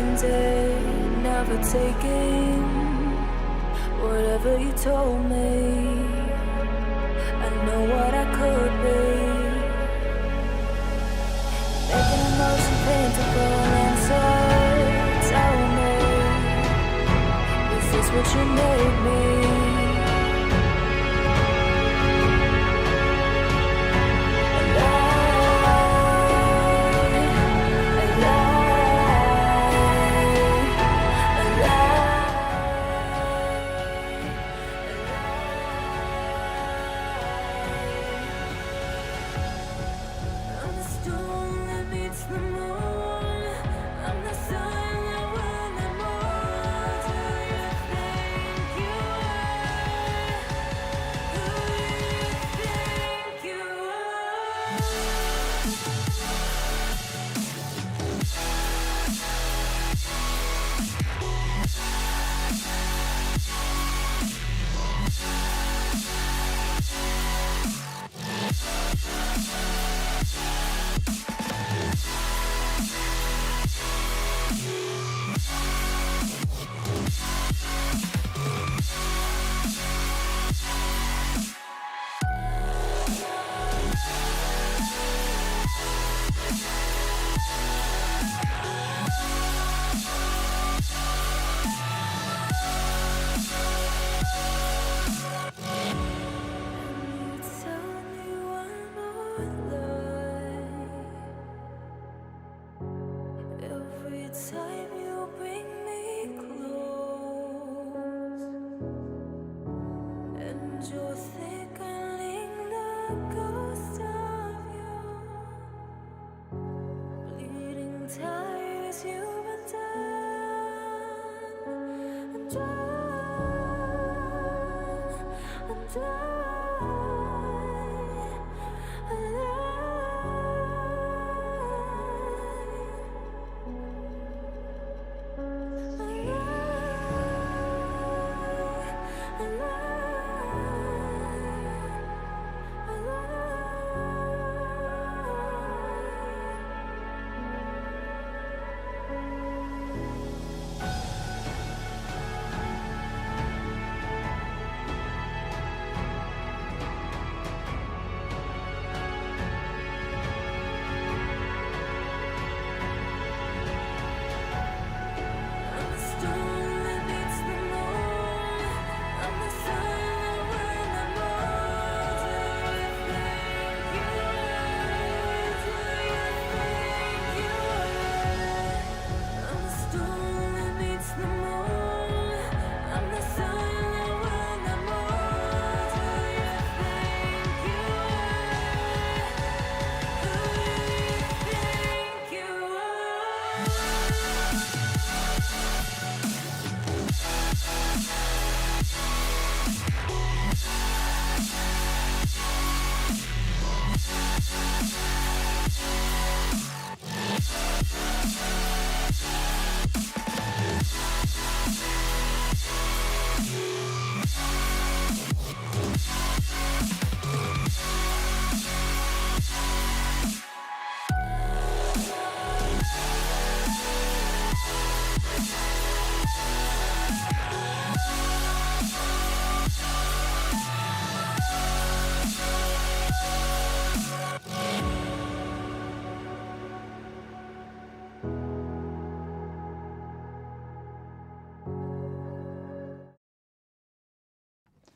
signed it, never taking whatever you told me. I know what I could be, making emotion paintable answer. Tell me, is this what you made me?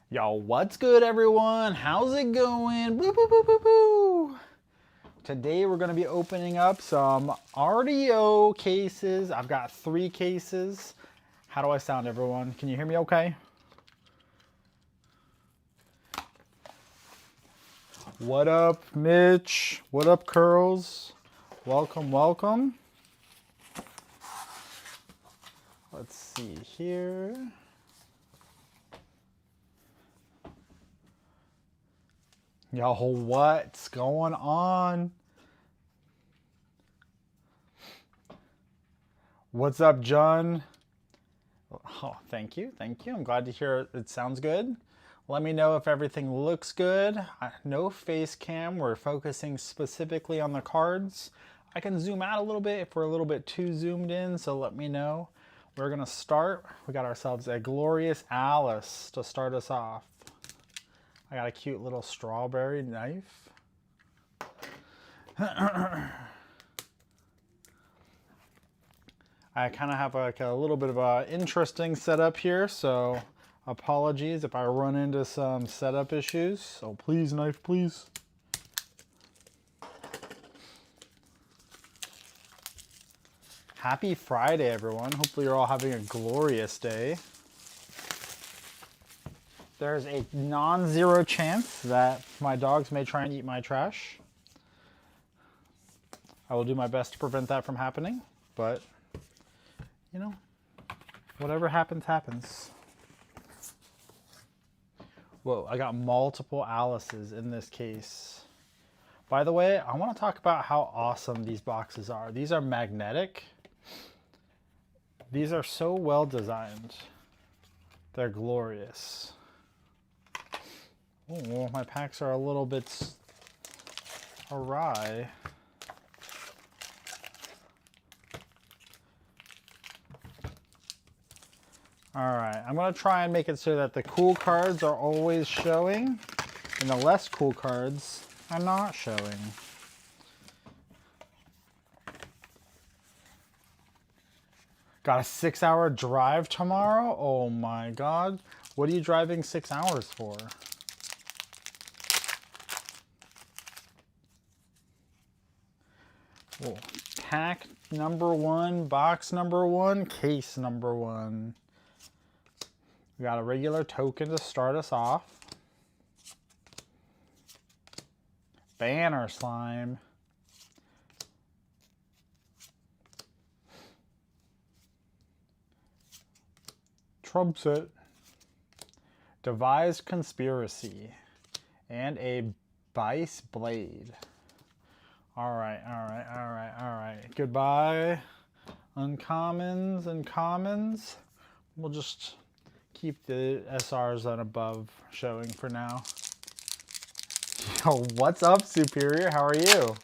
Yo, what's good everyone? How's it going? Boo, boo, boo, boo, boo. Today we're going to be opening up some RDO cases. I've got 3 cases. How do I sound, everyone? Can you hear me okay? What up, Mitch? What up, Curls? Welcome, welcome. Let's see here. Yo, what's going on? What's up, John? Oh, thank you, thank you. I'm glad to hear it sounds good. Let me know if everything looks good. No face cam, we're focusing specifically on the cards. I can zoom out a little bit if we're a little bit too zoomed in, so let me know. We're gonna start. We got ourselves a Glorious Alice to start us off. I got a cute little strawberry knife. I kind of have like a little bit of an interesting setup here, so apologies if I run into some setup issues. So please, knife, please. Happy Friday, everyone. Hopefully you're all having a glorious day. There's a non-zero chance that my dogs may try and eat my trash. I will do my best to prevent that from happening, but, you know, whatever happens, happens. Whoa, I got multiple Alices in this case. By the way, I want to talk about how awesome these boxes are. These are magnetic. These are so well designed. They're glorious. Oh, my packs are a little bit awry. All right, I'm gonna try and make it so that the cool cards are always showing and the less cool cards are not showing. Got a 6-hour drive tomorrow? Oh my God. What are you driving 6 hours for? Whoa. Pack number 1, box number 1, case number 1. We got a regular token to start us off. Banner slime. Trump set. Devised conspiracy. And a Bice blade. Alright. Goodbye. Uncommons and commons. We'll just keep the SRs on above showing for now. Yo, what's up, Superior? How are you?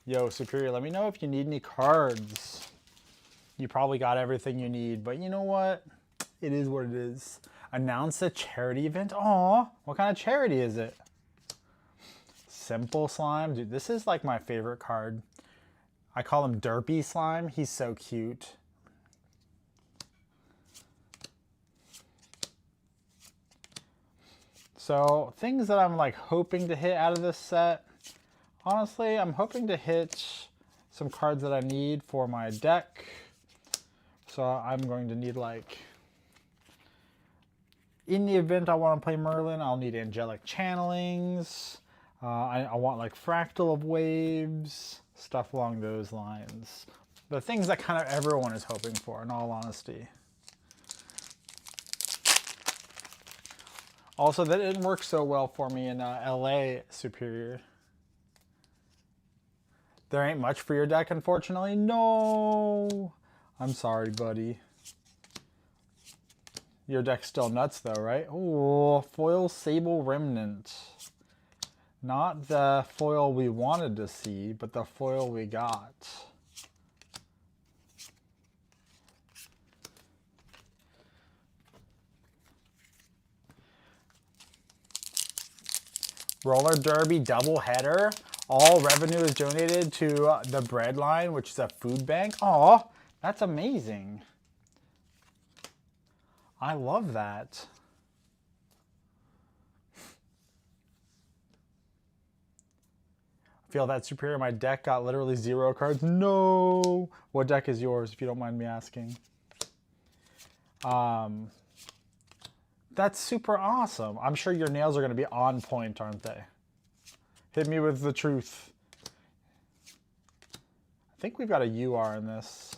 Yo, Superior, let me know if you need any cards. You probably got everything you need, but you know what? It is what it is. Announce a charity event? Aw, what kind of charity is it? Simple Slime? Dude, this is like my favorite card. I call him Derpy Slime. He's so cute. So things that I'm like hoping to hit out of this set. Honestly, I'm hoping to hit some cards that I need for my deck. So I'm going to need like, in the event I want to play Merlin, I'll need Angelic Channelings. I want like Fractal of Waves, stuff along those lines. The things that kind of everyone is hoping for, in all honesty. Also, that didn't work so well for me in LA, Superior. There ain't much for your deck, unfortunately. No! I'm sorry, buddy. Your deck's still nuts, though, right? Oh, foil Sable Remnant. Not the foil we wanted to see, but the foil we got. Roller Derby doubleheader. All revenue is donated to the Breadline, which is a food bank. Aw, that's amazing. I love that. I feel that, Superior. My deck got literally 0 cards. No. What deck is yours, if you don't mind me asking? That's super awesome. I'm sure your nails are going to be on point, aren't they? Hit me with the truth. I think we've got a UR in this.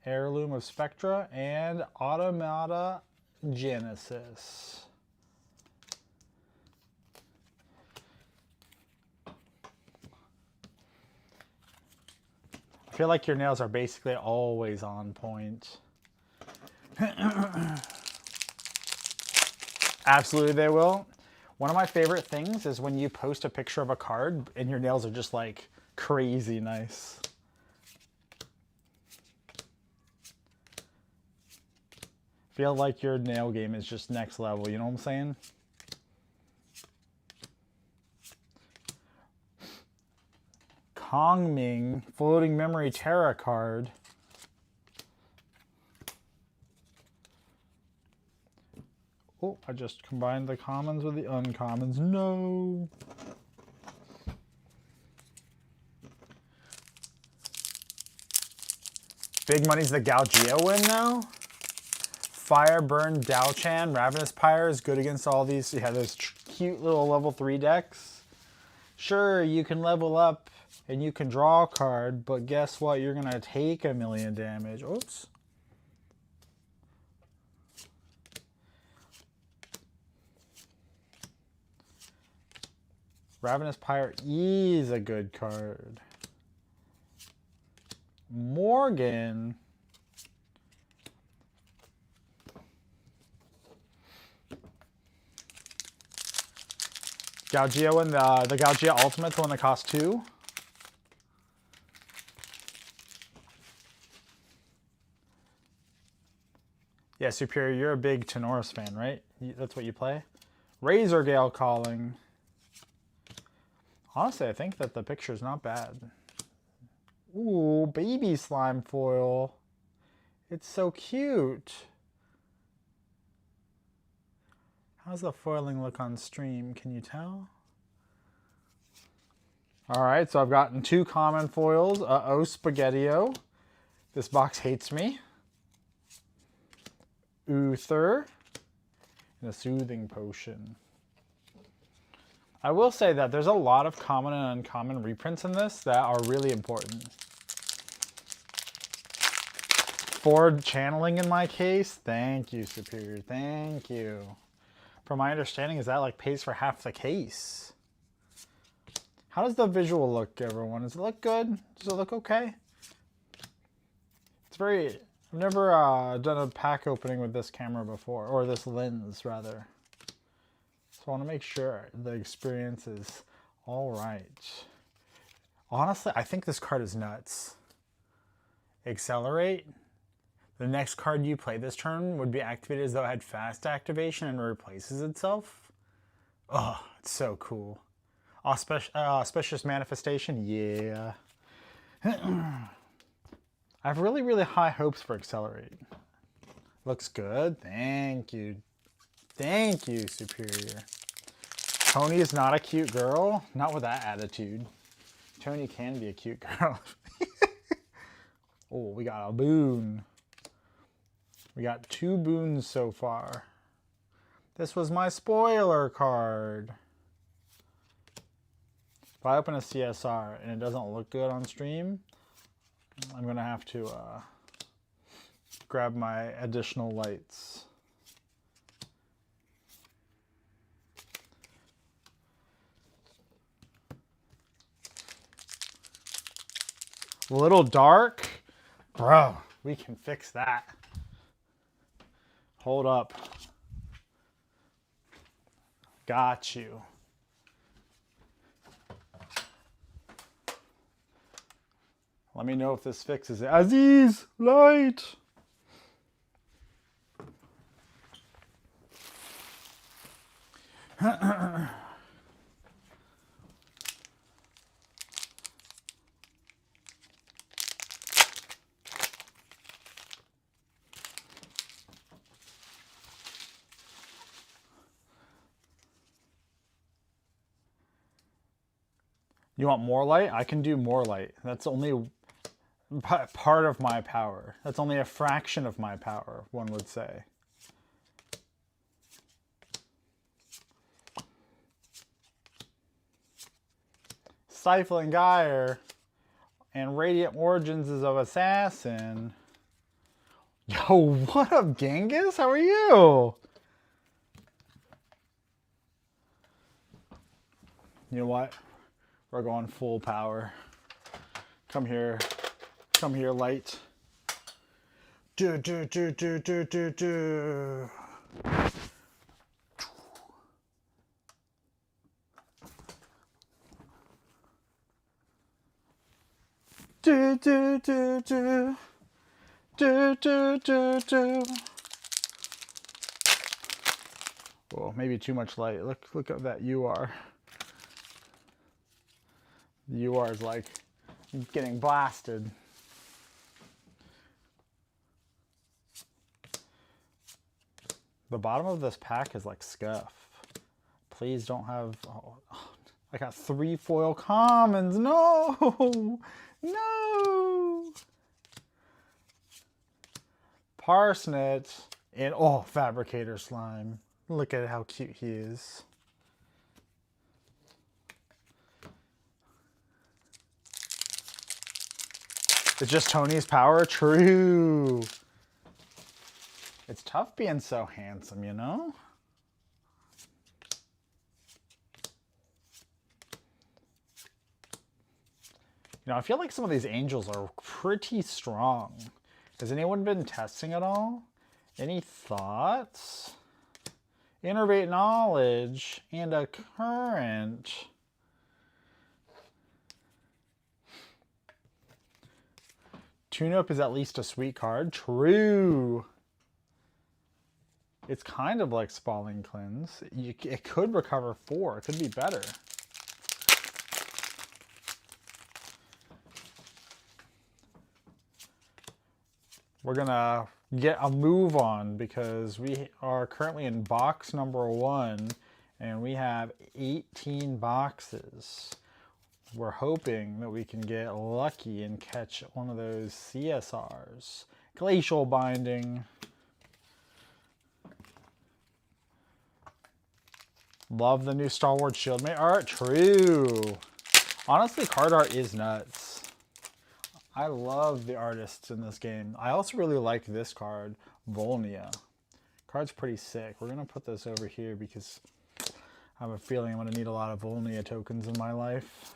Heirloom of Spectra and Automata Genesis. I feel like your nails are basically always on point. Absolutely they will. One of my favorite things is when you post a picture of a card and your nails are just like crazy nice. Feel like your nail game is just next level, you know what I'm saying? Kongming, Floating Memory Terra card. Oh, I just combined the commons with the uncommons. No. Big money's the Galgeo win now. Fire Burn Dao-Chan, Ravenous Pyre is good against all these. You have those cute little level 3 decks. Sure, you can level up and you can draw a card, but guess what? You're gonna take 1,000,000 damage. Oops. Ravenous Pyre is a good card. Morgan. Galgeo and the Galgeo Ultimate, the one that costs 2. Yeah, Superior, you're a big Tenoris fan, right? That's what you play? Razor Gale Calling. Honestly, I think that the picture's not bad. Ooh, baby slime foil. It's so cute. How's the foiling look on stream? Can you tell? All right, so I've gotten 2 common foils. Uh-oh, Spaghetti-O. This box hates me. Uther. And a Soothing Potion. I will say that there's a lot of common and uncommon reprints in this that are really important. Forward channeling in my case. Thank you, Superior. Thank you. From my understanding, is that like pays for half the case? How does the visual look, everyone? Does it look good? Does it look okay? It's very... I've never done a pack opening with this camera before, or this lens, rather. So I want to make sure the experience is all right. Honestly, I think this card is nuts. Accelerate. The next card you play this turn would be activated as though it had fast activation and replaces itself. Oh, it's so cool. Auspicious Manifestation, yeah. I have really, really high hopes for Accelerate. Looks good. Thank you. Thank you, Superior. Tony is not a cute girl. Not with that attitude. Tony can be a cute girl. Oh, we got a boon. We got 2 boons so far. This was my spoiler card. If I open a CSR and it doesn't look good on stream, I'm going to have to grab my additional lights. A little dark? Bro, we can fix that. Hold up. Got you. Let me know if this fixes it. Aziz, light. You want more light? I can do more light. That's only part of my power. That's only a fraction of my power, one would say. Stifling Gyre and Radiant Origins of Assassin. Yo, what up, Genghis? How are you? You know what? We're going full power. Come here. Come here, light. Do, do, do, do, do, do, do. Do, do, do, do. Do, do, do, do. Oh, maybe too much light. Look at that UR. The UR is like getting blasted. The bottom of this pack is like scuff. Please don't have... Oh, I got 3 foil commons. No! No! Parsnit and... Oh, Fabricator Slime. Look at how cute he is. It's just Tony's power? True. It's tough being so handsome, you know? You know, I feel like some of these angels are pretty strong. Has anyone been testing at all? Any thoughts? Innervate knowledge and a current. Tune-up is at least a sweet card. True. It's kind of like Spalling Cleanse. It could recover 4. It could be better. We're gonna get a move on because we are currently in box number 1 and we have 18 boxes. We're hoping that we can get lucky and catch one of those CSRs. Glacial Binding. Love the new Star Wars Shieldmate art. True. Honestly, card art is nuts. I love the artists in this game. I also really like this card, Volnia. Card's pretty sick. We're going to put this over here because I have a feeling I'm going to need a lot of Volnia tokens in my life.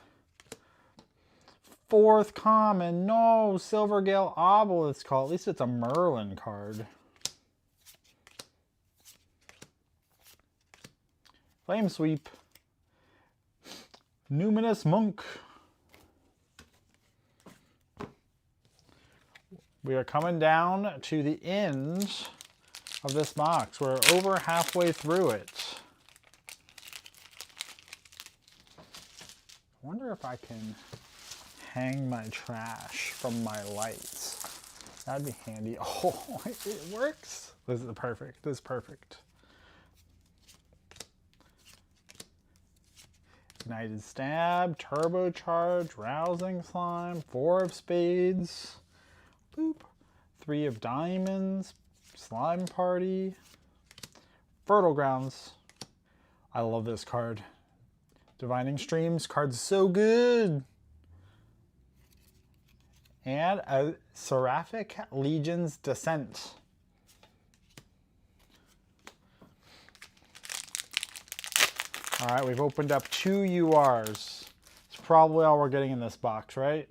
4th common. No, Silvergale Obelisk call. At least it's a Merlin card. Flame Sweep. Numinous Monk. We are coming down to the end of this box. We're over halfway through it. I wonder if I can hang my trash from my lights. That'd be handy. Oh, it works. This is perfect. This is perfect. Ignited Stab, Turbocharge, Rousing Slime, 4 of Spades. Boop. 3 of Diamonds, Slime Party, Fertile Grounds. I love this card. Divining Streams, card's so good. And a Seraphic Legion's Descent. All right, we've opened up 2 URs. It's probably all we're getting in this box, right?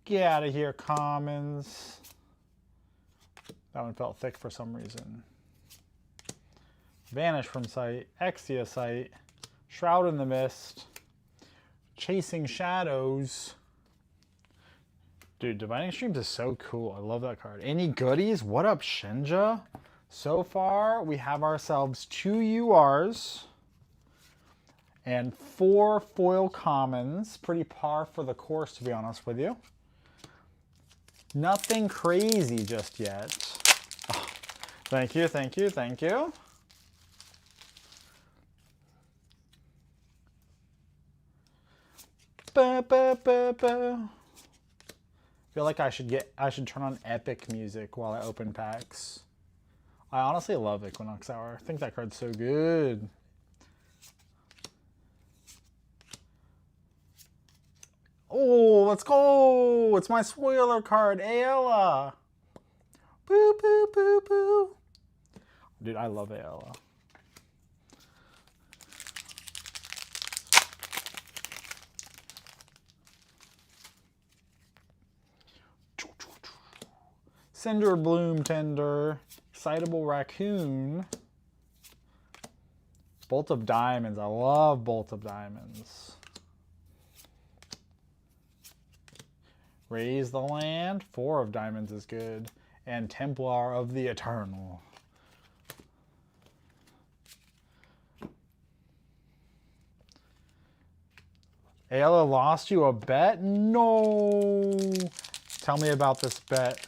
Get out of here, commons. That one felt thick for some reason. Vanish from Sight, Exia Shroud in the Mist, Chasing Shadows. Dude, Divining Streams is so cool. I love that card. Any goodies? What up, Shinja? So far, we have ourselves 2 URs and 4 foil commons. Pretty par for the course, to be honest with you. Nothing crazy just yet. Oh, thank you, thank you, thank you. Ba, ba, ba, ba. I feel like I should turn on epic music while I open packs. I honestly love Equinox Hour. I think that card's so good. Oh, let's go! It's my spoiler card, Ayla. Boo, boo, boo, boo. Dude, I love Ayla. Cinder Bloom Tender, Excitable Raccoon, Bolt of Diamonds. I love Bolt of Diamonds. Raise the Land. 4 of Diamonds is good. And Templar of the Eternal. Ayla lost you a bet? No. Tell me about this bet.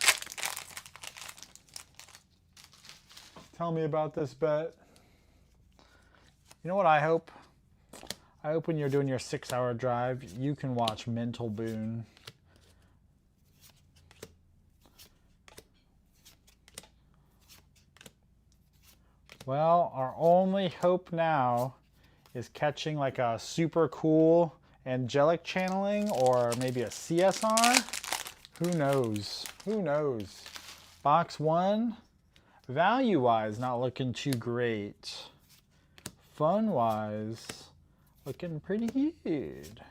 Tell me about this bet. You know what I hope? I hope when you're doing your 6-hour drive, you can watch Mental Boon. Well, our only hope now is catching like a super cool angelic channeling or maybe a CSR. Who knows? Who knows? Box 1, value-wise, not looking too great. Fun-wise, looking pretty good.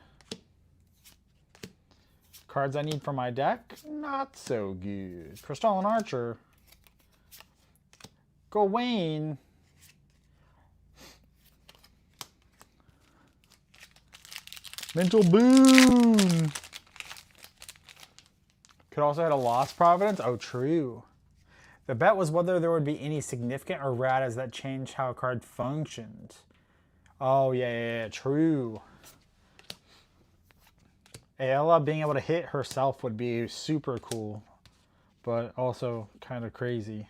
Cards I need for my deck, not so good. Crystalline Archer. Gawain. Mental Boon. Could also have a Lost Providence. Oh, true. The bet was whether there would be any significant erratas that changed how a card functioned. Oh, yeah, true. Ayla being able to hit herself would be super cool, but also kind of crazy.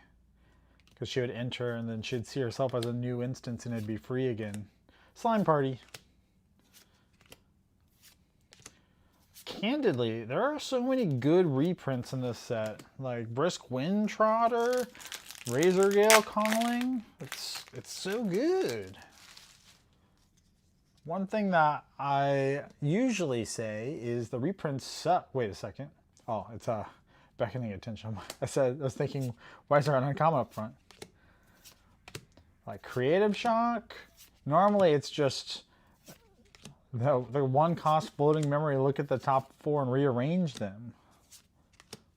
Because she would enter and then she'd see herself as a new instance and it'd be free again. Slime Party. Candidly, there are so many good reprints in this set. Like Brisk Wind Trotter, Razor Gale Calling. It's so good. One thing that I usually say is the reprints suck. Wait a second. Oh, it's beckoning attention. I was thinking, why is there an uncommon up front? Like Creative Shock. Normally it's just the 1-cost floating memory. Look at the top 4 and rearrange them.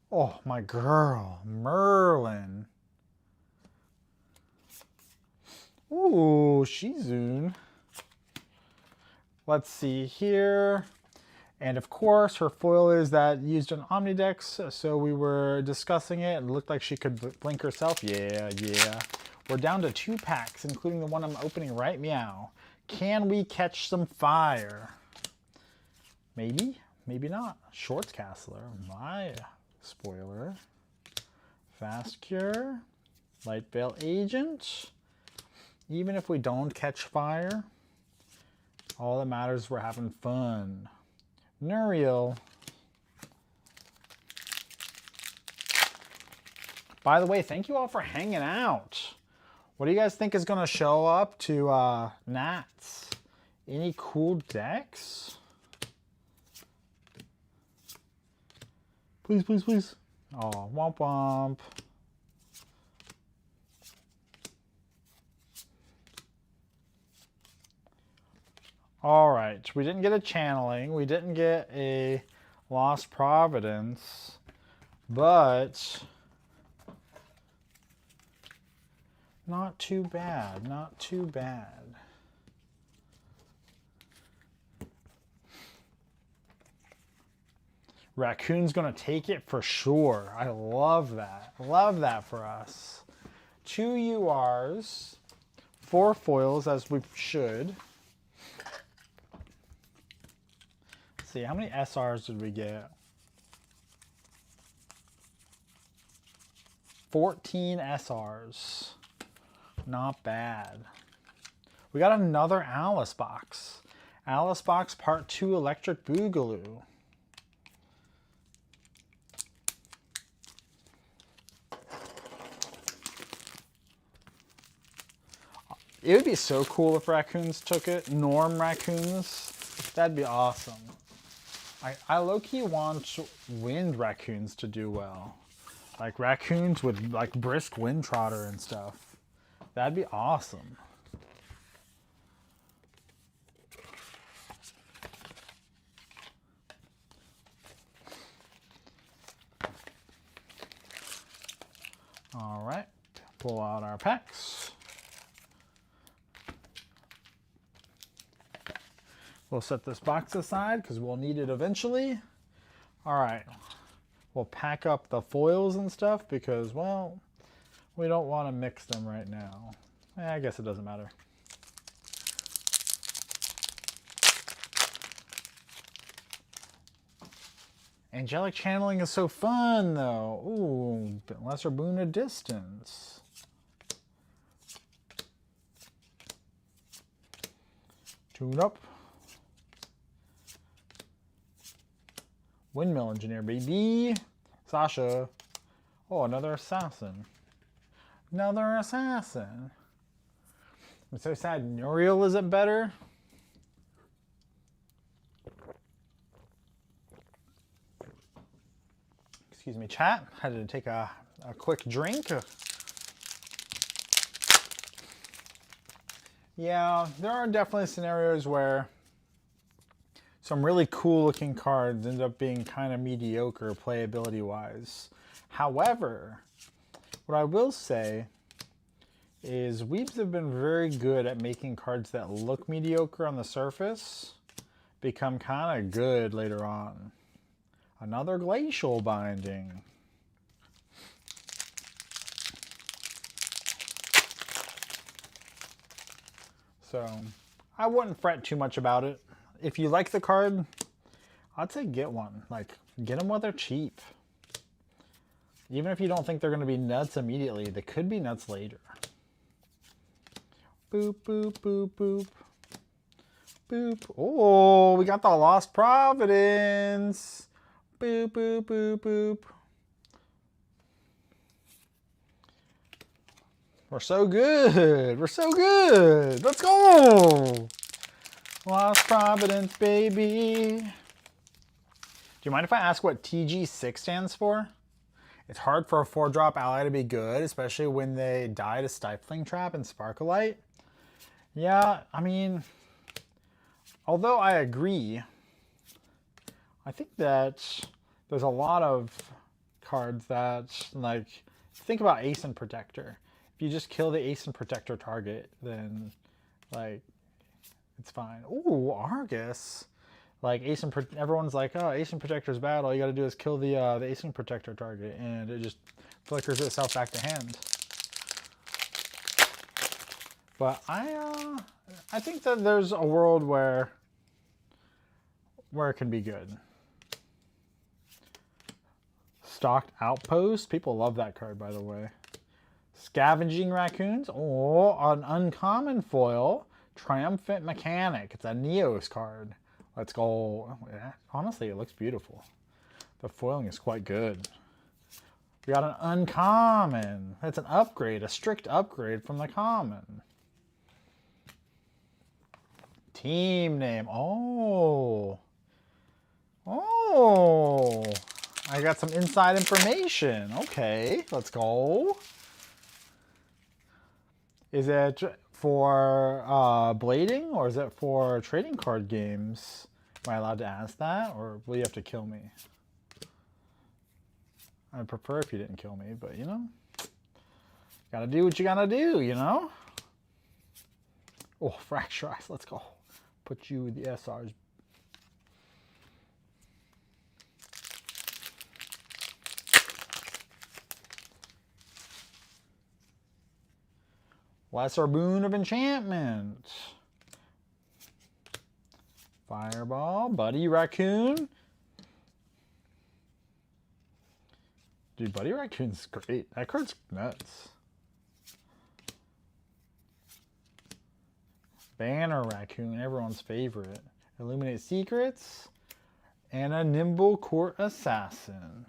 Oh, my girl, Merlin. Ooh, Shizune. Let's see here. And of course, her foil is that used on Omnidex, so we were discussing it. It looked like she could blink herself. Yeah. We're down to 2 packs, including the one I'm opening right meow. Can we catch some fire? Maybe, maybe not. Shorts Castler, my spoiler. Fast Cure, Light Veil Agent. Even if we don't catch fire, all that matters is we're having fun. Nuriel. By the way, thank you all for hanging out. What do you guys think is going to show up to Nats? Any cool decks? Please, please, please. Oh, womp womp. All right, we didn't get a channeling. We didn't get a Lost Providence, but not too bad, not too bad. Raccoon's gonna take it for sure. I love that. Love that for us. 2 URs, 4 foils, as we should. Let's see, how many SRs did we get? 14 SRs. Not bad. We got another Alice box. Alice box part 2 Electric Boogaloo. It would be so cool if raccoons took it. Norm raccoons. That'd be awesome. I low-key want wind raccoons to do well. Like raccoons with like Brisk Wind Trotter and stuff. That'd be awesome. All right, pull out our packs. We'll set this box aside because we'll need it eventually. All right. We'll pack up the foils and stuff because, well, we don't want to mix them right now. I guess it doesn't matter. Angelic channeling is so fun, though. Ooh, lesser boon of distance. Tune up. Windmill engineer, baby. Sasha. Oh, another assassin. Another assassin. I'm so sad Nuriel isn't better. Excuse me, chat. Had to take a quick drink. Yeah, there are definitely scenarios where some really cool looking cards end up being kind of mediocre playability wise. However, what I will say is weebs have been very good at making cards that look mediocre on the surface become kind of good later on. Another glacial binding. So I wouldn't fret too much about it. If you like the card, I'd say get one. Like, get them while they're cheap. Even if you don't think they're going to be nuts immediately, they could be nuts later. Boop, boop, boop, boop. Boop. Oh, we got the Lost Providence. Boop, boop, boop, boop. We're so good. We're so good. Let's go. Lost Providence, baby. Do you mind if I ask what TG6 stands for? It's hard for a 4-drop ally to be good, especially when they die to Stifling Trap and Sparklight. Yeah, I mean, although I agree, I think that there's a lot of cards that, like, think about Ace and Protector. If you just kill the Ace and Protector target, then, like, it's fine. Ooh, Argus. Like, everyone's like, oh, Ace and Protector's bad. All you gotta do is kill the Ace and Protector target, and it just flickers itself back to hand. But I think that there's a world where it can be good. Stocked Outpost. People love that card, by the way. Scavenging Raccoons. Oh, an uncommon foil. Triumphant Mechanic. It's a Neos card. Let's go. Honestly, it looks beautiful. The foiling is quite good. We got an uncommon. That's an upgrade, a strict upgrade from the common. Team name. Oh. Oh. I got some inside information. Okay, let's go. Is it for blading or is it for trading card games? Am I allowed to ask that or will you have to kill me? I'd prefer if you didn't kill me, but you know, gotta do what you gotta do, you know? Oh, Fracture Eyes, let's go. Put you with the SRs. Lesser Boon of Enchantment. Fireball. Buddy Raccoon. Dude, Buddy Raccoon's great. That card's nuts. Banner Raccoon, everyone's favorite. Illuminate Secrets. And a Nimble Court Assassin.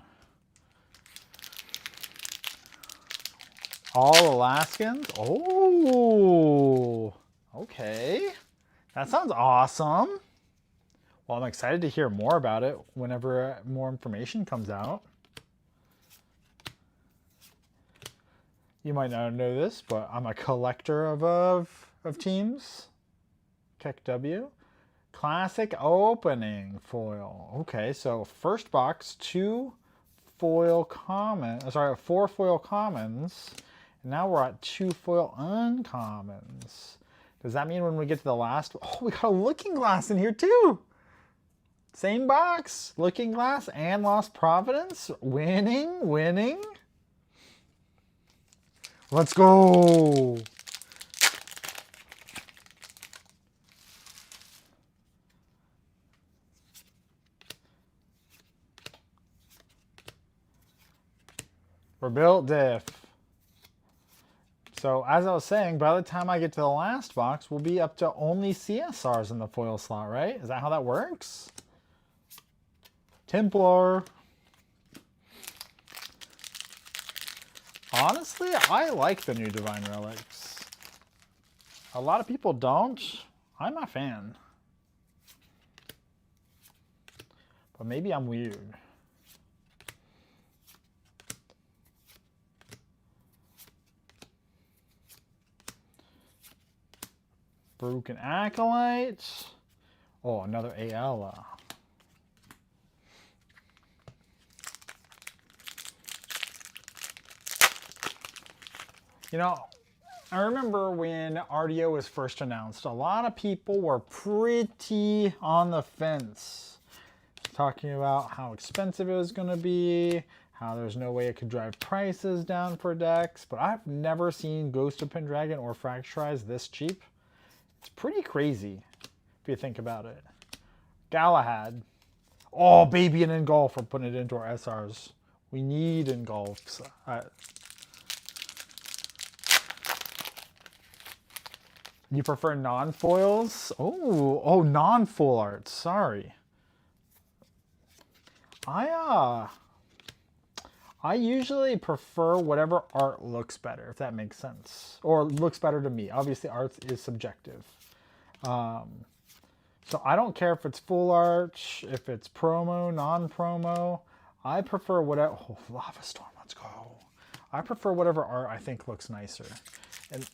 All Alaskans? Oh, okay. That sounds awesome. Well, I'm excited to hear more about it whenever more information comes out. You might not know this, but I'm a collector of teams. Keck W. Classic opening foil. Okay, so first box, 4 foil commons. And now we're at 2 foil uncommons. Does that mean when we get to the last... Oh, we got a Looking Glass in here too. Same box. Looking Glass and Lost Providence. Winning, winning. Let's go. Rebuilt diff. So as I was saying, by the time I get to the last box, we'll be up to only CSRs in the foil slot, right? Is that how that works? Templar. Honestly, I like the new Divine Relics. A lot of people don't. I'm a fan. But maybe I'm weird. Broken Acolyte. Oh, another Ayala. You know, I remember when RDO was first announced, a lot of people were pretty on the fence. Talking about how expensive it was going to be, how there's no way it could drive prices down for decks. But I've never seen Ghost of Pendragon or Fracturize this cheap. It's pretty crazy if you think about it. Galahad. Oh, baby, and Engulf. We're putting it into our SRs. We need Engulfs. You prefer non-foils? Oh, non-full art. Sorry. I usually prefer whatever art looks better, if that makes sense. Or looks better to me. Obviously, art is subjective. So I don't care if it's full art, if it's promo, non-promo. I prefer whatever... Oh, Lava Storm, let's go. I prefer whatever art I think looks nicer. And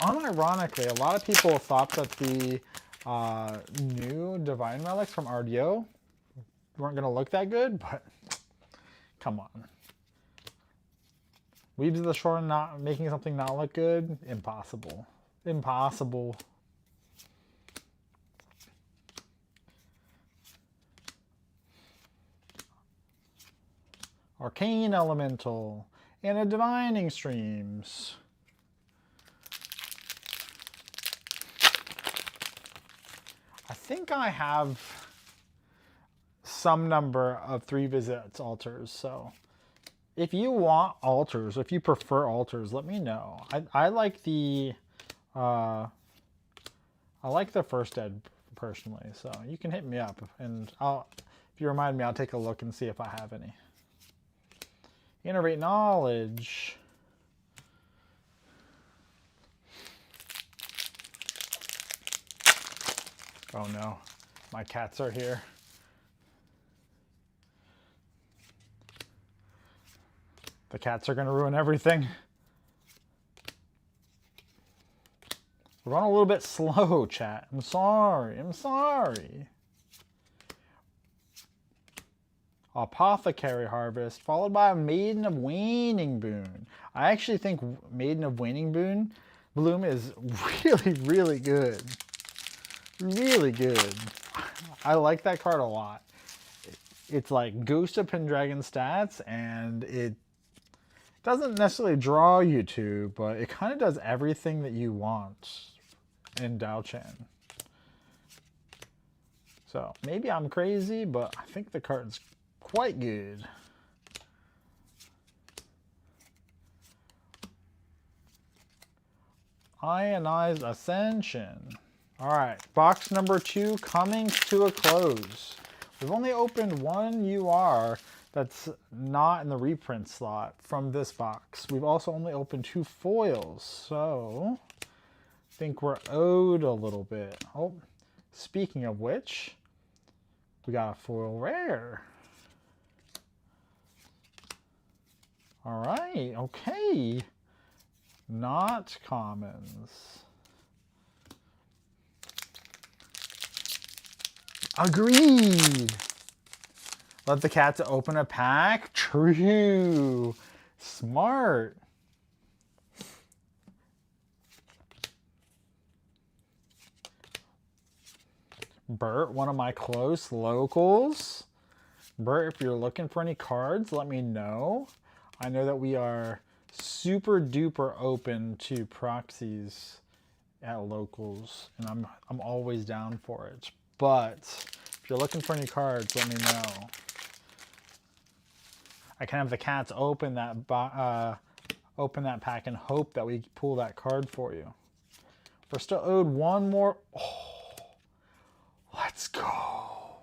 unironically, a lot of people thought that the new Divine Relics from RDO weren't going to look that good, but come on. Weaves of the Shore not making something not look good? Impossible. Impossible. Arcane Elemental and a Divining Streams. I think I have some number of 3 Visits altars, so if you want altars, if you prefer altars, let me know. I like the First Ed personally, so you can hit me up, and if you remind me, I'll take a look and see if I have any. Innovate Knowledge. Oh no, my cats are here. The cats are going to ruin everything. We're running a little bit slow, chat. I'm sorry. I'm sorry. Apothecary Harvest, followed by a Maiden of Waning Boon. I actually think Maiden of Waning Bloom is really, really good. Really good. I like that card a lot. It's like Ghost of Pendragon stats, and it doesn't necessarily draw you to, but it kind of does everything that you want in Dao-Chan. So maybe I'm crazy, but I think the card's quite good. Ionized Ascension. All right, box number 2 coming to a close. We've only opened one UR that's not in the reprint slot from this box. We've also only opened 2 foils, so I think we're owed a little bit. Oh, speaking of which, we got a foil rare. All right, okay. Not commons. Agreed. Let the cats open a pack. True. Smart. Bert, one of my close locals. Bert, if you're looking for any cards, let me know. I know that we are super duper open to proxies at locals, and I'm always down for it. But if you're looking for any cards, let me know. I can have the cats open that pack and hope that we pull that card for you. We're still owed one more. Oh, let's go.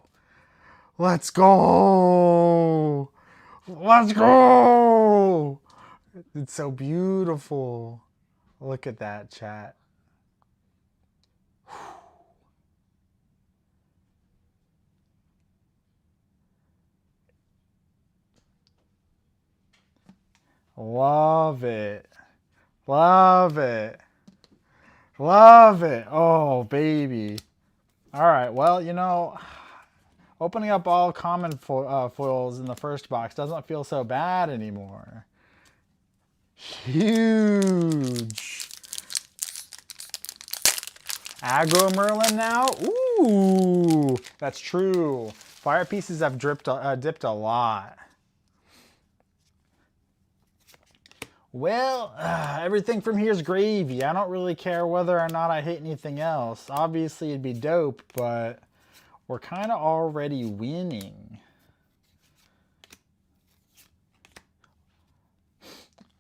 Let's go. Let's go. It's so beautiful. Look at that, chat. Love it. Love it. Love it. Oh, baby. All right. Well, you know, opening up all common foils in the first box doesn't feel so bad anymore. Huge. Aggro Merlin now? Ooh, that's true. Fire pieces have dipped a lot. Well, everything from here is gravy. I don't really care whether or not I hit anything else. Obviously, it'd be dope, but we're kind of already winning.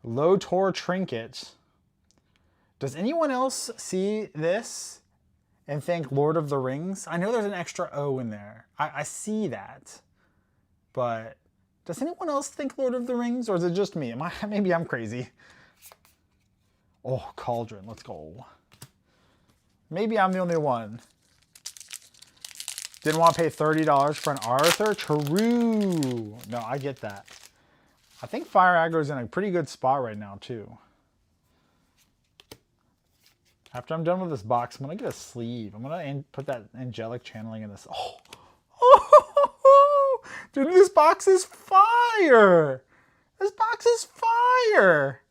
Low Tor Trinket. Does anyone else see this and think Lord of the Rings? I know there's an extra O in there. I see that. But does anyone else think Lord of the Rings, or is it just me? Maybe I'm crazy. Oh, Cauldron, let's go. Maybe I'm the only one. Didn't want to pay $30 for an Arthur? True. No, I get that. I think Fire Aggro's in a pretty good spot right now, too. After I'm done with this box, I'm going to get a sleeve. I'm going to put that angelic channeling in this. Oh. Oh, dude, this box is fire. This box is fire.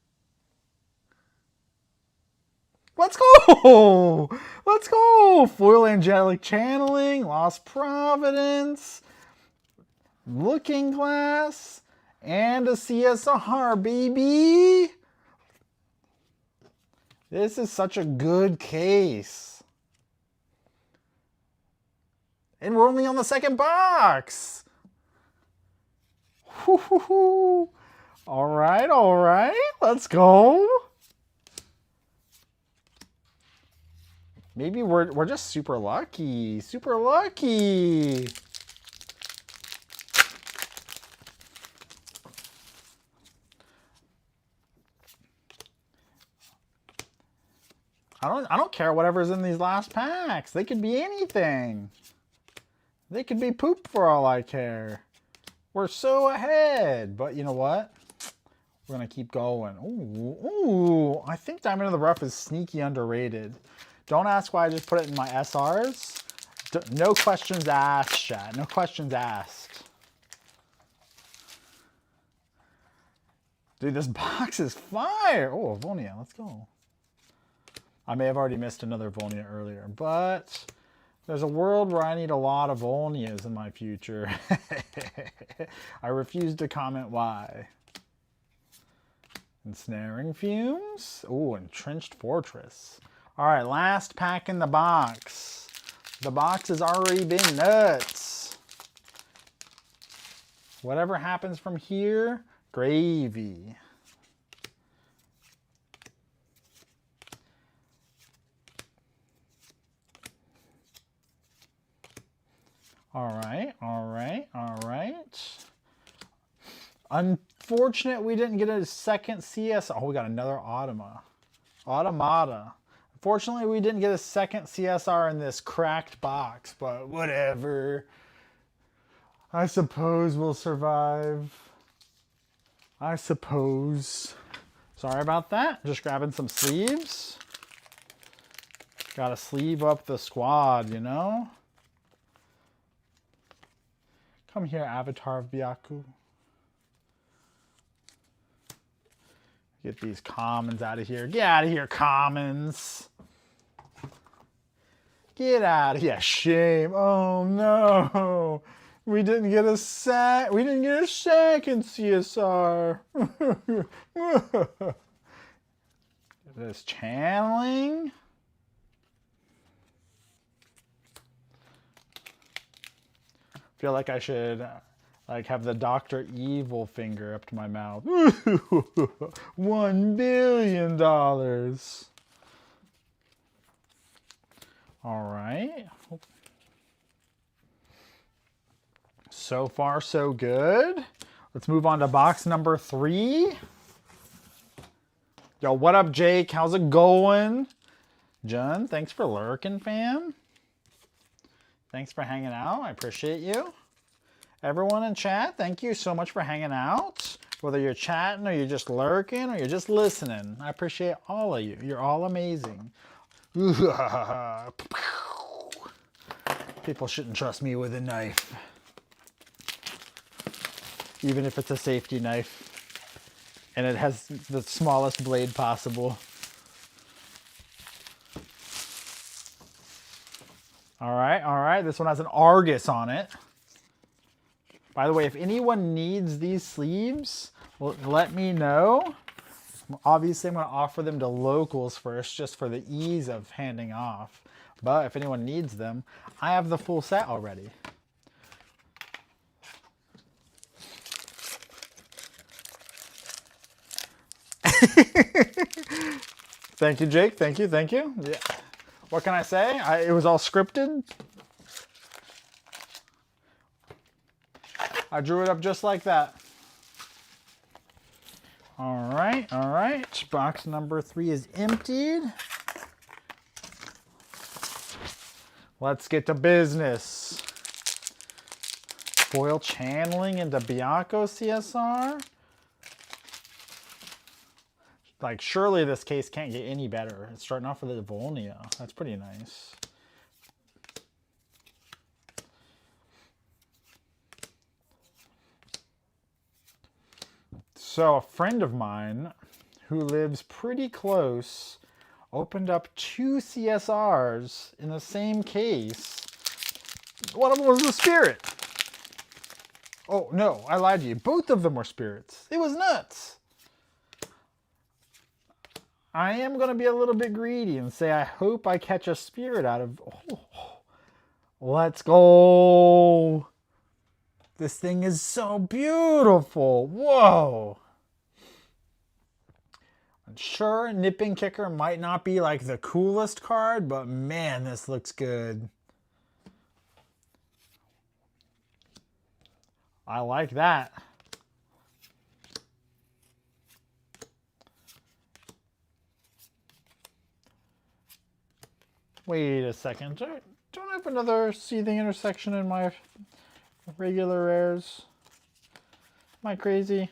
Let's go. Let's go. Foil angelic channeling, Lost Providence, Looking Glass, and a CSR, baby. This is such a good case. And we're only on the second box. All right, all right. Let's go. Maybe we're just super lucky. Super lucky. I don't care whatever's in these last packs. They could be anything. They could be poop for all I care. We're so ahead. But you know what? We're going to keep going. Ooh, I think Diamond in the Rough is sneaky underrated. Don't ask why I just put it in my SRs. No questions asked, chat. No questions asked. Dude, this box is fire. Oh, Volnia, let's go. I may have already missed another Volnia earlier, but there's a world where I need a lot of Volnias in my future. I refuse to comment why. Ensnaring Fumes. Oh, Entrenched Fortress. All right, last pack in the box. The box has already been nuts. Whatever happens from here, gravy. All right, all right, all right. Unfortunate we didn't get a second CS. Oh, we got another Automata. Unfortunately, we didn't get a second CSR in this cracked box, but whatever. I suppose we'll survive. I suppose. Sorry about that. Just grabbing some sleeves. Gotta sleeve up the squad, you know? Come here, Avatar of Byaku. Get these commons out of here. Get out of here, commons. Get out of here. Shame. Oh no. We didn't get a We didn't get a second CSR. This channeling. Feel like I should like have the Dr. Evil finger up to my mouth. $1 billion. All right. So far, so good. Let's move on to box number 3. Yo, what up, Jake? How's it going? John, thanks for lurking, fam. Thanks for hanging out. I appreciate you. Everyone in chat, thank you so much for hanging out. Whether you're chatting or you're just lurking or you're just listening. I appreciate all of you. You're all amazing. People shouldn't trust me with a knife. Even if it's a safety knife. And it has the smallest blade possible. All right. This one has an Argus on it. By the way, if anyone needs these sleeves, let me know. Obviously, I'm going to offer them to locals first, just for the ease of handing off. But if anyone needs them, I have the full set already. Thank you, Jake. Thank you. Yeah. What can I say? It was all scripted. I drew it up just like that. All right. Box number 3 is emptied. Let's get to business. Foil channeling into Bianco CSR. Like, surely this case can't get any better. It's starting off with a Volnea. That's pretty nice. So a friend of mine who lives pretty close opened up 2 CSRs in the same case. One of them was a spirit. Oh, no, I lied to you. Both of them were spirits. It was nuts. I am going to be a little bit greedy and say I hope I catch a spirit out of... Oh, let's go. This thing is so beautiful. Whoa. I'm sure Nipping Kicker might not be like the coolest card, but man, this looks good. I like that. Wait a second. Don't I have another Seething Intersection in my regular rares? Am I crazy?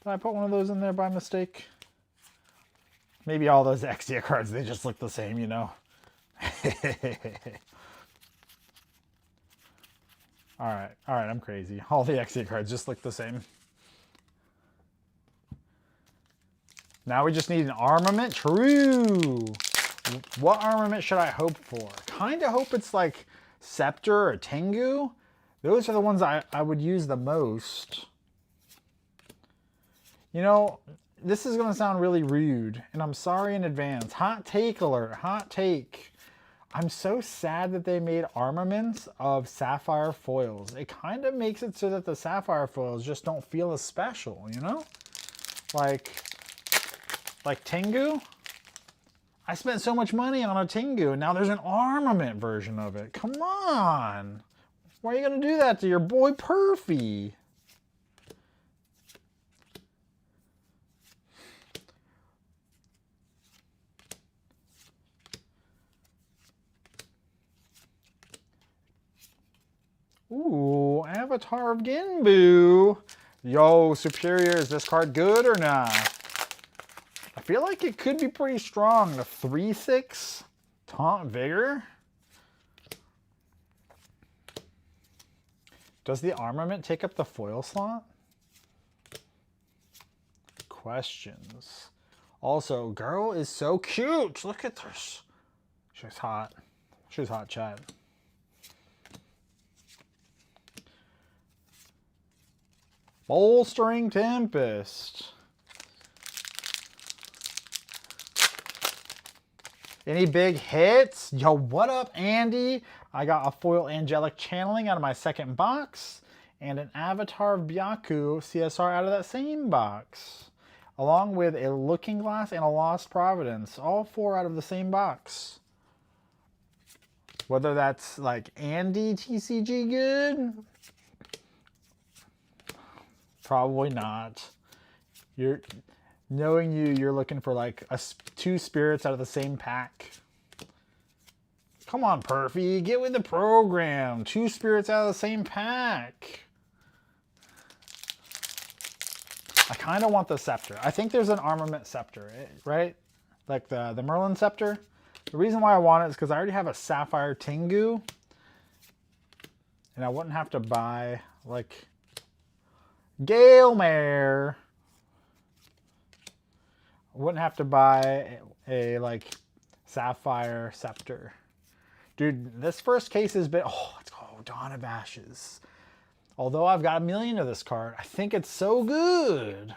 Did I put one of those in there by mistake? Maybe all those Exia cards, they just look the same, you know? Alright, I'm crazy. All the Exia cards just look the same. Now we just need an armament. True! What armament should I hope for? Kind of hope it's like Scepter or Tengu. Those are the ones I would use the most. You know, this is going to sound really rude, and I'm sorry in advance. Hot take alert. Hot take. I'm so sad that they made armaments of sapphire foils. It kind of makes it so that the sapphire foils just don't feel as special, you know? Like Tengu. I spent so much money on a Tengu, and now there's an armament version of it. Come on. Why are you going to do that to your boy Perfy? Ooh, Avatar of Genbu. Yo, Superior, is this card good or not? I feel like it could be pretty strong. The 3/6 Taunt Vigor. Does the armament take up the foil slot? Questions. Also, girl is so cute. Look at this. She's hot. She's hot chat. Bolstering Tempest. Any big hits? Yo, what up, Andy? I got a foil Angelic Channeling out of my second box and an Avatar of Byaku CSR out of that same box, along with a Looking Glass and a Lost Providence, all 4 out of the same box. Whether that's like Andy TCG good? Probably not. Knowing you're looking for like 2 spirits out of the same pack. Come on, Perfy, get with the program. 2 spirits out of the same pack. I kind of want the Scepter. I think there's an Armament Scepter, right? Like the Merlin Scepter. The reason why I want it is because I already have a Sapphire Tengu. And I wouldn't have to buy like Gale Mare. I wouldn't have to buy a like Sapphire Scepter. Dude, this first case has been, oh, let's go, Dawn of Ashes. Although I've got 1 million of this card, I think it's so good.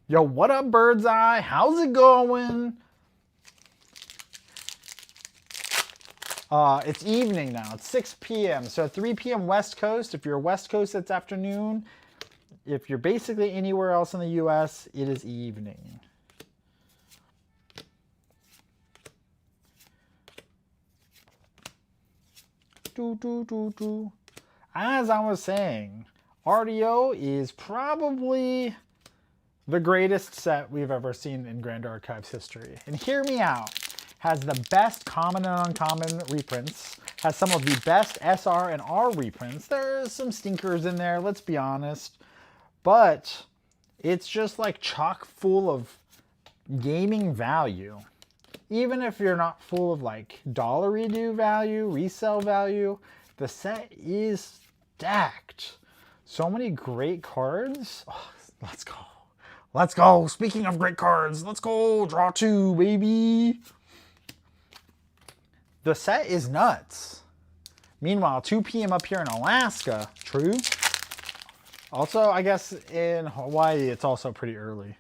Yo, what up, Bird's Eye? How's it going? It's evening now. It's 6 p.m. So 3 p.m. West Coast. If you're West Coast, it's afternoon. If you're basically anywhere else in the U.S., it is evening. As I was saying, RDO is probably the greatest set we've ever seen in Grand Archive's history. And hear me out. Has the best common and uncommon reprints. Has some of the best SR and R reprints. There's some stinkers in there, let's be honest. But it's just like chock full of gaming value. Even if you're not full of like dollar redo value, resale value, the set is stacked. So many great cards. Oh, let's go. Let's go. Speaking of great cards, let's go. Draw 2, baby. The set is nuts. Meanwhile, 2 p.m. up here in Alaska. True. Also, I guess in Hawaii, it's also pretty early.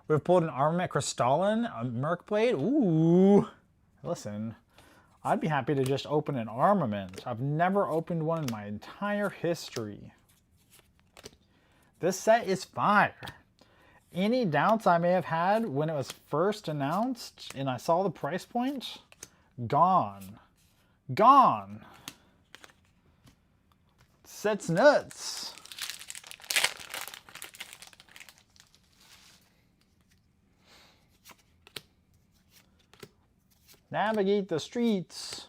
We've pulled an Armament Crystalline, a Mercblade. Ooh. Listen, I'd be happy to just open an Armament. I've never opened one in my entire history. This set is fire. Any doubts I may have had when it was first announced and I saw the price point? Gone. Gone. Set's nuts. Navigate the streets.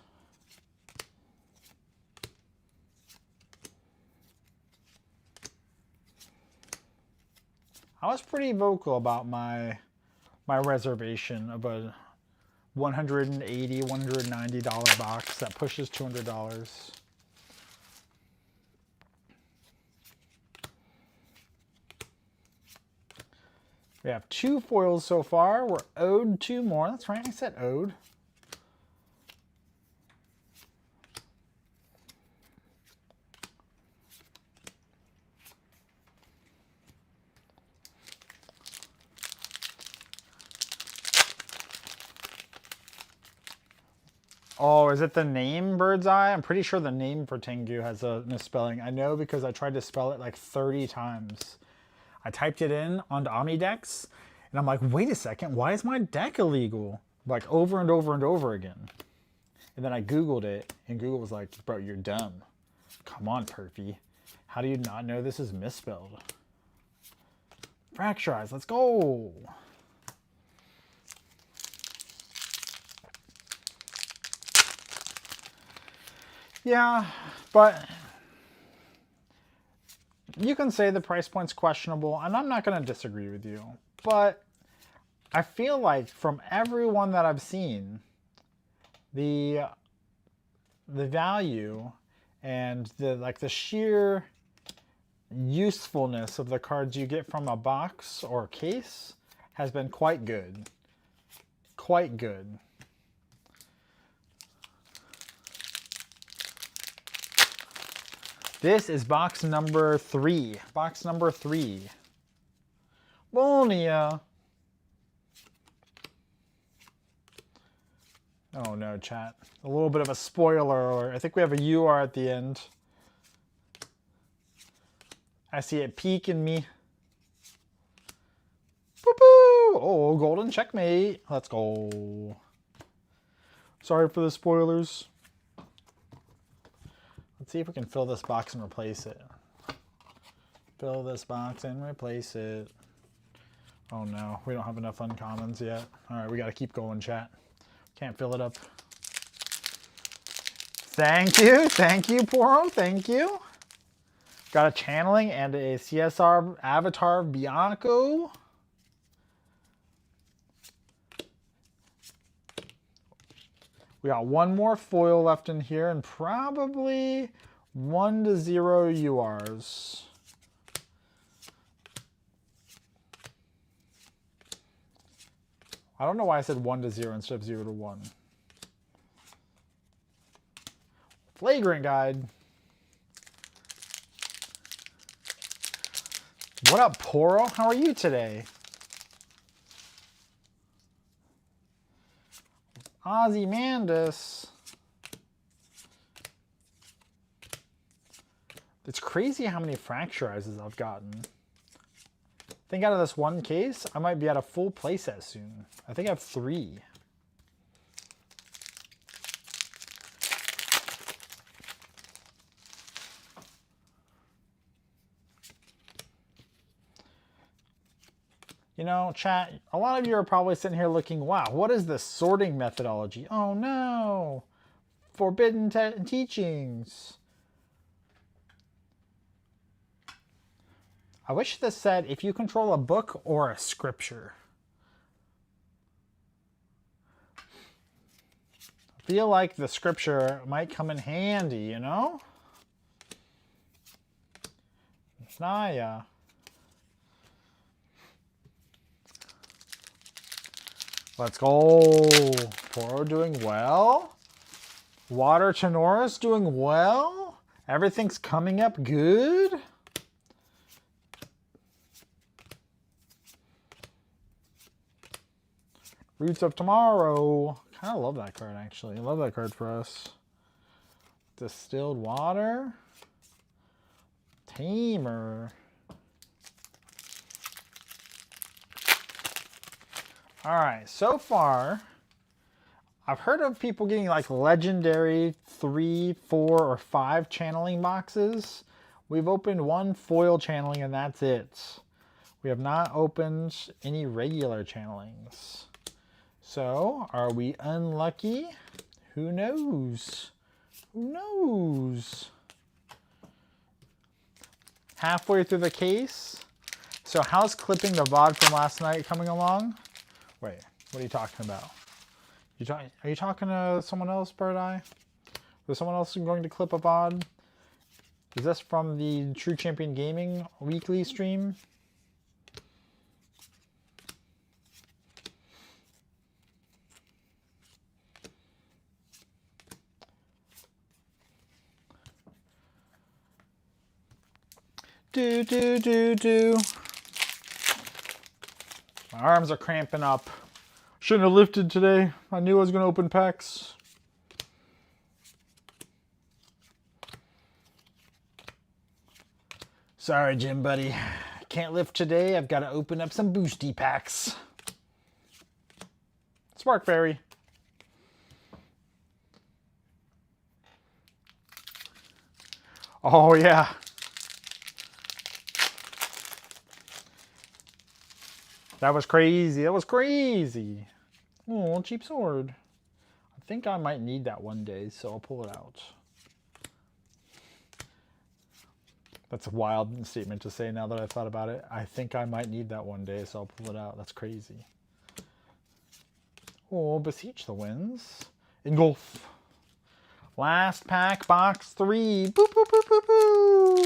I was pretty vocal about my reservation of a $180, $190 box that pushes $200. We have 2 foils so far. We're owed 2 more. That's right, I said owed. Oh, is it the name Bird's Eye? I'm pretty sure the name for Tengu has a misspelling. I know because I tried to spell it like 30 times. I typed it in onto Omnidex, and I'm like, wait a second, why is my deck illegal? Like over and over and over again. And then I Googled it, and Google was like, bro, you're dumb. Come on, Perfy. How do you not know this is misspelled? Fracturize, let's go. Yeah, but you can say the price point's questionable, and I'm not going to disagree with you. But I feel like from everyone that I've seen, the value and the sheer usefulness of the cards you get from a box or case has been quite good. Quite good. This is box number 3. Box number 3. Bonia. Oh no, chat. A little bit of a spoiler alert. I think we have a UR at the end. I see it peeking me. Boop-boo! Oh, golden checkmate. Let's go. Sorry for the spoilers. Let's see if we can fill this box and replace it. Fill this box and replace it. Oh no, we don't have enough uncommons yet. Alright, we gotta keep going, chat. Can't fill it up. Thank you, Poro, thank you. Got a channeling and a CSR avatar of Bianco. We got one more foil left in here and probably 1 to 0 URs. I don't know why I said 1 to 0 instead of 0 to 1. Flagrant guide. What up, Poro? How are you today? Ozymandias. It's crazy how many fracturizes I've gotten. I think out of this one case, I might be at a full playset soon. I think I have 3. You know, chat, a lot of you are probably sitting here looking, wow, what is this sorting methodology? Oh no, forbidden teachings. I wish this said if you control a book or a scripture. I feel like the scripture might come in handy, you know? Naya. Let's go. Poro doing well. Water Tenoris doing well. Everything's coming up good. Roots of Tomorrow. Kind of love that card, actually. I love that card for us. Distilled Water. Tamer. Alright, so far, I've heard of people getting like legendary 3, 4, or 5 channeling boxes. We've opened 1 foil channeling and that's it. We have not opened any regular channelings. So, are we unlucky? Who knows? Who knows? Halfway through the case. So how's clipping the VOD from last night coming along? Wait, what are you talking about? Are you talking to someone else, Bird Eye? Was someone else going to clip a VOD? Is this from the True Champion Gaming weekly stream? Do. My arms are cramping up. Shouldn't have lifted today. I knew I was going to open packs. Sorry, Jim buddy. Can't lift today. I've got to open up some boosty packs. Spark Fairy. Oh, yeah. That was crazy. That was crazy. Oh, cheap sword. I think I might need that one day, so I'll pull it out. That's a wild statement to say now that I've thought about it. I think I might need that one day, so I'll pull it out. That's crazy. Oh, Beseech the Winds. Engulf. Last pack, box 3. Boo, boo, boo, boo, boo.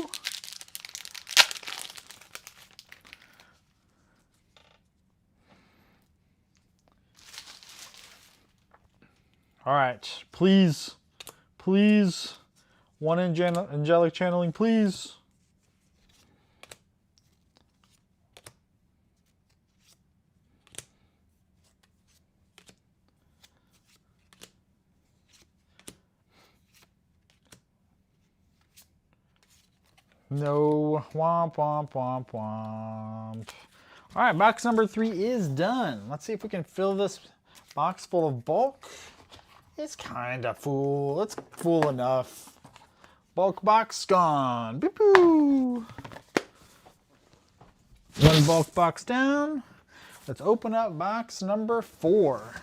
All right, please, please. One angelic channeling, please. No. Womp, womp, womp, womp. All right, box number 3 is done. Let's see if we can fill this box full of bulk. It's kind of full. It's full enough. Bulk box gone. Boop boo. One bulk box down. Let's open up box number 4.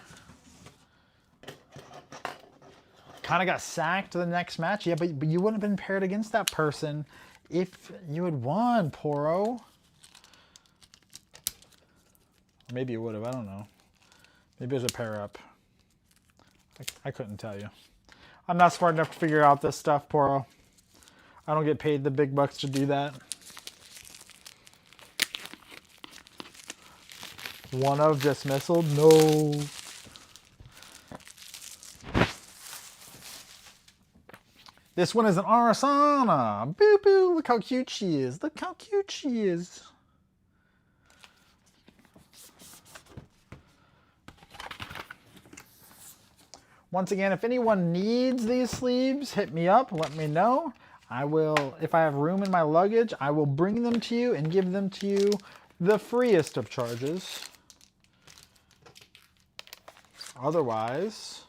Kind of got sacked to the next match. Yeah, but you wouldn't have been paired against that person if you had won, Poro. Maybe you would have. I don't know. Maybe it was a pair up. I couldn't tell you. I'm not smart enough to figure out this stuff, Poro. I don't get paid the big bucks to do that. One of dismissal? No. This one is an Arasana. Boo boo. Look how cute she is. Look how cute she is. Once again, if anyone needs these sleeves, hit me up. Let me know. I will, if I have room in my luggage, I will bring them to you and give them to you the freest of charges. Otherwise,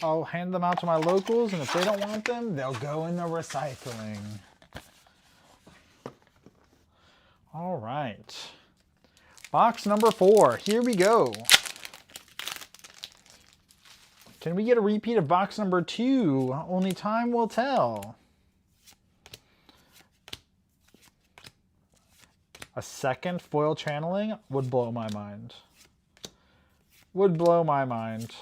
I'll hand them out to my locals, and if they don't want them, they'll go in the recycling. All right. Box number 4. Here we go. Can we get a repeat of box number 2? Only time will tell. A second foil channeling would blow my mind. Would blow my mind.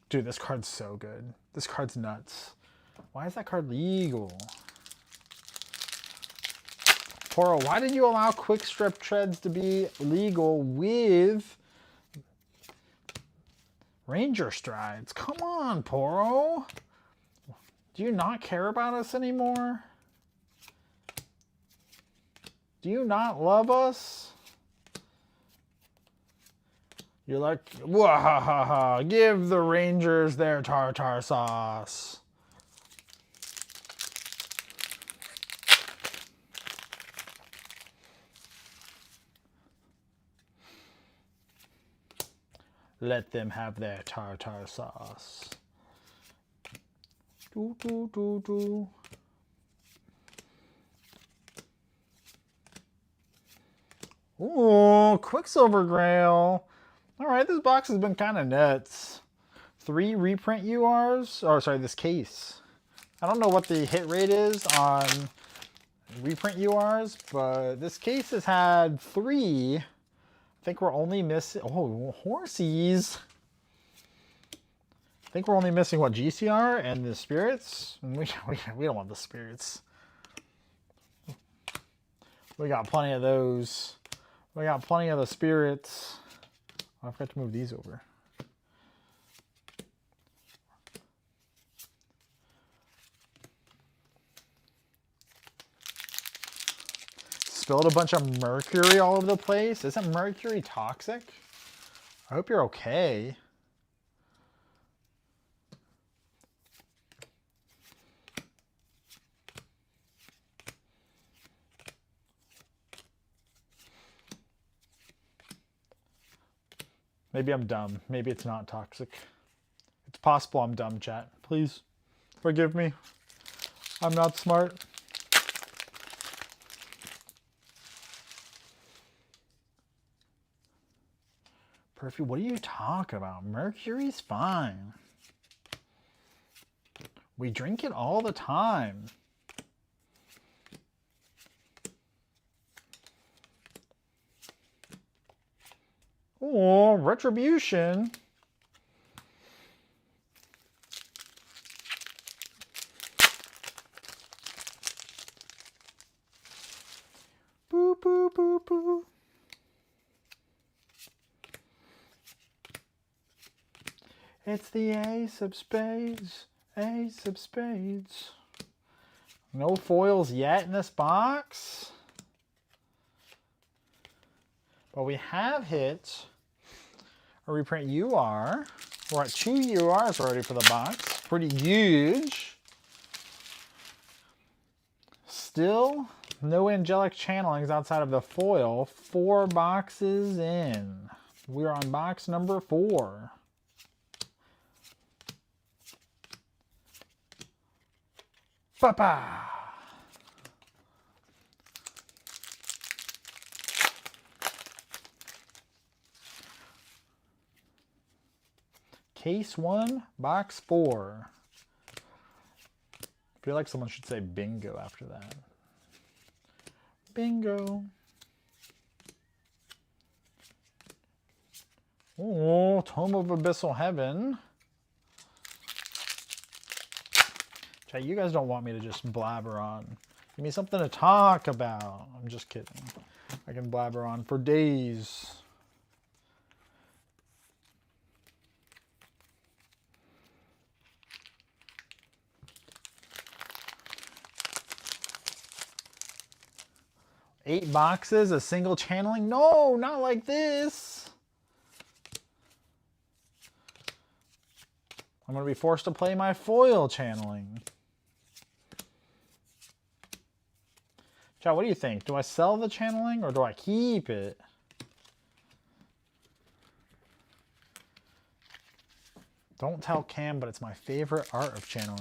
Dude, this card's so good. This card's nuts. Why is that card legal? Poro, why did you allow quick strip treads to be legal with Ranger Strides? Come on, Poro. Do you not care about us anymore? Do you not love us? You're like, wahaha, give the Rangers their tartar sauce. Let them have their tartar sauce. Do, do, do, do. Ooh, Quicksilver Grail. All right, this box has been kind of nuts. 3 reprint URs. Oh, sorry, this case. I don't know what the hit rate is on reprint URs, but this case has had 3. I think we're only missing... Oh, horsies. I think we're only missing, what, GCR and the spirits? We don't want the spirits. We got plenty of those. We got plenty of the spirits. Oh, I forgot to move these over. Spilled a bunch of mercury all over the place. Isn't mercury toxic? I hope you're okay. Maybe I'm dumb. Maybe it's not toxic. It's possible I'm dumb, chat. Please forgive me. I'm not smart. Perfume, what are you talking about? Mercury's fine. We drink it all the time. Oh, retribution. Boo, boo, boo, boo. It's the ace of spades. Ace of spades. No foils yet in this box. But we have hit a reprint UR. We're at 2 URs already for the box. Pretty huge. Still no angelic channelings outside of the foil. 4 boxes in. We're on box number 4. Papa! Case 1, box 4. I feel like someone should say bingo after that. Bingo. Oh, Tome of Abyssal Heaven. Chat, you guys don't want me to just blabber on. Give me something to talk about. I'm just kidding. I can blabber on for days. Eight boxes, a single channeling? No, not like this. I'm going to be forced to play my foil channeling. Chat, what do you think? Do I sell the channeling or do I keep it? Don't tell Cam, but it's my favorite art of channeling.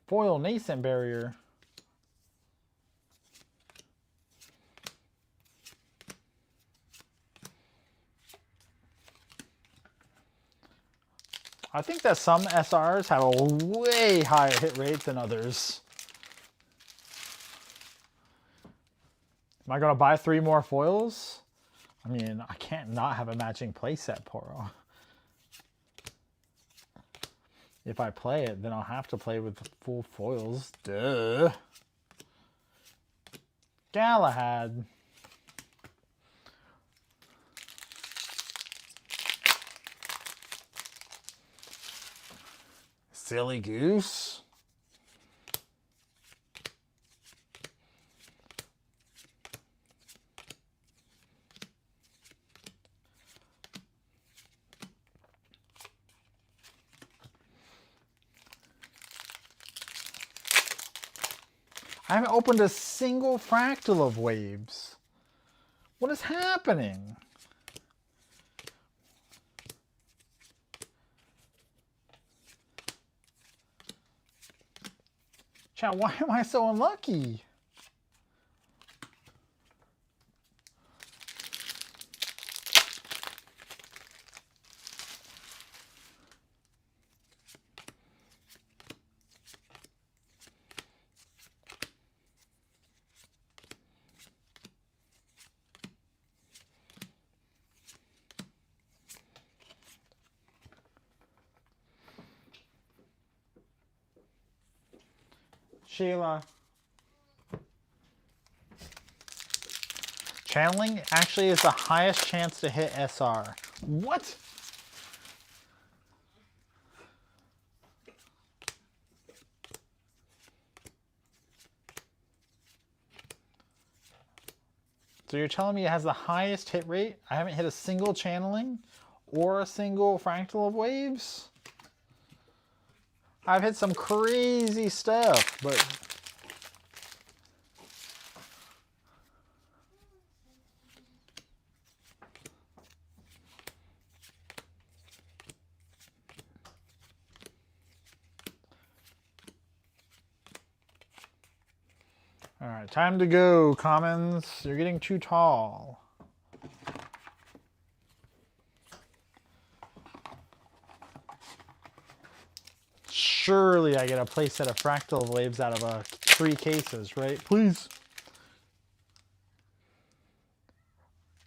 Foil Nascent Barrier. I think that some SRs have a way higher hit rate than others. Am I going to buy 3 more foils? I mean, I can't not have a matching playset, Poro. If I play it, then I'll have to play with full foils. Duh. Galahad. Silly Goose. I haven't opened a single fractal of waves. What is happening? Chat, why am I so unlucky? Sheila. Channeling actually is the highest chance to hit SR. What? So you're telling me it has the highest hit rate? I haven't hit a single channeling or a single fractal of waves? I've hit some crazy stuff, but all right, time to go, Commons. You're getting too tall. Surely I get a playset of fractal waves out of 3 cases, right? Please.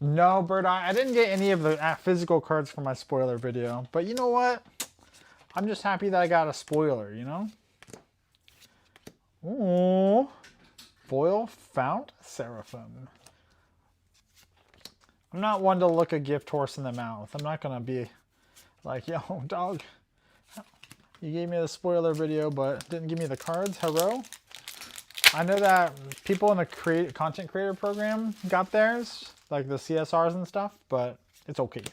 No, Bird Eye, I didn't get any of the physical cards for my spoiler video. But you know what? I'm just happy that I got a spoiler, you know? Ooh, foil Fount Seraphim. I'm not one to look a gift horse in the mouth. I'm not gonna be like, yo, dog, you gave me the spoiler video, but didn't give me the cards. Hello? I know that people in the content creator program got theirs, like the CSRs and stuff, but it's okay.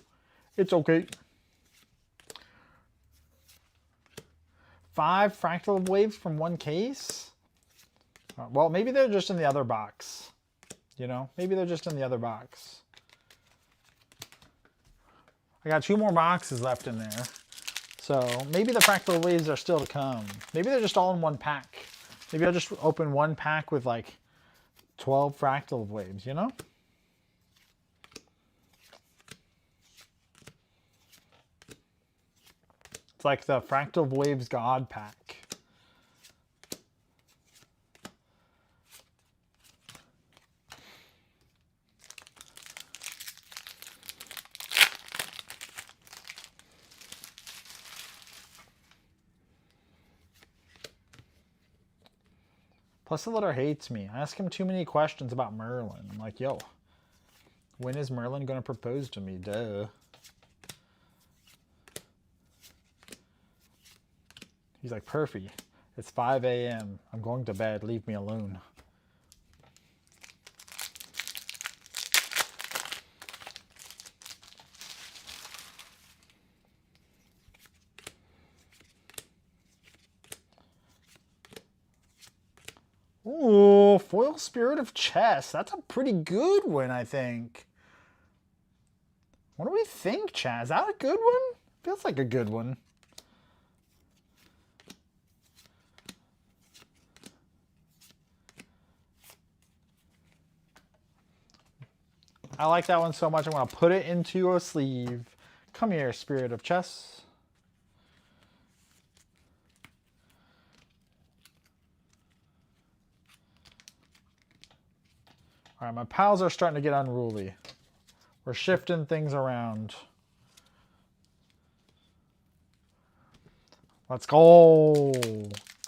It's okay. 5 fractal waves from one case? Well, maybe they're just in the other box. You know, maybe they're just in the other box. I got 2 more boxes left in there. So maybe the fractal waves are still to come. Maybe they're just all in one pack. Maybe I'll just open one pack with like 12 fractal waves, you know? It's like the Fractal Waves God pack. Plus the letter hates me. I ask him too many questions about Merlin. I'm like, yo, when is Merlin going to propose to me? Duh. He's like, Perfy, it's 5 a.m. I'm going to bed. Leave me alone. Ooh, foil Spirit of Chess. That's a pretty good one, I think. What do we think, Chaz? Is that a good one? Feels like a good one. I like that one so much, I'm going to put it into a sleeve. Come here, Spirit of Chess. All right, my pals are starting to get unruly. We're shifting things around. Let's go.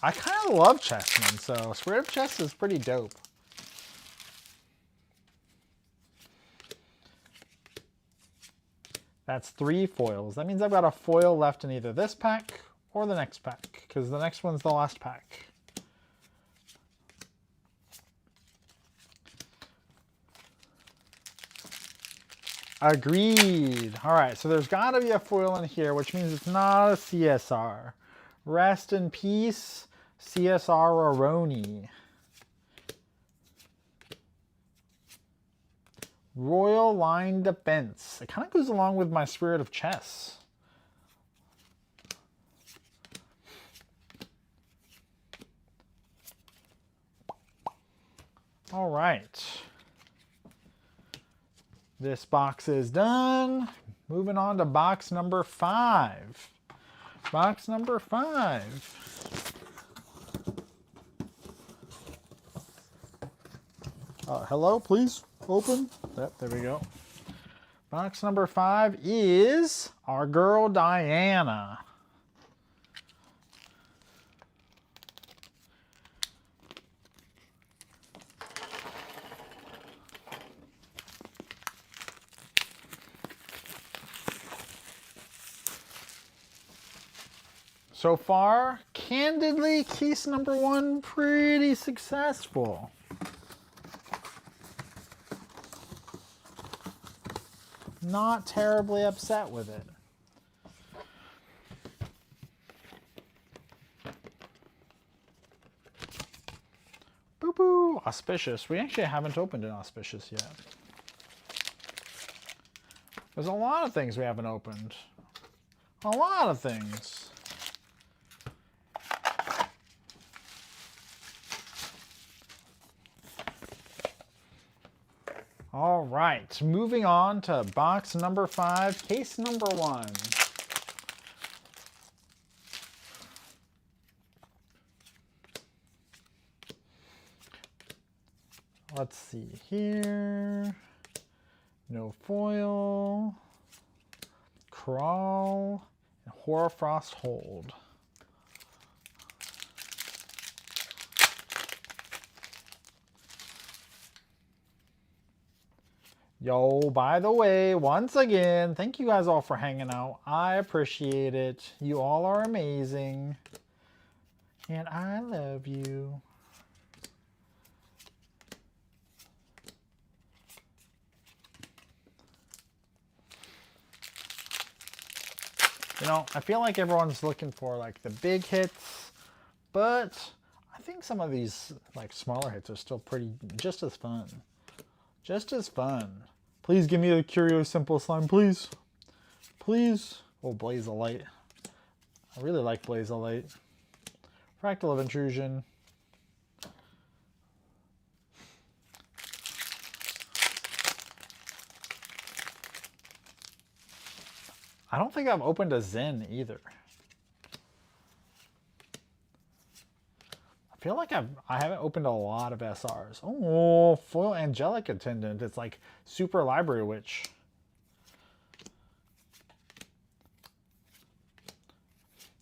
I kind of love Chessmen, so Spirit of Chess is pretty dope. That's 3 foils. That means I've got a foil left in either this pack or the next pack, because the next one's the last pack. Agreed. All right, so there's got to be a foil in here, which means it's not a CSR. Rest in peace, CSR Aroni. Royal Line Defense. It kind of goes along with my Spirit of Chess. All right. This box is done. Moving on to box number 5. Box number 5. Hello, please open. Yep, there we go. Box number 5 is our girl Diana. So far, candidly, case number 1, pretty successful. Not terribly upset with it. Boo boo! Auspicious. We actually haven't opened an Auspicious yet. There's a lot of things we haven't opened. A lot of things. All right, moving on to box number 5, case number 1. Let's see here. No foil. Crawl. And Hoarfrost Hold. Yo, by the way, once again, thank you guys all for hanging out. I appreciate it. You all are amazing. And I love you. You know, I feel like everyone's looking for like the big hits, but I think some of these like smaller hits are still pretty, just as fun. Just as fun. Please give me a Curio Simple Slime, please. Please. Oh, Blaze of Light. I really like Blaze of Light. Fractal of Intrusion. I don't think I've opened a Zen either. I feel like I haven't opened a lot of SRs. Oh, Foil Angelic Attendant. It's like Super Library Witch.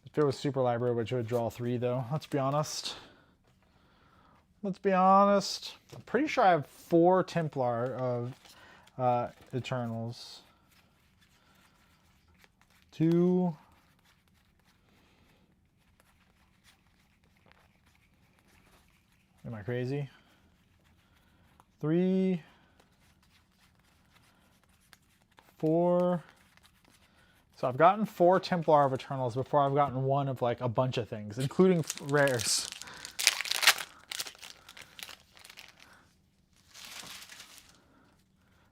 If it was Super Library Witch, it would draw 3 though. Let's be honest. Let's be honest. I'm pretty sure I have 4 Templar of Eternals. 2. Am I crazy? 3. 4. So I've gotten 4 Templar of Eternals before I've gotten 1 of like a bunch of things, including rares.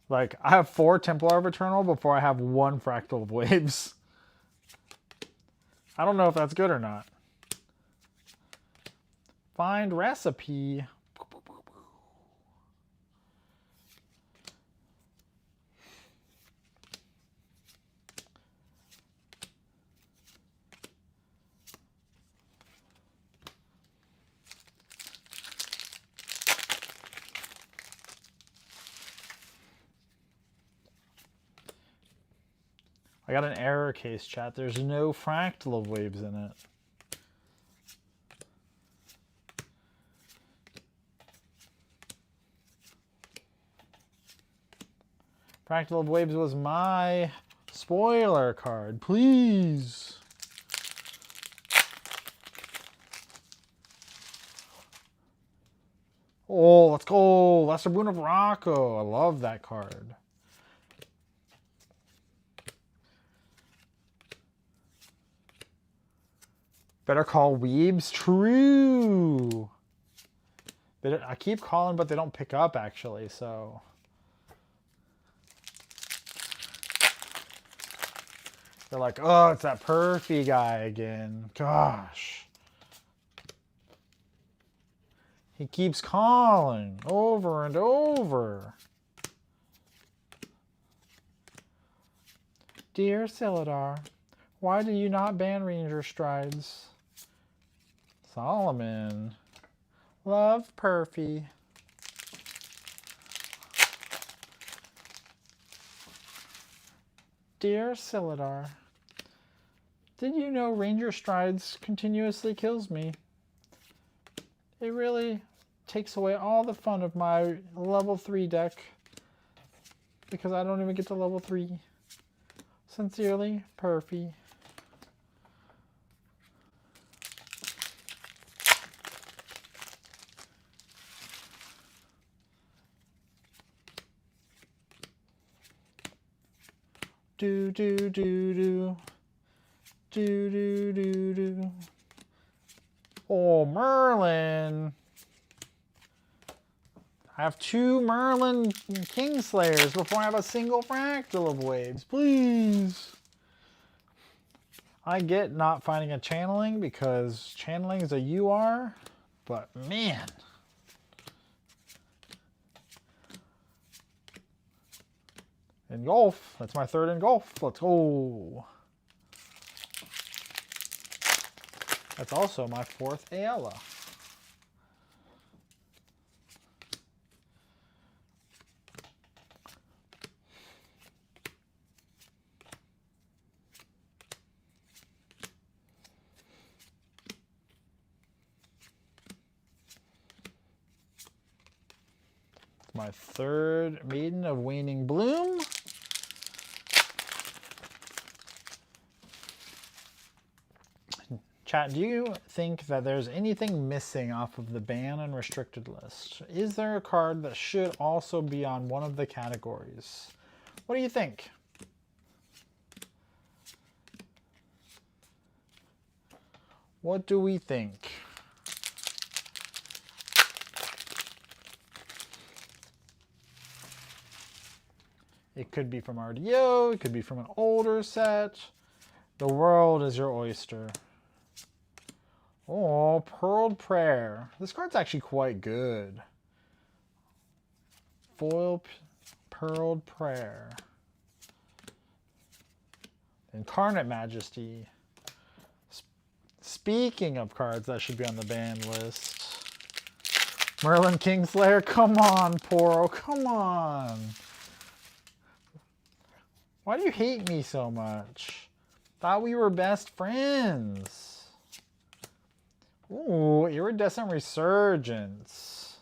Like, I have 4 Templar of Eternal before I have 1 Fractal of Waves. I don't know if that's good or not. Find recipe. I got an error case, chat. There's no Fractal of Waves in it. Fractal of Waves was my spoiler card. Please. Oh, let's go. Lesser Boon of Rocco. I love that card. Better call Weebs. True. I keep calling, but they don't pick up, actually, so. They're like, oh, it's that Perfy guy again. Gosh. He keeps calling over and over. Dear Silidar, why do you not ban Ranger Strides? Solomon. Love Perfy. Dear Silidar, did you know Ranger Strides continuously kills me? It really takes away all the fun of my level 3 deck because I don't even get to level 3. Sincerely, Perfy. Do do do do. Do do do do. Oh, Merlin. I have 2 Merlin Kingslayers before I have a single Fractal of Waves. Please. I get not finding a channeling because channeling is a UR, but man. Engulf. That's my 3rd Engulf. Let's go. That's also my 4th Aella. My third Maiden of Waning Bloom. Chat, do you think that there's anything missing off of the ban and restricted list? Is there a card that should also be on one of the categories? What do you think? What do we think? It could be from RDO, it could be from an older set. The world is your oyster. Oh, Pearled Prayer. This card's actually quite good. Foil Pearled Prayer. Incarnate Majesty. Speaking of cards that should be on the banned list. Merlin Kingslayer, come on, Poro, come on. Why do you hate me so much? Thought we were best friends. Ooh, Iridescent Resurgence.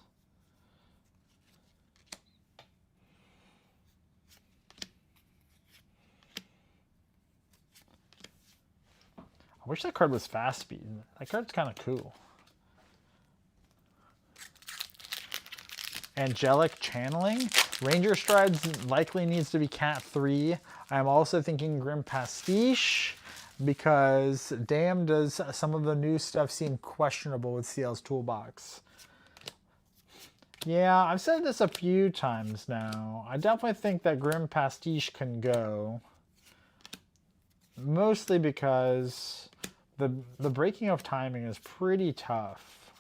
I wish that card was fast speed. That card's kind of cool. Angelic Channeling. Ranger Strides likely needs to be Cat 3. I'm also thinking Grim Pastiche, because damn does some of the new stuff seem questionable with CL's toolbox. Yeah, I've said this a few times now. I definitely think that Grim Pastiche can go. Mostly because the breaking of timing is pretty tough.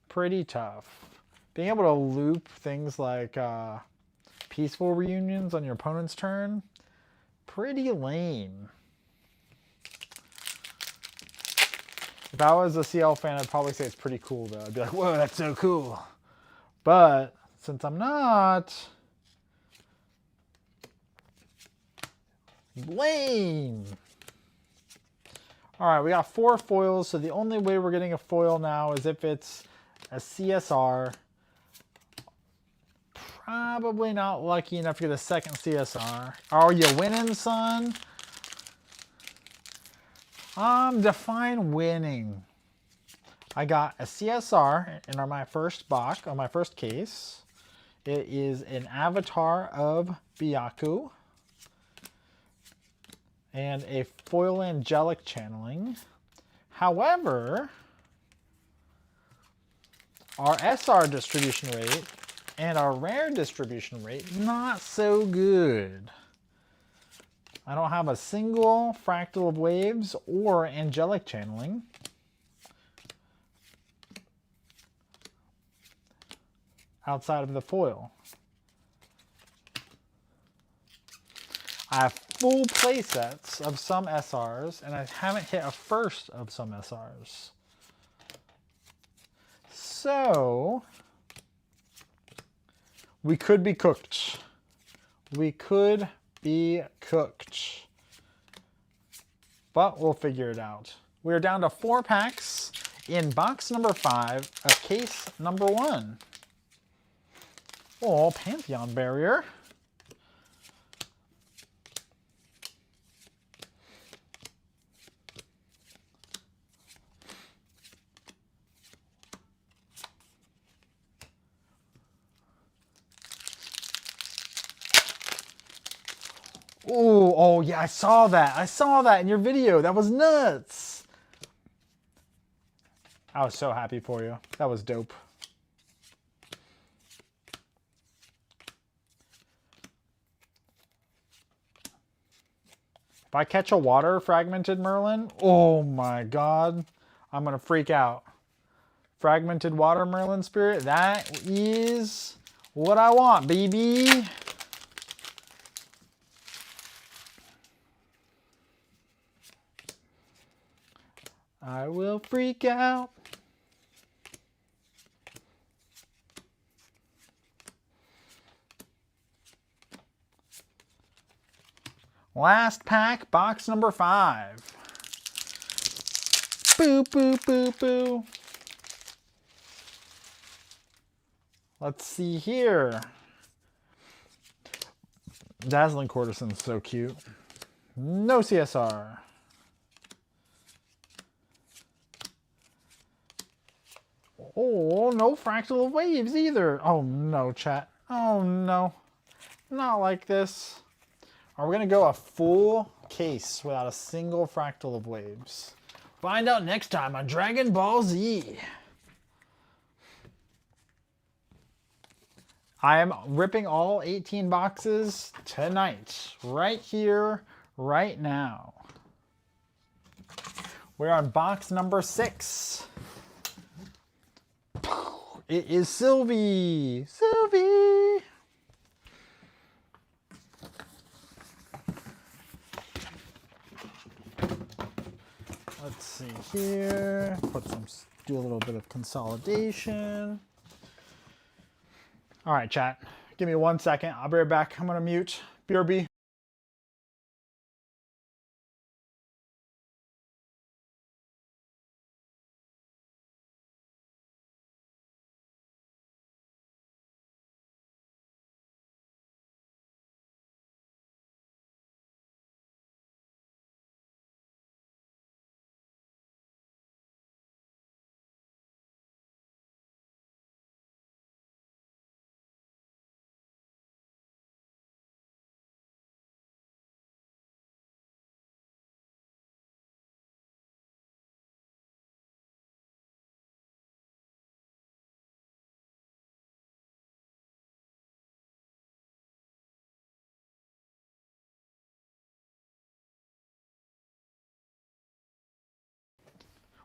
Pretty tough. Being able to loop things like peaceful reunions on your opponent's turn, pretty lame. If I was a CL fan, I'd probably say it's pretty cool, though. I'd be like, whoa, that's so cool. But since I'm not, lame. All right, we got 4 foils, so the only way we're getting a foil now is if it's a CSR. Probably not lucky enough to get a second CSR. Are you winning, son? Define winning. I got a CSR in my first box, on my first case. It is an Avatar of Byaku. And a foil Angelic Channeling. However, our SR distribution rate and our rare distribution rate, not so good. I don't have a single Fractal of Waves or Angelic Channeling. Outside of the foil. I have full play sets of some SRs, and I haven't hit a first of some SRs. So we could be cooked. We could be cooked. But we'll figure it out. We're down to 4 packs in box number 5 of case number 1. Oh, Pantheon Barrier. Ooh, oh yeah, I saw that. I saw that in your video. That was nuts. I was so happy for you. That was dope. If I catch a water fragmented Merlin, oh my god, I'm gonna freak out. Fragmented water Merlin Spirit, that is what I want, baby. I will freak out. Last pack, box number 5. Boo, boo, boo, boo. Let's see here. Dazzling Courtesan's so cute. No CSR. Oh, no Fractal of Waves either. Oh no, chat. Oh no. Not like this. Are we going to go a full case without a single Fractal of Waves? Find out next time on Dragon Ball Z. I am ripping all 18 boxes tonight. Right here, right now. We're on box number 6. It is Sylvie. Sylvie. Let's see here. Do a little bit of consolidation. All right, chat. Give me 1 second. I'll be right back. I'm gonna mute. BRB.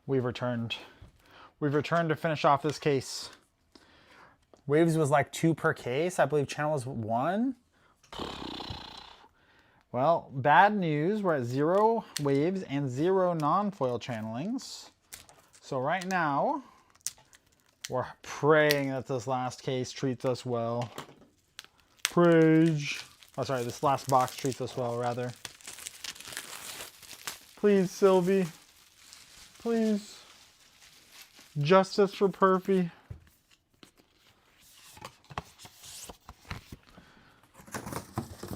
We've returned. We've returned to finish off this case. Waves was like 2 per case. I believe channel was 1. Well, bad news. We're at 0 waves and 0 non-foil channelings. So right now, we're praying that this last case treats us well. Praise. Oh, sorry, this last box treats us well, rather. Please, Sylvie. Please. Justice for Perfy.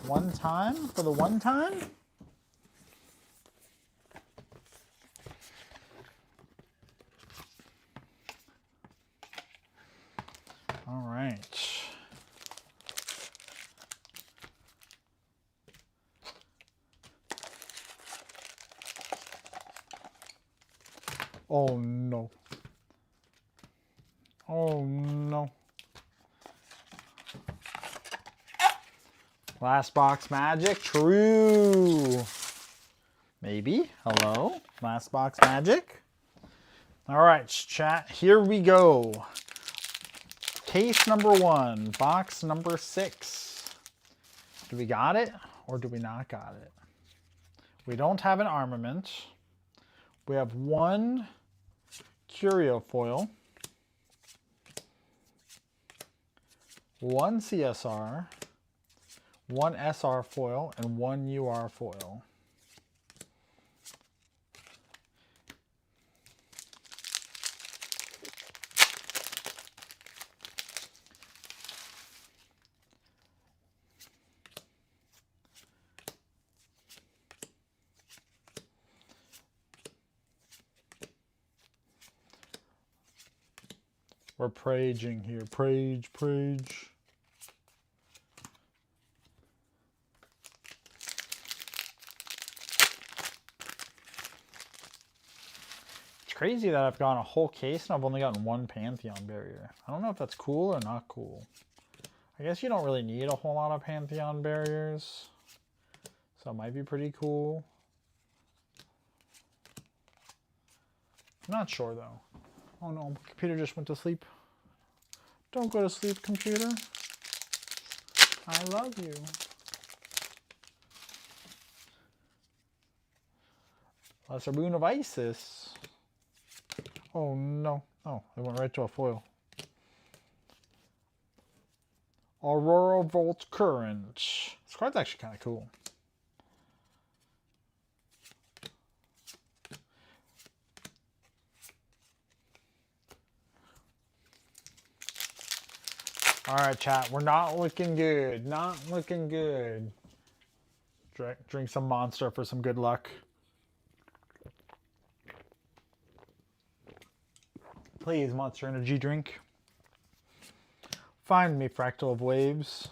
One time for the one time? All right. Oh no. Oh no. Last box magic, true. Maybe, hello, last box magic. All right, chat, here we go. Case number 1, box number 6. Do we got it or do we not got it? We don't have an armament. We have 1 curio foil, 1 CSR, 1 SR foil, and 1 UR foil. We're praging here. Prage, prage. It's crazy that I've gotten a whole case and I've only gotten 1 Pantheon barrier. I don't know if that's cool or not cool. I guess you don't really need a whole lot of Pantheon barriers. So it might be pretty cool. I'm not sure though. Oh no, my computer just went to sleep. Don't go to sleep, computer. I love you. Lesser Boon of Isis. Oh no. Oh, it went right to a foil. Aurora Volt Current. This card's actually kind of cool. All right, chat. We're not looking good. Not looking good. Drink some Monster for some good luck. Please, Monster Energy drink. Find me, Fractal of Waves.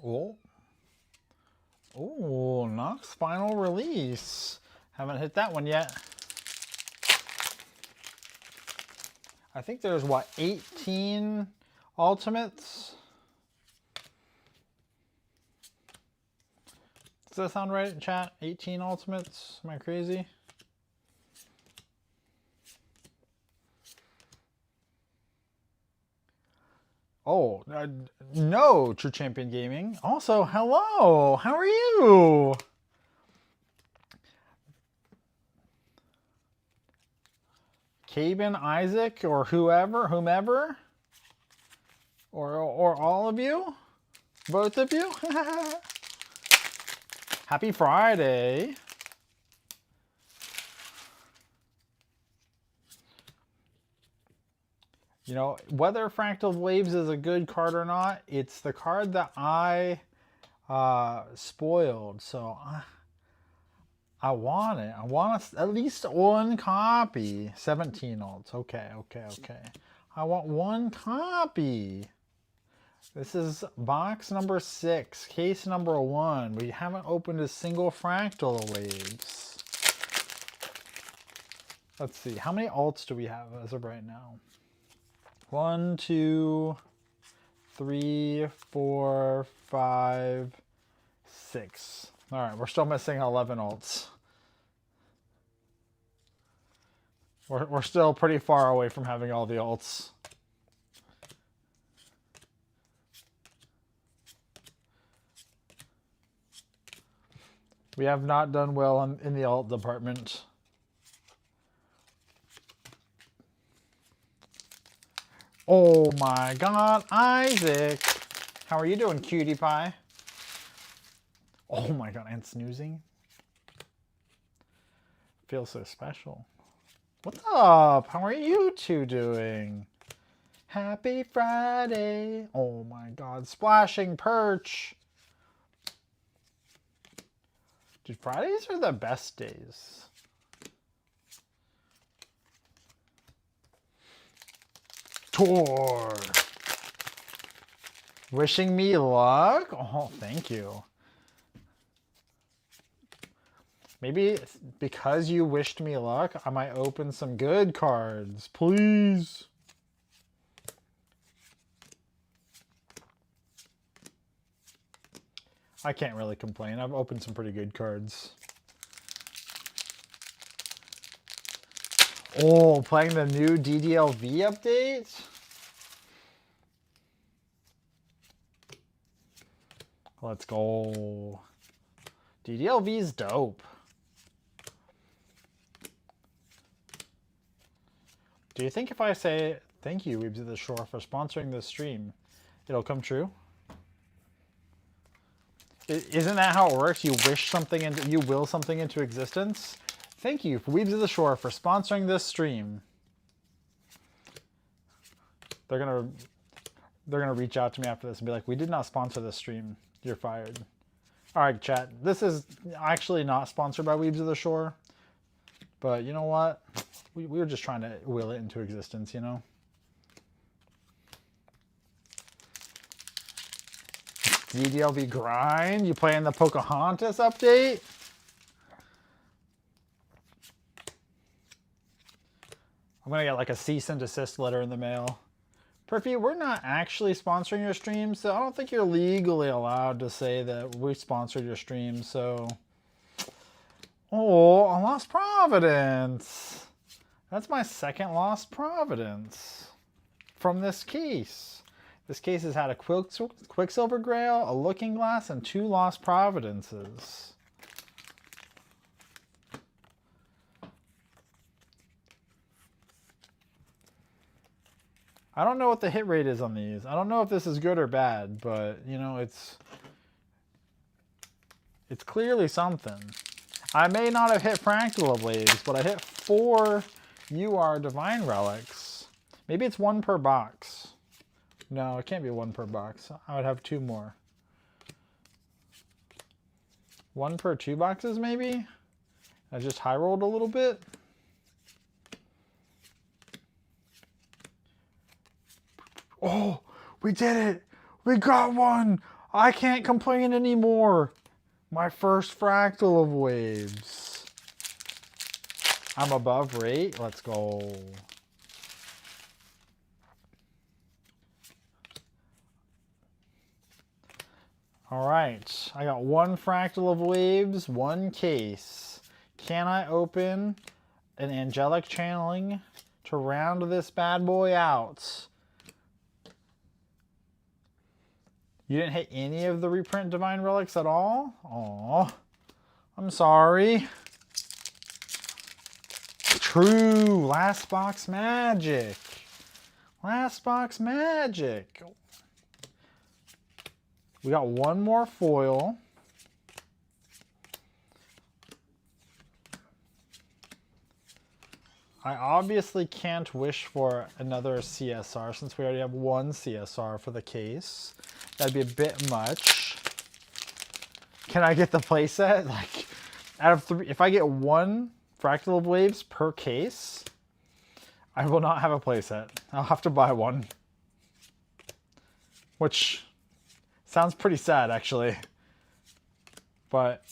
Oh. Oh, Nox final release. Haven't hit that one yet. I think there's, what, 18 ultimates? Does that sound right in chat? 18 ultimates? Am I crazy? Oh, no, True Champion Gaming. Also, hello. How are you? Cabin, Isaac, or whomever, or all of you, both of you. Happy Friday. You know, whether Fractal Waves is a good card or not, it's the card that I spoiled. So I want it. I want at least one copy. 17 alts. Okay. I want one copy. This is box number 6, case number 1. We haven't opened a single Fractal Waves. Let's see. How many alts do we have as of right now? 1, 2, 3, 4, 5, 6. All right, we're still missing 11 alts. We're still pretty far away from having all the alts. We have not done well in the alt department. Oh my God, Isaac. How are you doing, cutie pie? Oh my God, and snoozing. Feels so special. What's up? How are you two doing? Happy Friday. Oh my God, splashing perch. Dude, Fridays are the best days. Tor. Wishing me luck? Oh, thank you. Maybe because you wished me luck, I might open some good cards. Please. I can't really complain. I've opened some pretty good cards. Oh, playing the new DDLV update? Let's go. DDLV is dope. Do you think if I say, thank you, Weebs of the Shore, for sponsoring this stream, it'll come true? Isn't that how it works? You wish something into, you will something into existence? Thank you, Weebs of the Shore, for sponsoring this stream. They're gonna reach out to me after this and be like, we did not sponsor this stream. You're fired. All right, chat. This is actually not sponsored by Weebs of the Shore, but you know what? We were just trying to will it into existence, you know? DDLV grind? You playing the Pocahontas update? I'm gonna get like a cease and desist letter in the mail. Perfy, we're not actually sponsoring your stream, so I don't think you're legally allowed to say that we sponsored your stream, so... Oh, a Lost Providence! That's my second Lost Providence from this case. This case has had a Quicksilver Grail, a Looking Glass, and 2 Lost Providences. I don't know what the hit rate is on these. I don't know if this is good or bad, but, you know, it's clearly something. I may not have hit Fractal of Waves, but I hit 4 UR Divine Relics. Maybe it's 1 per box. No, it can't be 1 per box. I would have 2 more. 1 per 2 boxes, maybe? I just high rolled a little bit. Oh, we did it! We got one! I can't complain anymore. My first Fractal of Waves. I'm above rate. Let's go. All right, I got 1 Fractal of Waves, 1 case. Can I open an Angelic Channeling to round this bad boy out? You didn't hit any of the reprint Divine Relics at all? Aw, I'm sorry. True, last box magic. Last box magic. We got 1 more foil. I obviously can't wish for another CSR since we already have 1 CSR for the case. That'd be a bit much. Can I get the playset? Like, out of 3, if I get 1 Fractal of Waves per case, I will not have a playset. I'll have to buy 1. Which sounds pretty sad, actually. But,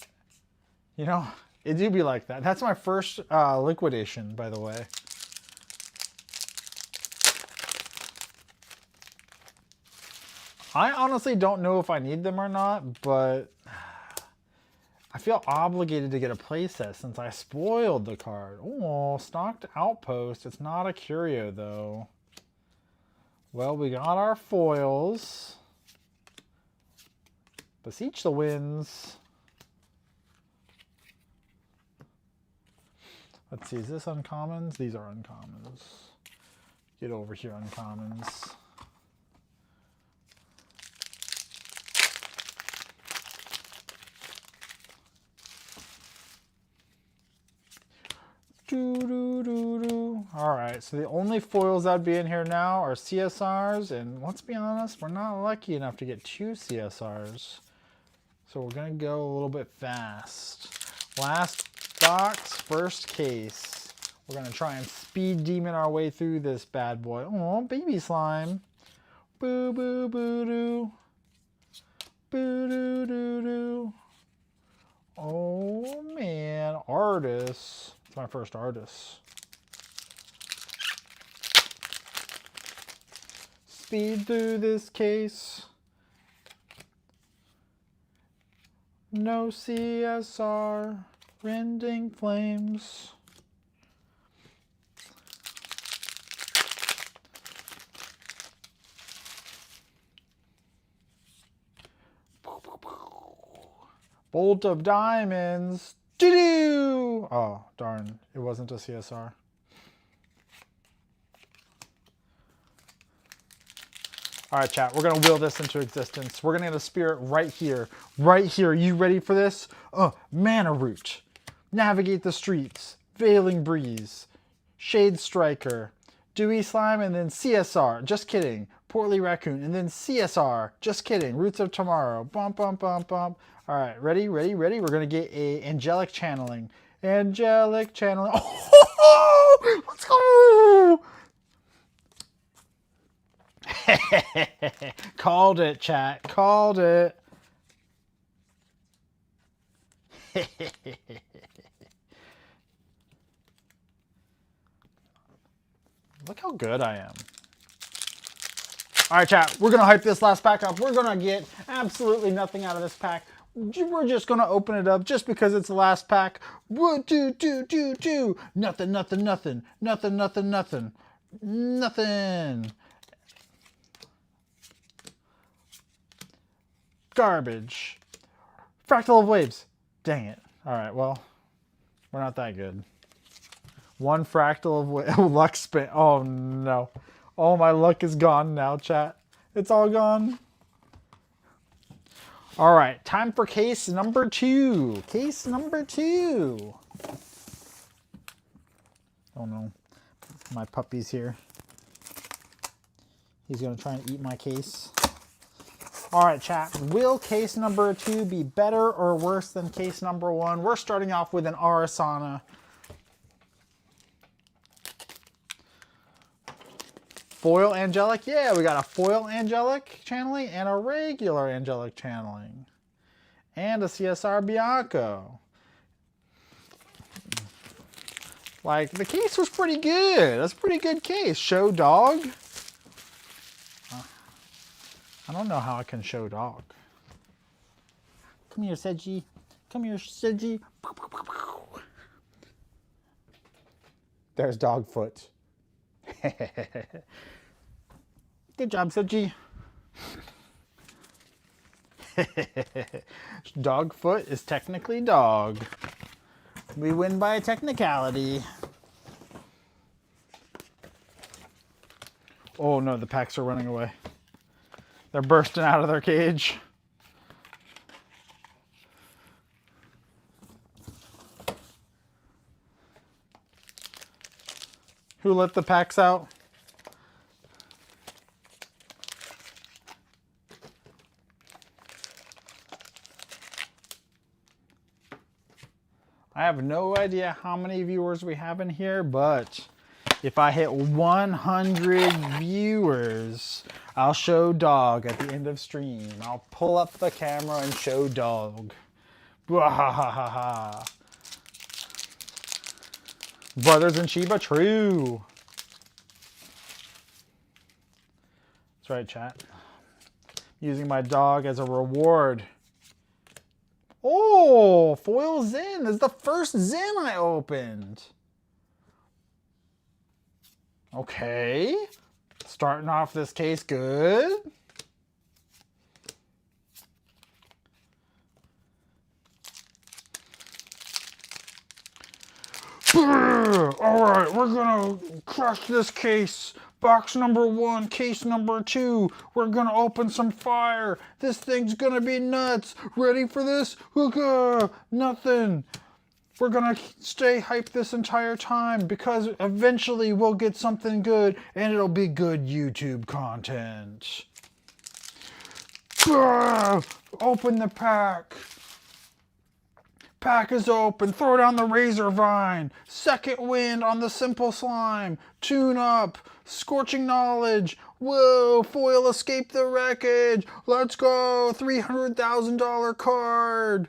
you know, it do be like that. That's my first liquidation, by the way. I honestly don't know if I need them or not, but I feel obligated to get a playset since I spoiled the card. Oh, Stocked Outpost. It's not a curio, though. Well, we got our foils. Beseech the Winds. Let's see, is this uncommons? These are uncommons. Get over here, uncommons. Alright, so the only foils that'd be in here now are CSRs, and let's be honest, we're not lucky enough to get 2 CSRs. So we're gonna go a little bit fast. Last box, first case. We're gonna try and speed demon our way through this bad boy. Oh, baby slime. Boo boo boo doo. Boo doo doo doo. Oh man, Artist. It's my first Artist. Speed through this case. No CSR. Rending Flames. Bolt of Diamonds. Doo-doo! Oh, darn. It wasn't a CSR. All right, chat. We're going to will this into existence. We're going to get a spirit right here. Right here. You ready for this? Mana Root. Navigate the Streets. Veiling Breeze. Shade Striker. Dewy Slime, and then CSR. Just kidding. Portly Raccoon, and then CSR. Just kidding. Roots of Tomorrow. Bump, bump, bump, bump. All right, ready, ready, ready? We're going to get a Angelic Channeling. Angelic Channeling. Oh, let's go! Called it, chat. Called it. Look how good I am. All right, chat. We're going to hype this last pack up. We're going to get absolutely nothing out of this pack. We're just going to open it up just because it's the last pack. Nothing, nothing, nothing. Nothing, nothing, nothing. Nothing. Garbage. Fractal of Waves. Dang it. All right, well, we're not that good. 1 Fractal of Waves. Luck spin. Oh, no. Oh, my luck is gone now, chat. It's all gone. All right, time for case number 2. Case number 2. Oh no, my puppy's here. He's gonna try and eat my case. All right, chat. Will case number 2 be better or worse than case number 1? We're starting off with an Arasana. Foil angelic, yeah, we got a foil angelic channeling and a regular angelic channeling. And a CSR Bianco. Like, the case was pretty good. That's a pretty good case. Show dog. I don't know how I can show dog. Come here, Seiji. Come here, Seiji. There's dog foot. Good job, Seiji. Dog foot is technically dog. We win by a technicality. Oh no, the packs are running away. They're bursting out of their cage. Who let the packs out? I have no idea how many viewers we have in here, but if I hit 100 viewers, I'll show dog at the end of stream. I'll pull up the camera and show dog. Bwahahaha. Brothers in Shiba, true. That's right, chat. Using my dog as a reward. Oh, foil Zen. This is the first Zen I opened. Okay. Starting off this case good. All right, we're gonna crush this case. Box number 1, case number 2. We're gonna open some fire. This thing's gonna be nuts. Ready for this? Nothing. We're gonna stay hyped this entire time because eventually we'll get something good and it'll be good YouTube content. Open the pack. Pack is open. Throw down the razor vine. Second wind on the simple slime. Tune up. Scorching knowledge. Whoa, foil escape the wreckage. Let's go. $300,000 card.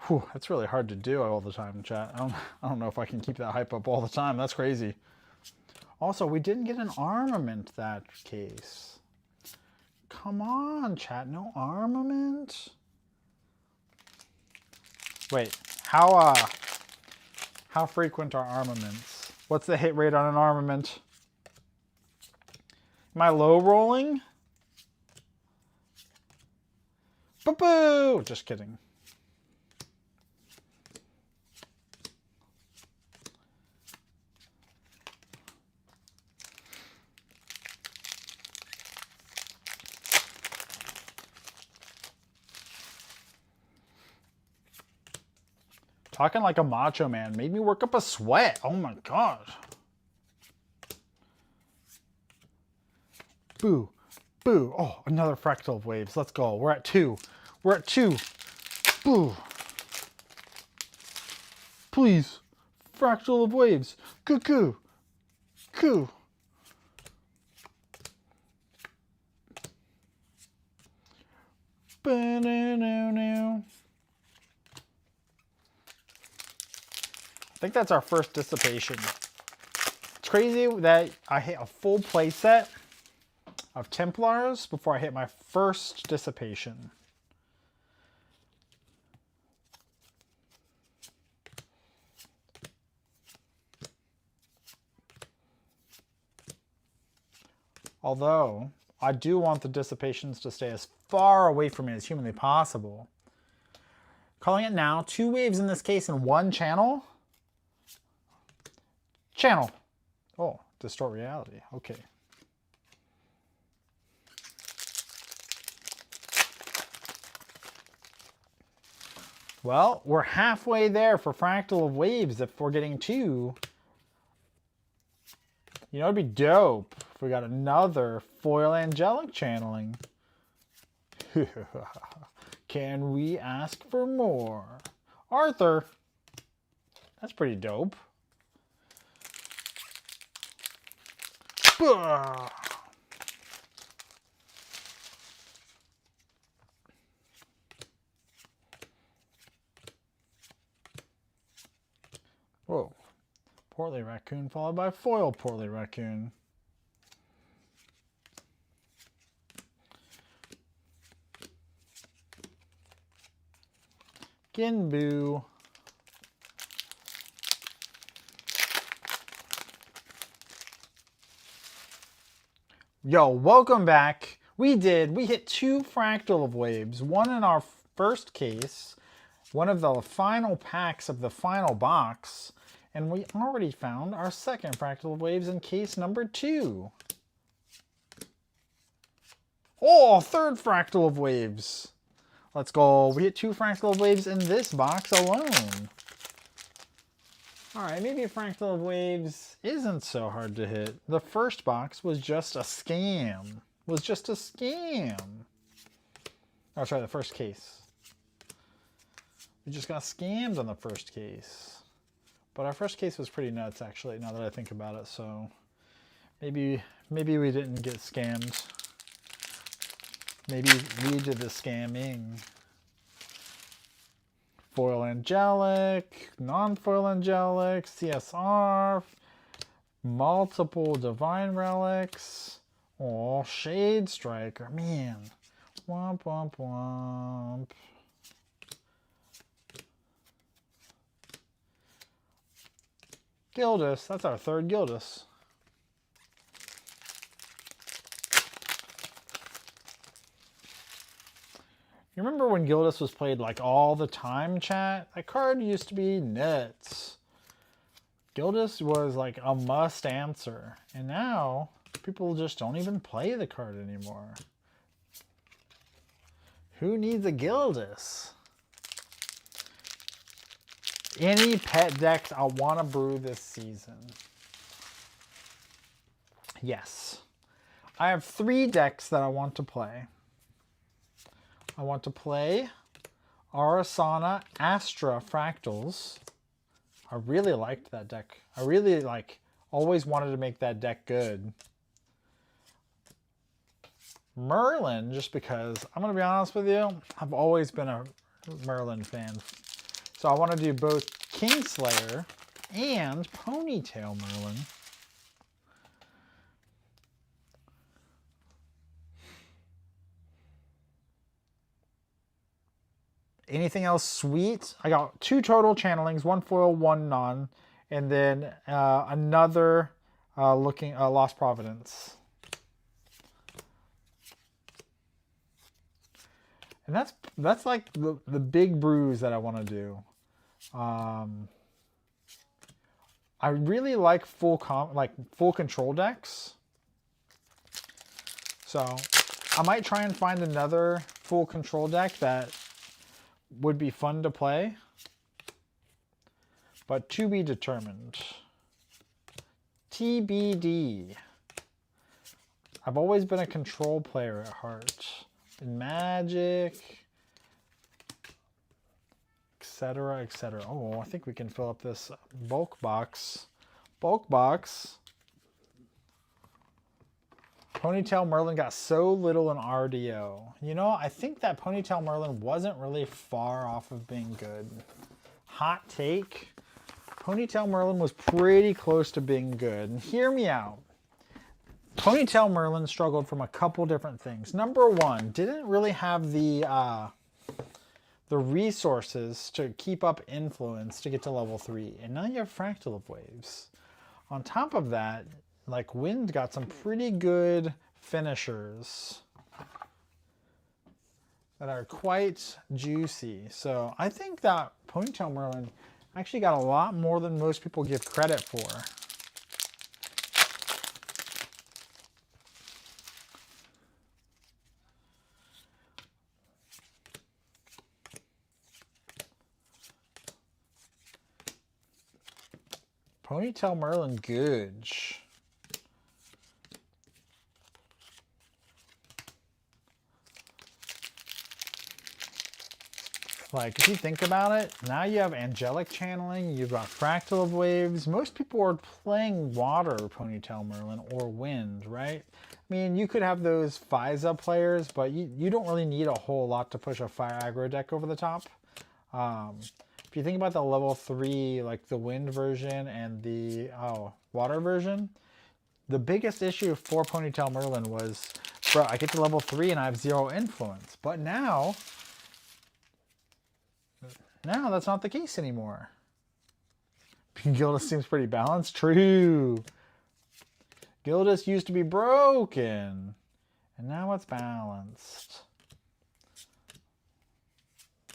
Whew, that's really hard to do all the time, chat. I don't know if I can keep that hype up all the time. That's crazy. Also, we didn't get an armament that case. Come on, chat. No armament? Wait, how frequent are armaments? What's the hit rate on an armament? Am I low rolling? Boo-boo! Just kidding. Talking like a macho man made me work up a sweat. Oh my god. Boo. Boo. Oh, another fractal of waves. Let's go. We're at 2. We're at 2. Boo. Please. Fractal of waves. Cuckoo. Coo. Ba-na-na-na. I think that's our first dissipation. It's crazy that I hit a full play set of Templars before I hit my first dissipation. Although, I do want the dissipations to stay as far away from me as humanly possible. Calling it now, 2 waves in this case in 1 channel. Channel. Oh, distort reality. Okay. Well, we're halfway there for Fractal of Waves if we're getting 2. You know, it'd be dope if we got another foil angelic channeling. Can we ask for more? Arthur. That's pretty dope. Whoa. Portly Raccoon followed by foil Portly Raccoon. Ginbu. Yo, welcome back. We hit 2 Fractal of Waves. One in our first case, one of the final packs of the final box, and we already found our second Fractal of Waves in case number 2. Oh, third Fractal of Waves. Let's go. We hit 2 Fractal of Waves in this box alone. Alright, maybe a Fractal of Waves isn't so hard to hit. The first box was just a scam. Oh, sorry, the first case. We just got scammed on the first case. But our first case was pretty nuts, actually, now that I think about it, so maybe we didn't get scammed. Maybe we did the scamming. Foil Angelic, non-foil Angelic, CSR, multiple Divine Relics. Oh, Shade Striker, man. Womp, womp, womp. Gildas, that's our third Gildas. You remember when Gildas was played like all the time, chat? That card used to be nuts. Gildas was like a must answer. And now, people just don't even play the card anymore. Who needs a Gildas? Any pet decks I want to brew this season. Yes. I have 3 decks that I want to play. I want to play Arasana Astra Fractals. I really liked that deck. I really always wanted to make that deck good. Merlin, just because, I'm going to be honest with you, I've always been a Merlin fan. So I want to do both Kingslayer and Ponytail Merlin. Anything else sweet? I got 2 total channelings, 1 foil, 1 non, and then another Lost Providence. And that's like the big brews that I want to do. I really like full control decks. So I might try and find another full control deck that would be fun to play, but to be determined. TBD. I've always been a control player at heart. In Magic, etc., etc. Oh, I think we can fill up this bulk box. Bulk box. Ponytail Merlin got so little in RDO. You know, I think that Ponytail Merlin wasn't really far off of being good. Hot take. Ponytail Merlin was pretty close to being good. And hear me out. Ponytail Merlin struggled from a couple different things. Number 1, didn't really have the resources to keep up influence to get to level 3. And now you have Fractal of Waves. On top of that, like Wind got some pretty good finishers that are quite juicy. So I think that Ponytail Merlin actually got a lot more than most people give credit for. Ponytail Merlin Googe. Like, if you think about it, now you have angelic channeling, you've got fractal of waves. Most people are playing water Ponytail Merlin or wind, right? I mean, you could have those FISA players, but you don't really need a whole lot to push a fire aggro deck over the top. If you think about the level 3, like the wind version and the water version, the biggest issue for Ponytail Merlin was, bro, I get to level 3 and I have 0 influence. But now that's not the case anymore. Gildas seems pretty balanced. True. Gildas used to be broken. And now it's balanced.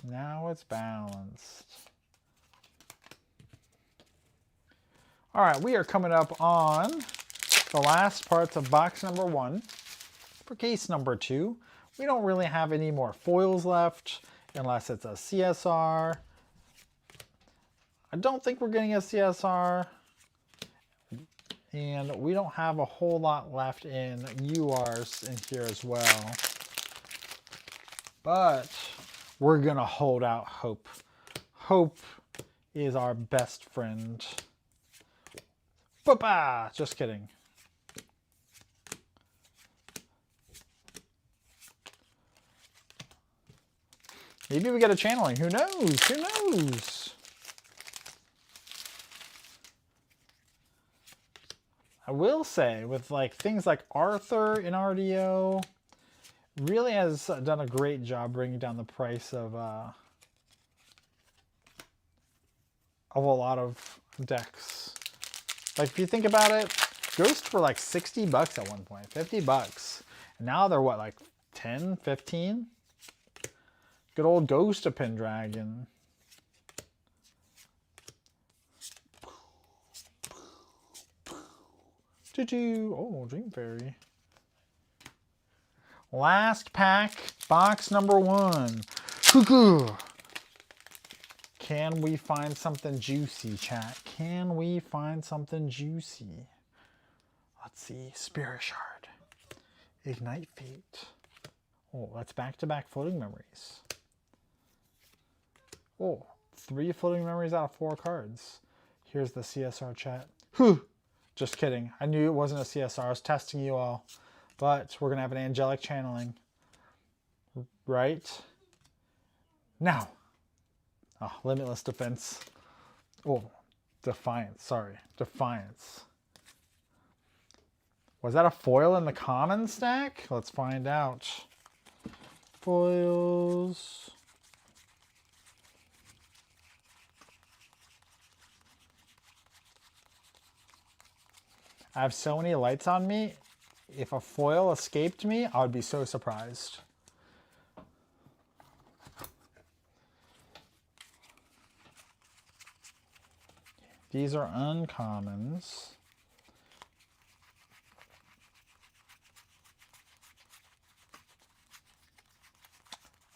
Now it's balanced. Alright, we are coming up on the last parts of box number 1. For case number 2, we don't really have any more foils left. Unless it's a CSR. I don't think we're getting a CSR. And we don't have a whole lot left in URs in here as well. But we're going to hold out hope. Hope is our best friend. Ba-ba! Just kidding. Maybe we get a channeling. Who knows? Who knows? I will say, with like things like Arthur in RDO, really has done a great job bringing down the price of a lot of decks. Like if you think about it, Ghosts were like 60 bucks at one point, 50 bucks. And now they're what, like 10, 15? Good old Ghost of Pendragon. Oh, Dream Fairy. Last pack, box number 1. Can we find something juicy, chat? Can we find something juicy? Let's see. Spirit Shard. Ignite Fate. Oh, that's back-to-back floating memories. Oh, 3 floating memories out of 4 cards. Here's the CSR chat. Whew. Just kidding. I knew it wasn't a CSR. I was testing you all. But we're going to have an angelic channeling. Right? Now. Oh, Limitless Defense. Oh, Defiance. Sorry. Defiance. Was that a foil in the common stack? Let's find out. Foils. I have so many lights on me. If a foil escaped me, I would be so surprised. These are uncommons.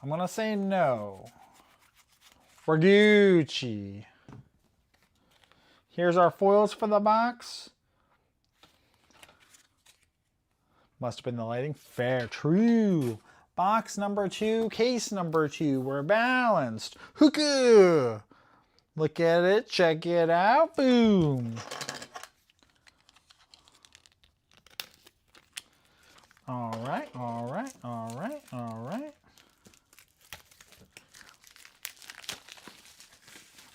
I'm going to say no. For Gucci. Here's our foils for the box. Must have been the lighting. Fair. True. Box number 2. Case number 2. We're balanced. Hookah. Look at it. Check it out. Boom. All right. All right. All right. All right.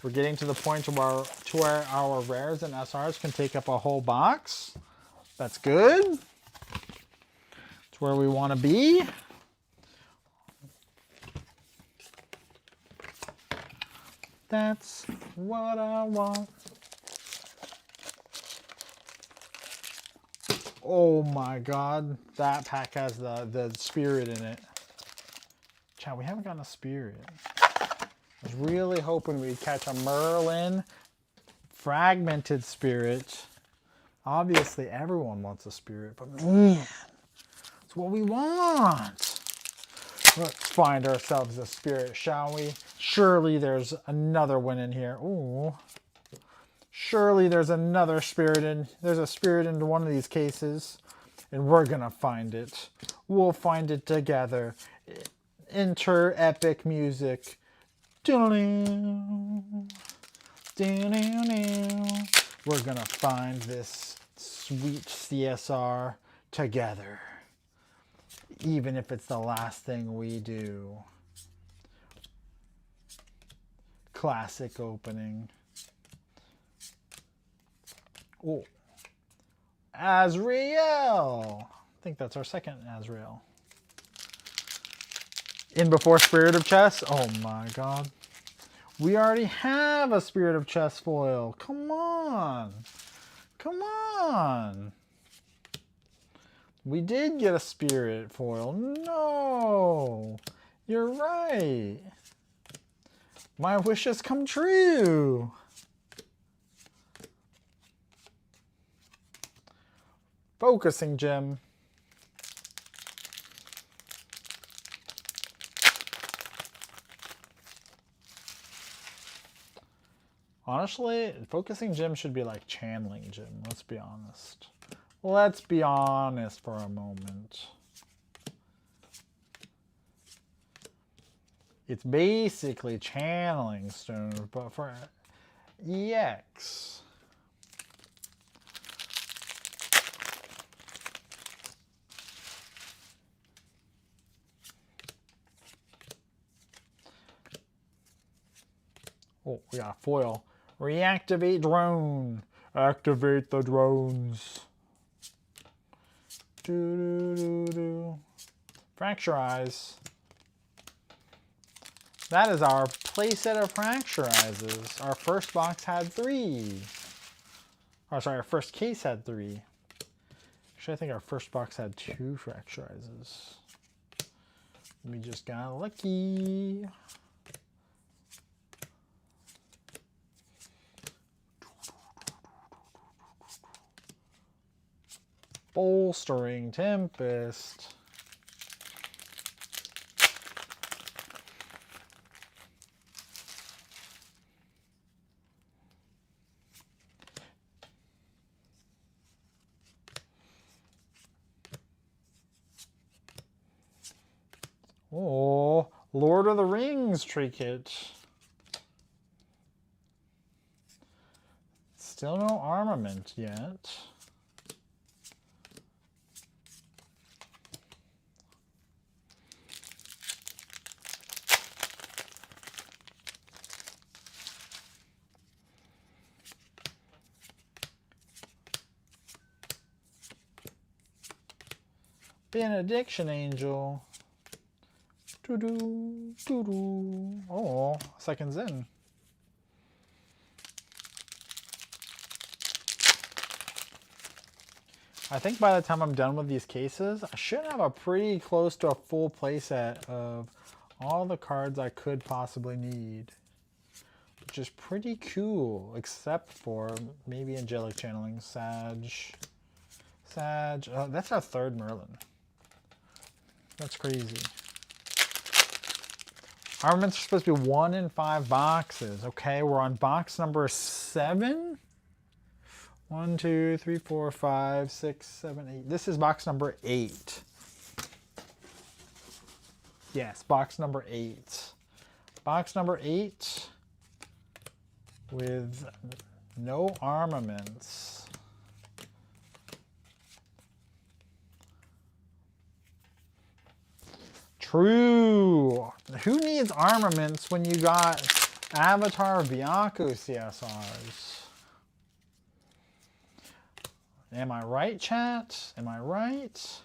We're getting to the point where our rares and SRs can take up a whole box. That's good. Where we want to be. That's what I want. Oh my god, that pack has the spirit in it. Chat, we haven't gotten a spirit. I was really hoping we'd catch a Merlin fragmented spirit. Obviously everyone wants a spirit, but man, it's what we want. Let's find ourselves a spirit, shall we? Surely there's another one in here. Ooh. Surely there's another spirit in. There's a spirit into one of these cases, and we're gonna find it. We'll find it together. Enter epic music. We're gonna find this sweet CSR together, even if it's the last thing we do. Classic opening. Oh, Azrael. I think that's our second Azrael. In before Spirit of Chess. Oh my god. We already have a Spirit of Chess foil. Come on. Come on. We did get a Spirit foil. No. You're right. My wishes come true. Focusing gem. Honestly, focusing gem should be like channeling gem. Let's be honest. Let's be honest for a moment. It's basically channeling stone, but for EX. Oh, we got a foil. Reactivate drone. Activate the drones. Fracturize. That is our playset of Fracturizes. Our first box had 3. Oh, sorry, our first case had 3. Actually, I think our first box had 2 Fracturizes. We just got lucky. Bolstering Tempest. Oh, Lord of the Rings trinket. Still no armament yet. Benediction Angel. Doo-doo, doo-doo. Oh, seconds in. I think by the time I'm done with these cases, I should have a pretty close to a full playset of all the cards I could possibly need. Which is pretty cool, except for maybe Angelic Channeling, Sag. Oh, that's our third Merlin. That's crazy. Armaments are supposed to be 1 in 5 boxes. Okay, we're on box number 7. 1, 2, 3, 4, 5, 6, 7, 8. This is box number 8. Yes, box number 8. Box number 8 with no armaments. True. Who needs armaments when you got Avatar Byaku CSRs? Am I right, chat? Am I right?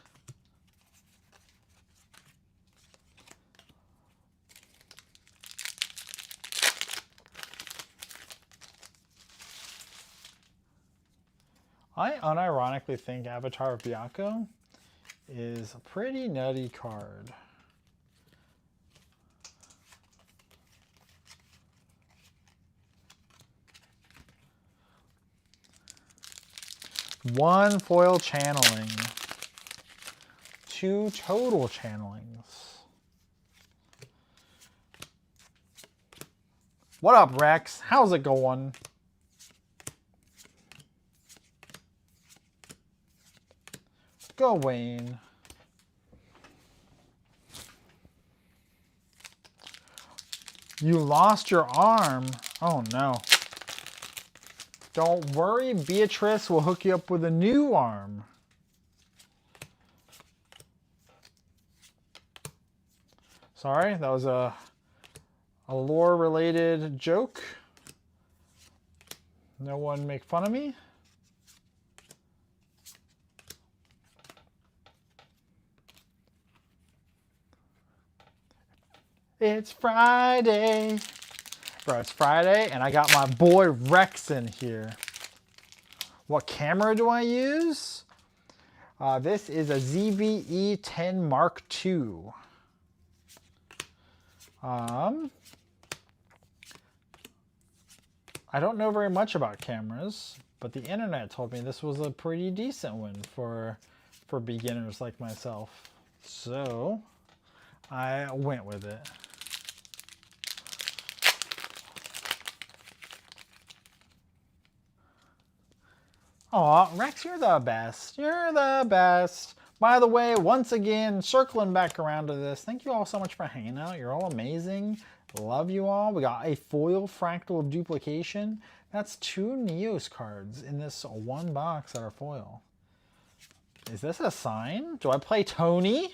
I unironically think Avatar Byaku is a pretty nutty card. One foil channeling. 2 total channelings. What up, Rex? How's it going? Go, Wayne. You lost your arm. Oh, no. Don't worry, Beatrice will hook you up with a new arm. Sorry, that was a lore-related joke. No one make fun of me. It's Friday. Bro, it's Friday, and I got my boy Rex in here. What camera do I use? This is a ZVE10 Mark II. I don't know very much about cameras, but the internet told me this was a pretty decent one for beginners like myself. So I went with it. Aw, Rex, you're the best. You're the best. By the way, once again, circling back around to this, thank you all so much for hanging out. You're all amazing. Love you all. We got a foil fractal of duplication. That's 2 Neos cards in this one box that are foil. Is this a sign? Do I play Tony?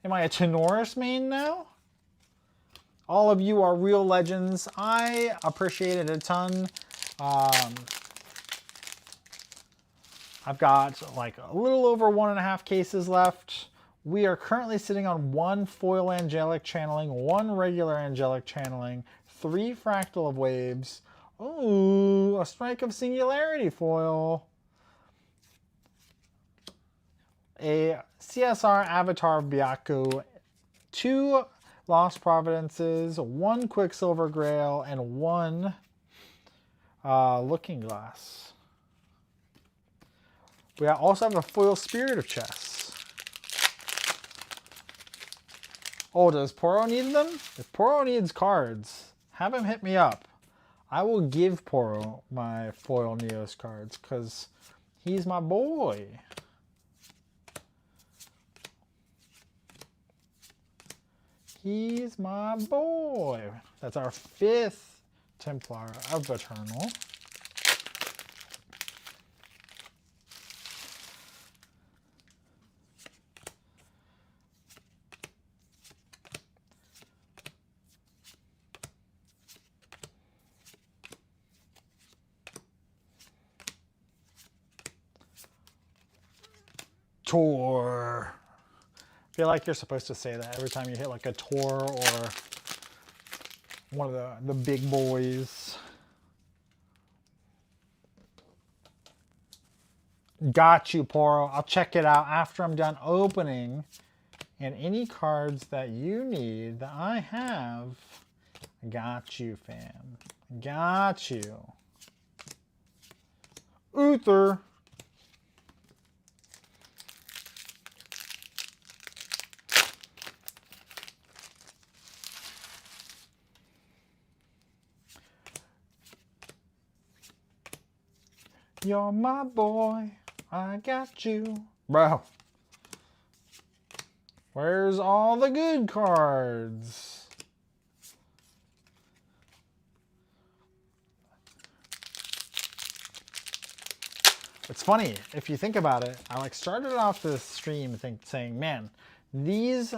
Am I a Tenoris main now? All of you are real legends. I appreciate it a ton. I've got like a little over 1.5 cases left. We are currently sitting on 1 foil angelic channeling, 1 regular angelic channeling, 3 fractal of waves. Ooh, a strike of singularity foil. A CSR avatar of Byaku, 2 Lost Providences, 1 Quicksilver Grail, and 1 Looking Glass. We also have a foil Spirit of Chess. Oh, does Poro need them? If Poro needs cards, have him hit me up. I will give Poro my foil Neos cards because he's my boy. He's my boy. That's our 5th Templar of Eternal. Tor. I feel like you're supposed to say that every time you hit like a Tor or one of the big boys. Got you, Poro. I'll check it out after I'm done opening. And any cards that you need that I have, got you, fam. Got you. Uther. You're my boy, I got you. Bro, where's all the good cards? It's funny, if you think about it, I like started off this stream saying, man, these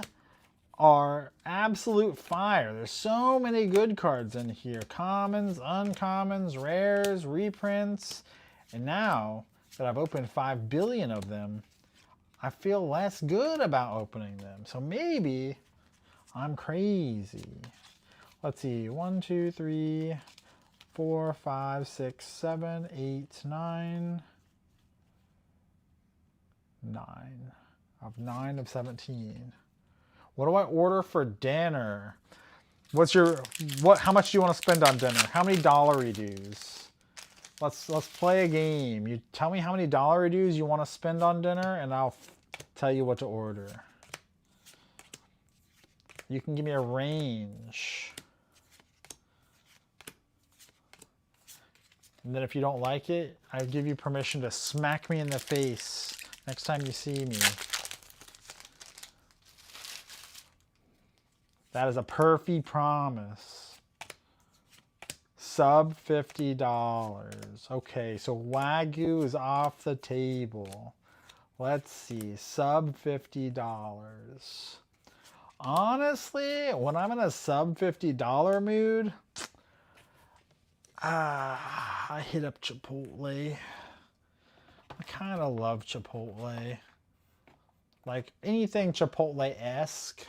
are absolute fire. There's so many good cards in here. Commons, uncommons, rares, reprints. And now that I've opened 5 billion of them, I feel less good about opening them. So maybe I'm crazy. Let's see. 1, 2, 3, 4, 5, 6, 7, 8, 9. 9. Of 9 of 17. What do I order for dinner? How much do you want to spend on dinner? How many dollary dues? Let's play a game. You tell me how many dollary dues you want to spend on dinner, and I'll tell you what to order. You can give me a range. And then if you don't like it, I give you permission to smack me in the face Next time you see me. That is a perfect promise. Sub $50. Okay, so Wagyu is off the table. Let's see, sub $50. Honestly, when I'm in a sub $50 mood, I hit up Chipotle. I kind of love Chipotle. Like anything Chipotle-esque.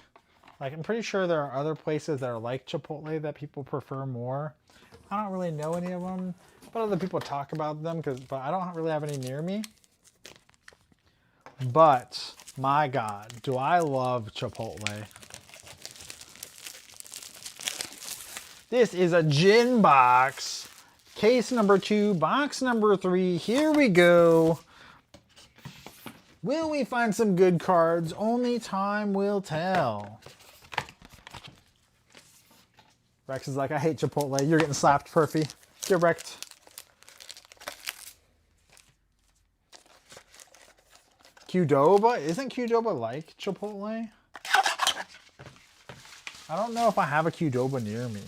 Like I'm pretty sure there are other places that are like Chipotle that people prefer more. I don't really know any of them, but other people talk about them but I don't really have any near me. But my God, do I love Chipotle. This is a gin box. Case number 2, box number 3. Here we go. Will we find some good cards? Only time will tell. Rex is like, I hate Chipotle. You're getting slapped, Perfy. Get wrecked. Qdoba? Isn't Qdoba like Chipotle? I don't know if I have a Qdoba near me.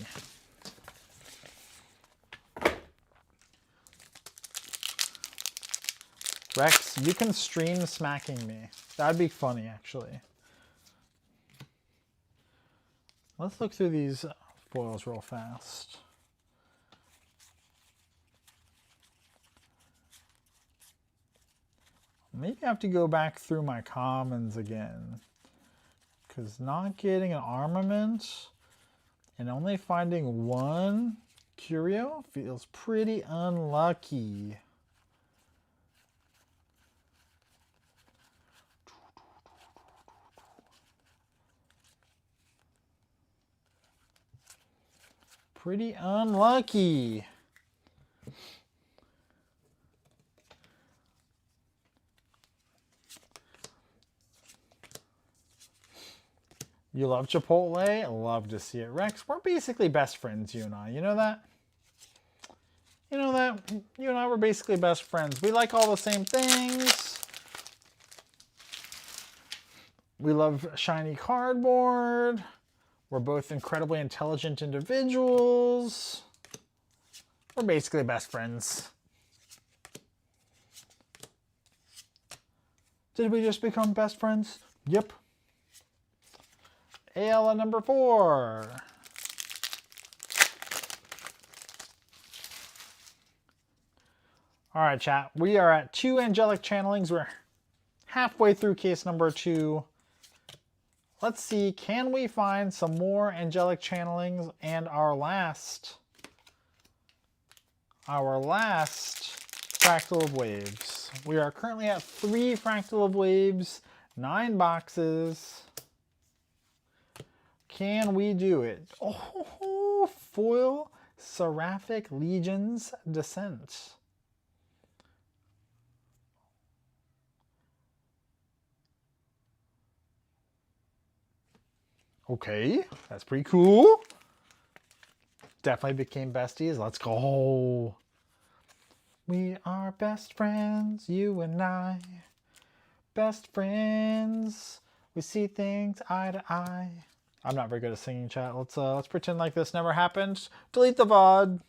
Rex, you can stream smacking me. That'd be funny, actually. Let's look through these foils real fast. Maybe I have to go back through my commons again. Because not getting an armament and only finding one curio feels pretty unlucky. Pretty unlucky. You love Chipotle? I love to see it. Rex, we're basically best friends, you and I. You know that? You know that? You and I were basically best friends. We like all the same things. We love shiny cardboard. We're both incredibly intelligent individuals. We're basically best friends. Did we just become best friends? Yep. AL number 4. All right, chat. We are at 2 angelic channelings. We're halfway through case number 2. Let's see, can we find some more angelic channelings? And our last fractal of waves. We are currently at 3 fractal of waves, 9 boxes. Can we do it? Oh, foil Seraphic Legion's Descent. Okay, that's pretty cool. Definitely became besties. Let's go. We are best friends, you and I. Best friends. We see things eye to eye. I'm not very good at singing, chat. Let's pretend like this never happened. Delete the VOD.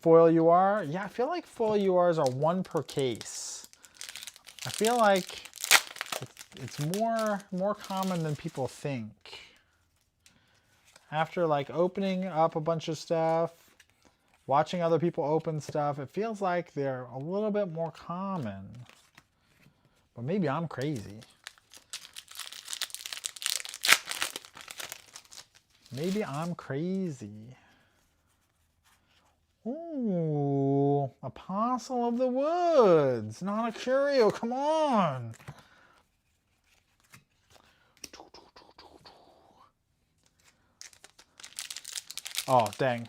Foil UR. Yeah, I feel like foil URs are 1 per case. I feel like it's more common than people think. After like opening up a bunch of stuff, watching other people open stuff, it feels like they're a little bit more common. But maybe I'm crazy. Maybe I'm crazy. Ooh, Apostle of the Woods, not a curio, come on. Oh, dang.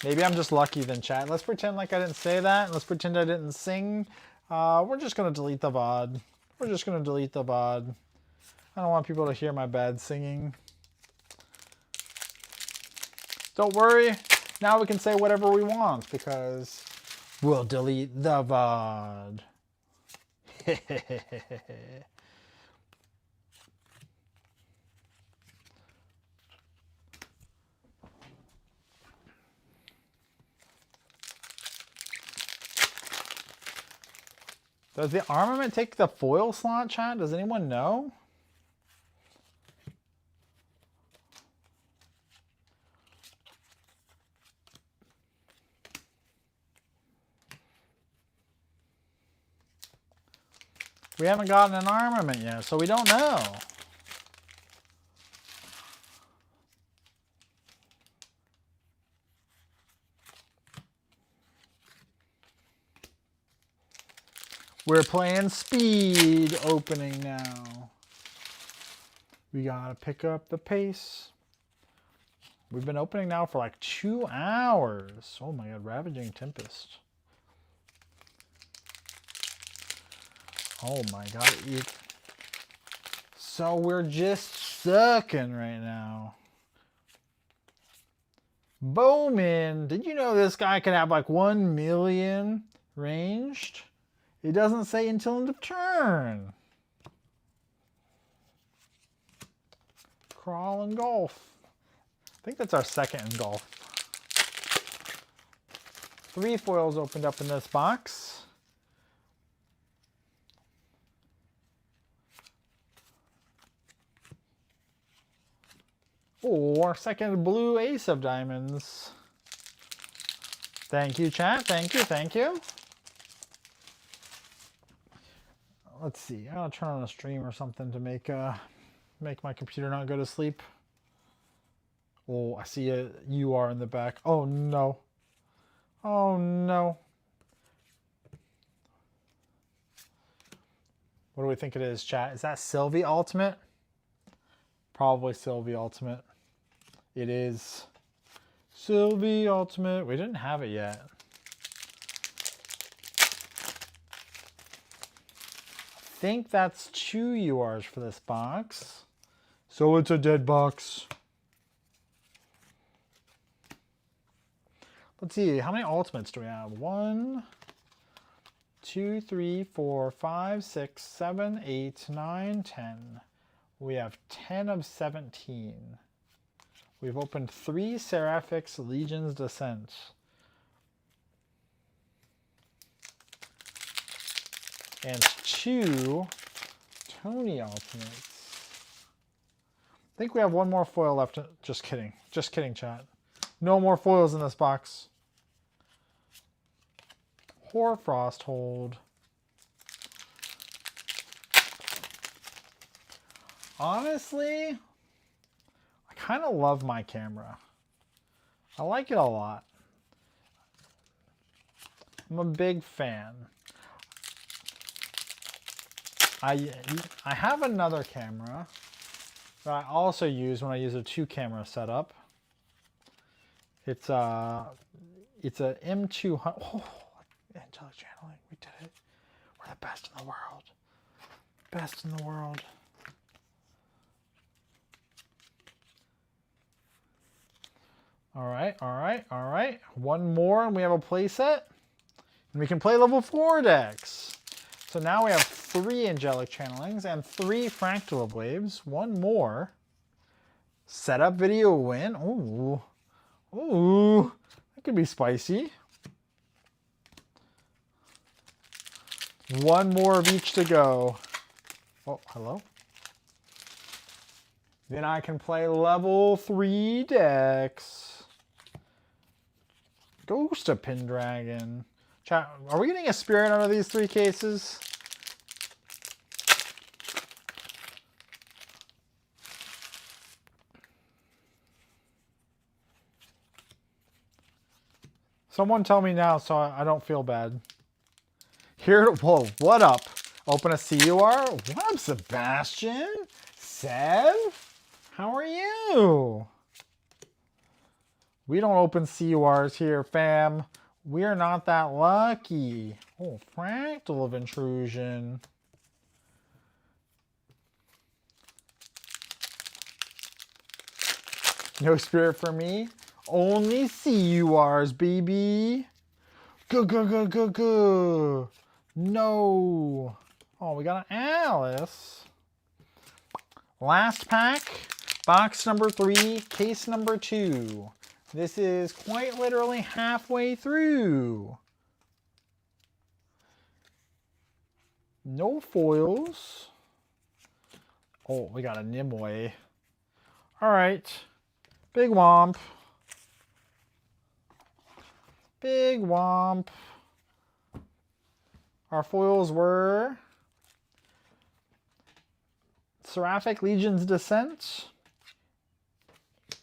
Maybe I'm just lucky then, chat. Let's pretend like I didn't say that. Let's pretend I didn't sing. We're just going to delete the VOD. We're just going to delete the VOD. I don't want people to hear my bad singing. Don't worry. Now we can say whatever we want because we'll delete the VOD. Does the armament take the foil slot, chat? Does anyone know? We haven't gotten an armament yet, so we don't know. We're playing speed opening now. We gotta pick up the pace. We've been opening now for like 2 hours. Oh my god, Ravaging Tempest. Oh my god. So we're just sucking right now. Bowman. Did you know this guy can have like 1 million ranged? It doesn't say until end of turn. Crawl and golf. I think that's our second in golf. 3 foils opened up in this box. Oh, our second blue ace of diamonds. Thank you, chat. Thank you, thank you. Let's see. I'll turn on a stream or something to make my computer not go to sleep. Oh, I see a UR in the back. Oh no. Oh no. What do we think it is, chat? Is that Sylvie Ultimate? Probably Sylvie Ultimate. It is Sylvie Ultimate. We didn't have it yet. I think that's 2 URs for this box. So it's a dead box. Let's see, how many ultimates do we have? 1, 2, 3, 4, 5, 6, 7, 8, 9, 10. We have 10 of 17. We've opened 3 Seraphic's Legion's Descent. And 2 Tony Ultimates. I think we have 1 more foil left. Just kidding. Just kidding, chat. No more foils in this box. Hoarfrost Hold. Honestly, I kind of love my camera. I like it a lot. I'm a big fan. I have another camera that I also use when I use a 2-camera setup. It's a M200. Oh, angelic channeling. We did it. We're the best in the world. Best in the world. All right, all right, all right. 1 more and we have a play set. And we can play level 4 decks. So now we have 3 angelic channelings and 3 fractal waves. 1 more. Setup video win. Ooh. Ooh. That could be spicy. 1 more of each to go. Oh, hello. Then I can play level 3 decks. Ghost of Pendragon. Chat, are we getting a spirit out of these 3 cases? Someone tell me now so I don't feel bad. Here, whoa, what up? Open a CUR? What up, Sebastian? Sev? How are you? We don't open CURs here, fam. We're not that lucky. Oh, Fractal of Intrusion. No spirit for me. Only CURs, baby. Go, go, go, go, go. No. Oh, we got an Alice. Last pack, box number 3, case number 2. This is quite literally halfway through. No foils. Oh, we got a Nimue. All right, big womp. Big womp. Our foils were Seraphic Legion's Descent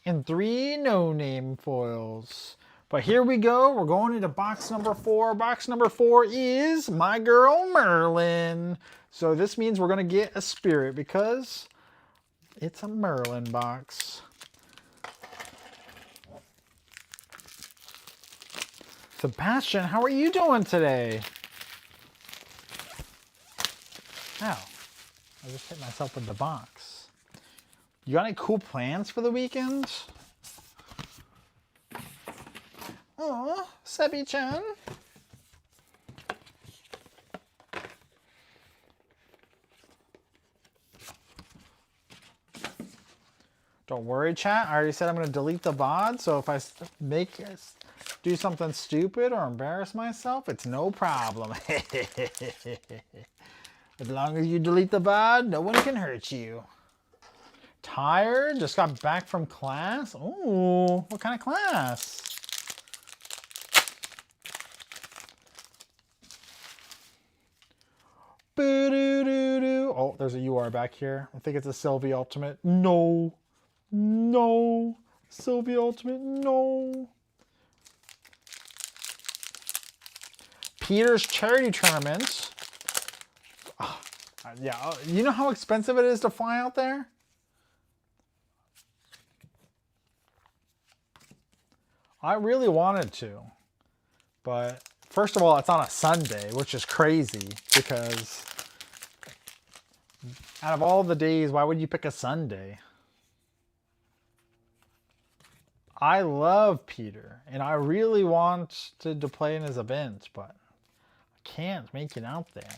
and 3 no-name foils. But here we go. We're going into box number 4. Box number 4 is my girl Merlin. So this means we're going to get a spirit because it's a Merlin box. Sebastian, how are you doing today? Ow. I just hit myself with the box. You got any cool plans for the weekend? Aw, Sebi-chan. Don't worry, chat. I already said I'm going to delete the VOD, so if I do something stupid or embarrass myself, it's no problem. As long as you delete the VOD, no one can hurt you. Tired? Just got back from class? Ooh, what kind of class? Boo-doo-doo-doo. Oh, there's a UR back here. I think it's a Sylvie Ultimate. No. No. Sylvie Ultimate, no. Peter's Charity Tournament. Oh, yeah, you know how expensive it is to fly out there? I really wanted to, but first of all, it's on a Sunday, which is crazy because out of all the days, why would you pick a Sunday? I love Peter, and I really want to play in his event, but I can't make it out there.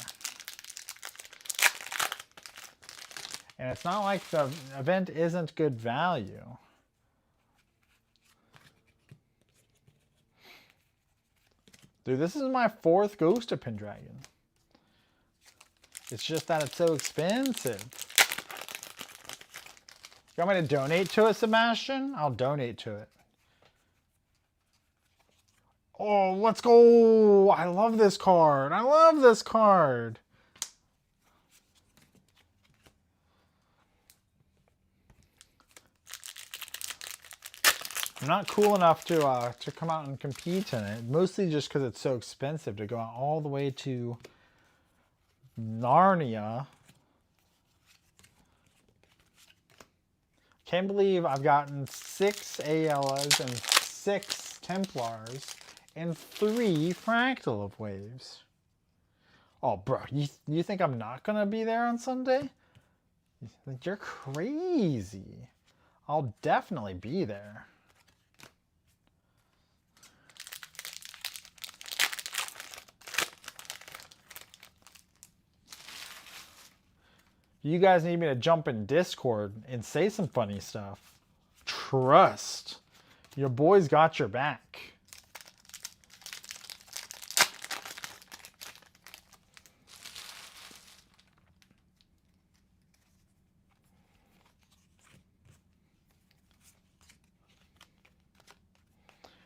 And it's not like the event isn't good value. Dude, this is my 4th Ghost of Pendragon. It's just that it's so expensive. You want me to donate to it, Sebastian? I'll donate to it. Oh, let's go! I love this card. I love this card. I'm not cool enough to come out and compete in it, mostly just because it's so expensive to go out all the way to Narnia. Can't believe I've gotten 6 Aelas and 6 Templars and 3 Fractal of Waves. Oh, bro, you think I'm not going to be there on Sunday? You're crazy. I'll definitely be there. You guys need me to jump in Discord and say some funny stuff. Trust. Your boy's got your back.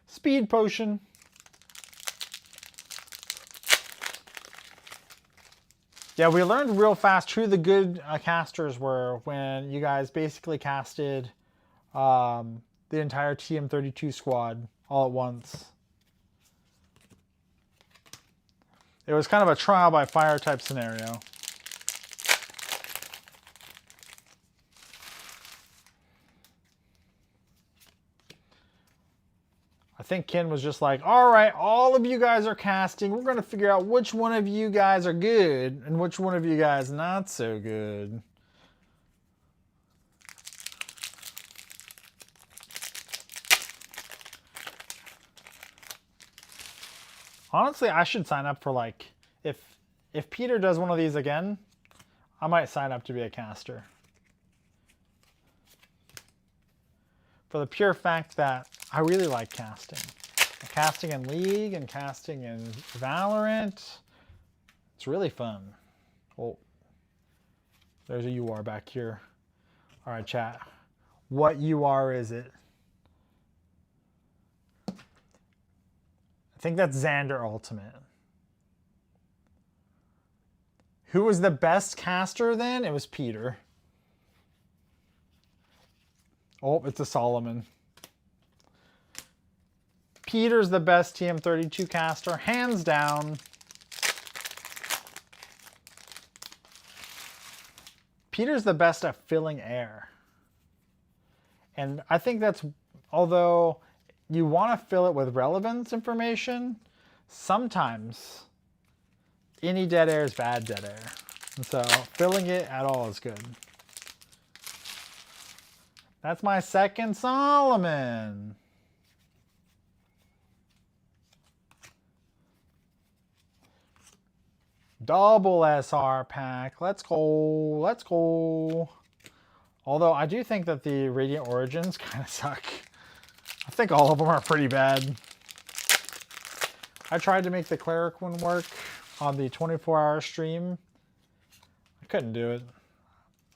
Speed potion. Yeah, we learned real fast who the good casters were when you guys basically casted the entire TM32 squad all at once. It was kind of a trial by fire type scenario. I think Ken was just like, all right, all of you guys are casting. We're going to figure out which one of you guys are good and which one of you guys not so good. Honestly, I should sign up for like, if if Peter does one of these again, I might sign up to be a caster. For the pure fact that I really like casting. Casting in League and casting in Valorant. It's really fun. Oh, there's a UR back here. All right, chat. What UR is it? I think that's Xander Ultimate. Who was the best caster then? It was Peter. Oh, it's a Solomon. Peter's the best TM32 caster, hands down. Peter's the best at filling air. And I think that's, although you want to fill it with relevance information, sometimes any dead air is bad dead air. And so filling it at all is good. That's my second Solomon. Double SR pack. Let's go. Let's go. Although I do think that the Radiant Origins kind of suck. I think all of them are pretty bad. I tried to make the Cleric one work on the 24-hour stream. I couldn't do it.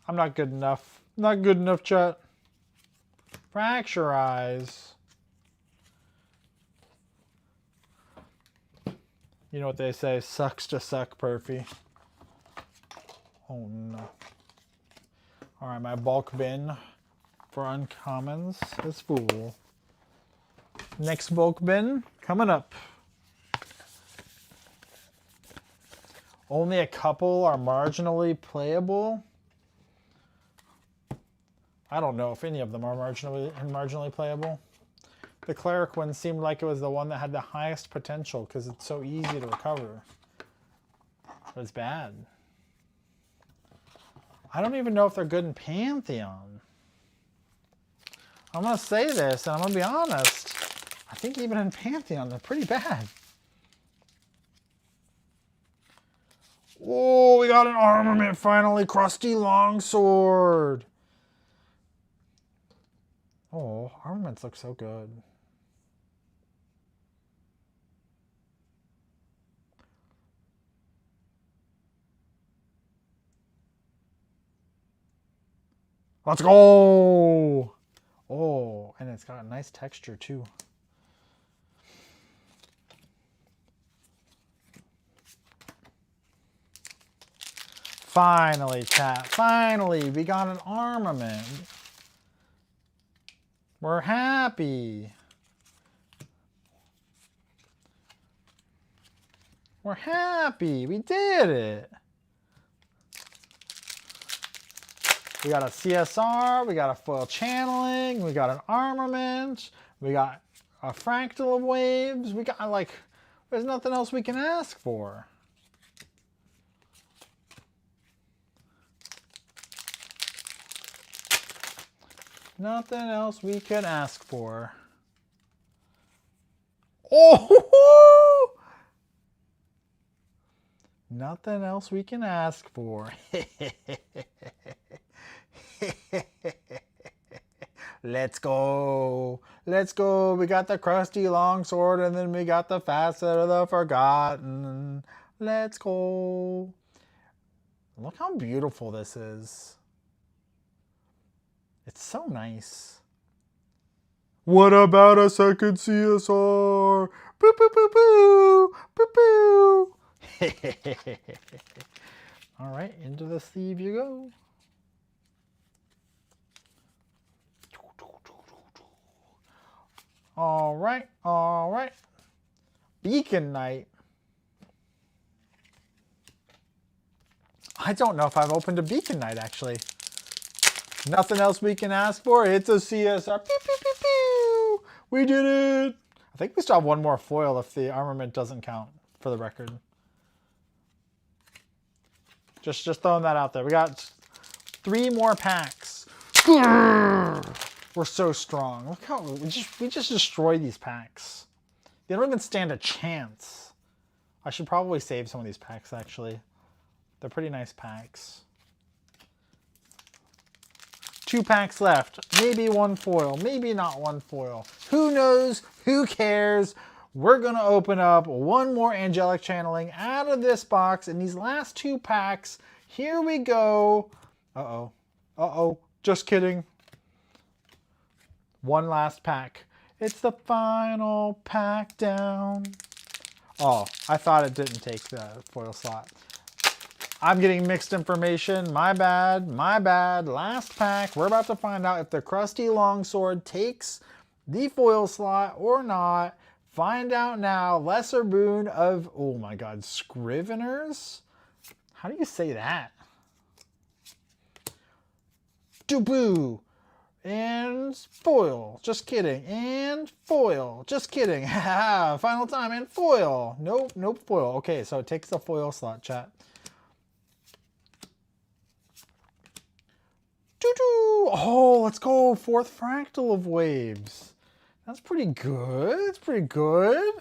I'm not good enough. Not good enough, chat. Fracturize. You know what they say, sucks to suck, Perfy. Oh no. Alright, my bulk bin for uncommons is full. Next bulk bin coming up. Only a couple are marginally playable. I don't know if any of them are marginally playable. The Cleric one seemed like it was the one that had the highest potential because it's so easy to recover. But it's bad. I don't even know if they're good in Pantheon. I'm going to say this, and I'm going to be honest. I think even in Pantheon, they're pretty bad. Oh, we got an armament finally. Crusty Longsword. Oh, armaments look so good. Let's go! Oh, and it's got a nice texture too. Finally, chat. Finally, we got an armament. We're happy. We're happy. We did it. We got a CSR, we got a foil channeling, we got an armament, we got a fractal of waves, we got like, there's nothing else we can ask for. Nothing else we can ask for. Oh! Nothing else we can ask for. Let's go. Let's go. We got the Crusty Longsword and then we got the Facet of the Forgotten. Let's go. Look how beautiful this is. It's so nice. What about a second CSR? Boo, boo, boo, boo. Boo, boo. All right, into the sleeve you go. All right, all right. Beacon Knight. I don't know if I've opened a Beacon Knight, actually. Nothing else we can ask for. It's a CSR. Pew, pew, pew, pew. We did it. I think we still have one more foil if the armament doesn't count, for the record. Just throwing that out there. We got 3 more packs. We're so strong. Look how we just destroy these packs. They don't even stand a chance I should probably save some of these packs, actually. They're pretty nice packs. 2 packs left. Maybe 1 foil. Maybe not 1 foil. Who knows? Who cares? We're going to open up 1 more angelic channeling out of this box. In these last 2 packs, here we go. Uh-oh. Uh-oh. Just kidding. 1 last pack. It's the final pack down. Oh, I thought it didn't take the foil slot. I'm getting mixed information. My bad. My bad. Last pack. We're about to find out if the Crusty Longsword takes the foil slot or not. Find out now. Lesser boon of, oh my god, Scriveners? How do you say that? Doo-boo. And foil. Just kidding. And foil. Just kidding. Final time. And foil. Nope. Nope. Foil. Okay, so it takes the foil slot, chat. Doo-doo. Oh, let's go. 4th Fractal of Waves. That's pretty good. It's pretty good.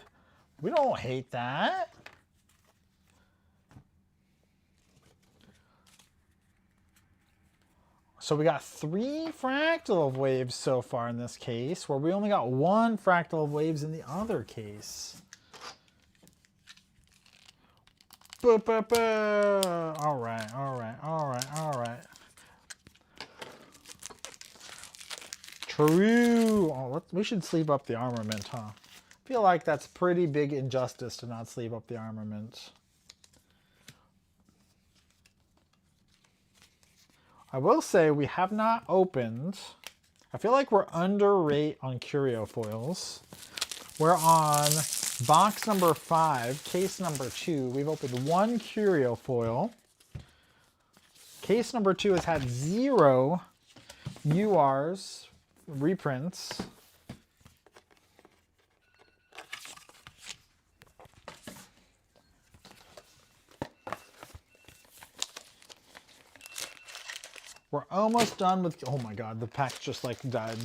We don't hate that. So we got 3 Fractal of Waves so far in this case, where we only got 1 Fractal of Waves in the other case. All right, all right, all right, all right. True. Oh, we should sleeve up the armament, huh? I feel like that's pretty big injustice to not sleeve up the armament. I will say we have not opened. I feel like we're underrate on curio foils. We're on box number 5, case number 2. We've opened 1 curio foil. Case number 2 has had 0 URs, reprints. We're almost done with, oh my god, the pack just like died.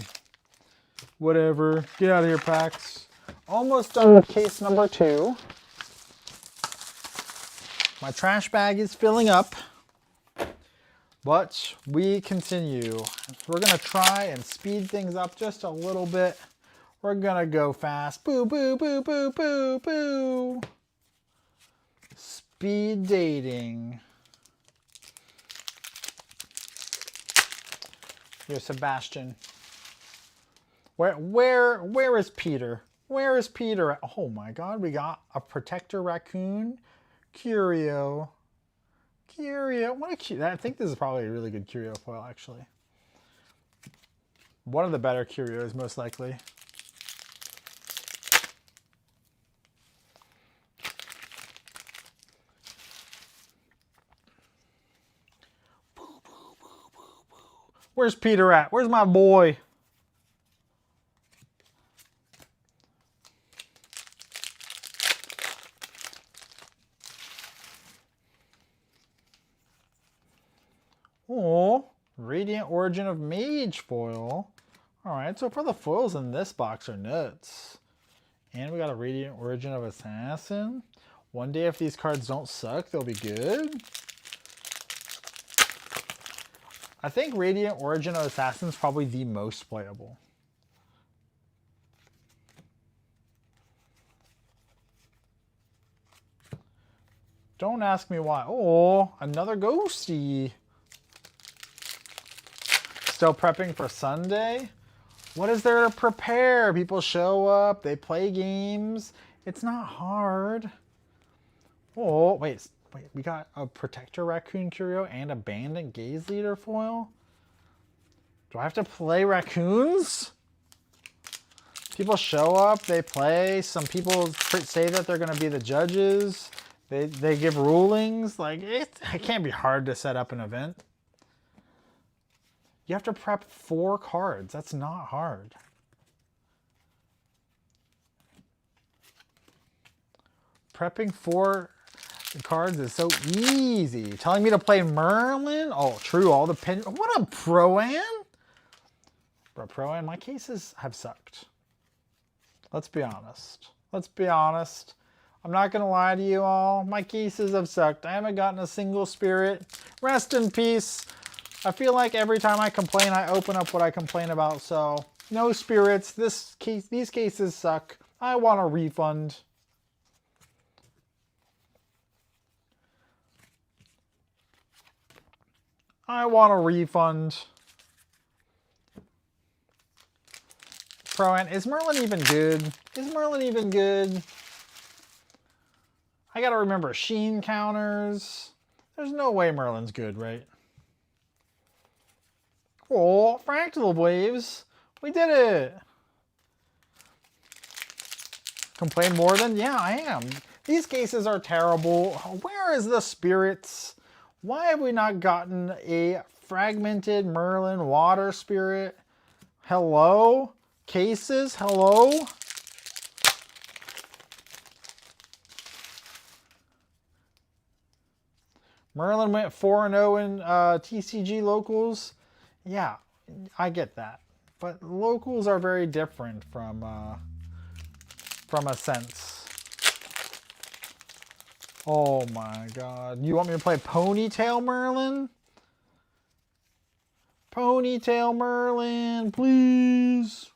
Whatever, get out of here, packs. Almost done with case number 2. My trash bag is filling up, but we continue. We're gonna try and speed things up just a little bit. We're gonna go fast. Boo, boo, boo, boo, boo, boo. Speed dating. Here's Sebastian. Where is Peter? Where is Peter? Oh my god, we got a Protector Raccoon. Curio. Curio. What a cute. I think this is probably a really good curio foil, actually. One of the better curios, most likely. Where's Peter at? Where's my boy? Oh, Radiant Origin of Mage foil. Alright, so far the foils in this box are nuts. And we got a Radiant Origin of Assassin. One day if these cards don't suck, they'll be good. I think Radiant Origin of Assassin is probably the most playable. Don't ask me why. Oh, another Ghosty. Still prepping for Sunday? What is there to prepare? People show up, they play games. It's not hard. Oh, wait, we got a Protector Raccoon Curio and a Bandit Gaze Leader foil? Do I have to play raccoons? People show up, they play. Some people say that they're going to be the judges. They give rulings. Like, it can't be hard to set up an event. You have to prep 4 cards. That's not hard. Prepping 4 cards is so easy. Telling me to play Merlin? Oh, true. All the pin. What a Pro-Am? Bro, Pro-Am, my cases have sucked. Let's be honest. Let's be honest. I'm not going to lie to you all. My cases have sucked. I haven't gotten a single spirit. Rest in peace. I feel like every time I complain, I open up what I complain about. So, no spirits. These cases suck. I want a refund. I want a refund. Pro-Ant, is Merlin even good? Is Merlin even good? I gotta remember Sheen counters. There's no way Merlin's good, right? Oh, fractal waves. We did it. Complain more than? Yeah, I am. These cases are terrible. Where is the spirits? Why have we not gotten a fragmented Merlin water spirit? Hello? Cases? Hello? Merlin went 4-0 in TCG locals. Yeah, I get that. But locals are very different from a sense. Oh my god. You want me to play Ponytail Merlin? Ponytail Merlin, please.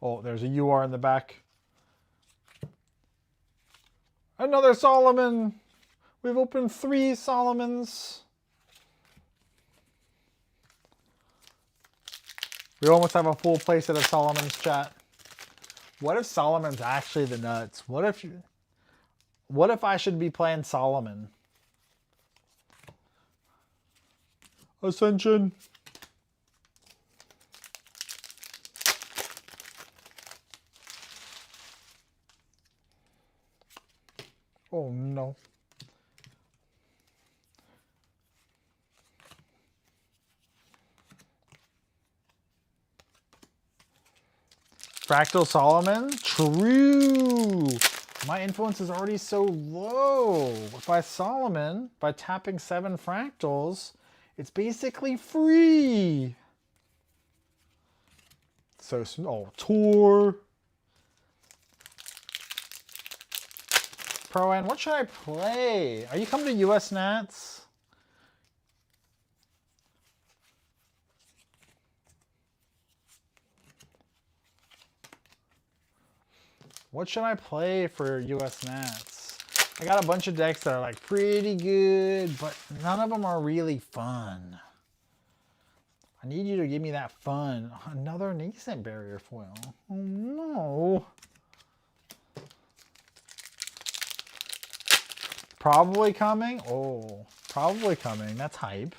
Oh, there's a UR in the back. Another Solomon. We've opened 3 Solomons. We almost have a full playset of Solomon's, chat. What if Solomon's actually the nuts? What if I should be playing Solomon? Ascension. Oh no. Fractal Solomon? True! My influence is already so low. By Solomon, by tapping 7 fractals, it's basically free. So, oh, Tour. Pro-An, what should I play? Are you coming to US Nats? What should I play for US Nats? I got a bunch of decks that are like pretty good, but none of them are really fun. I need you to give me that fun. Another nascent barrier foil. Oh no. Probably coming? Oh, probably coming. That's hype.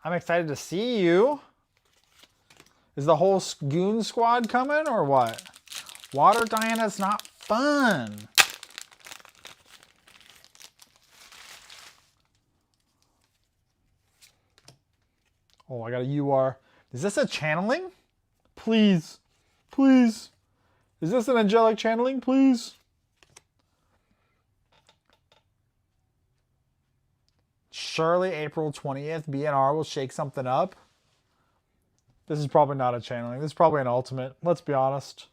I'm excited to see you. Is the whole Goon Squad coming or what? Water Diana's not fun. Oh, I got a UR. Is this a channeling? Please. Please. Is this an angelic channeling, please? Surely April 20th, BNR will shake something up. This is probably not a channeling. This is probably an ultimate. Let's be honest.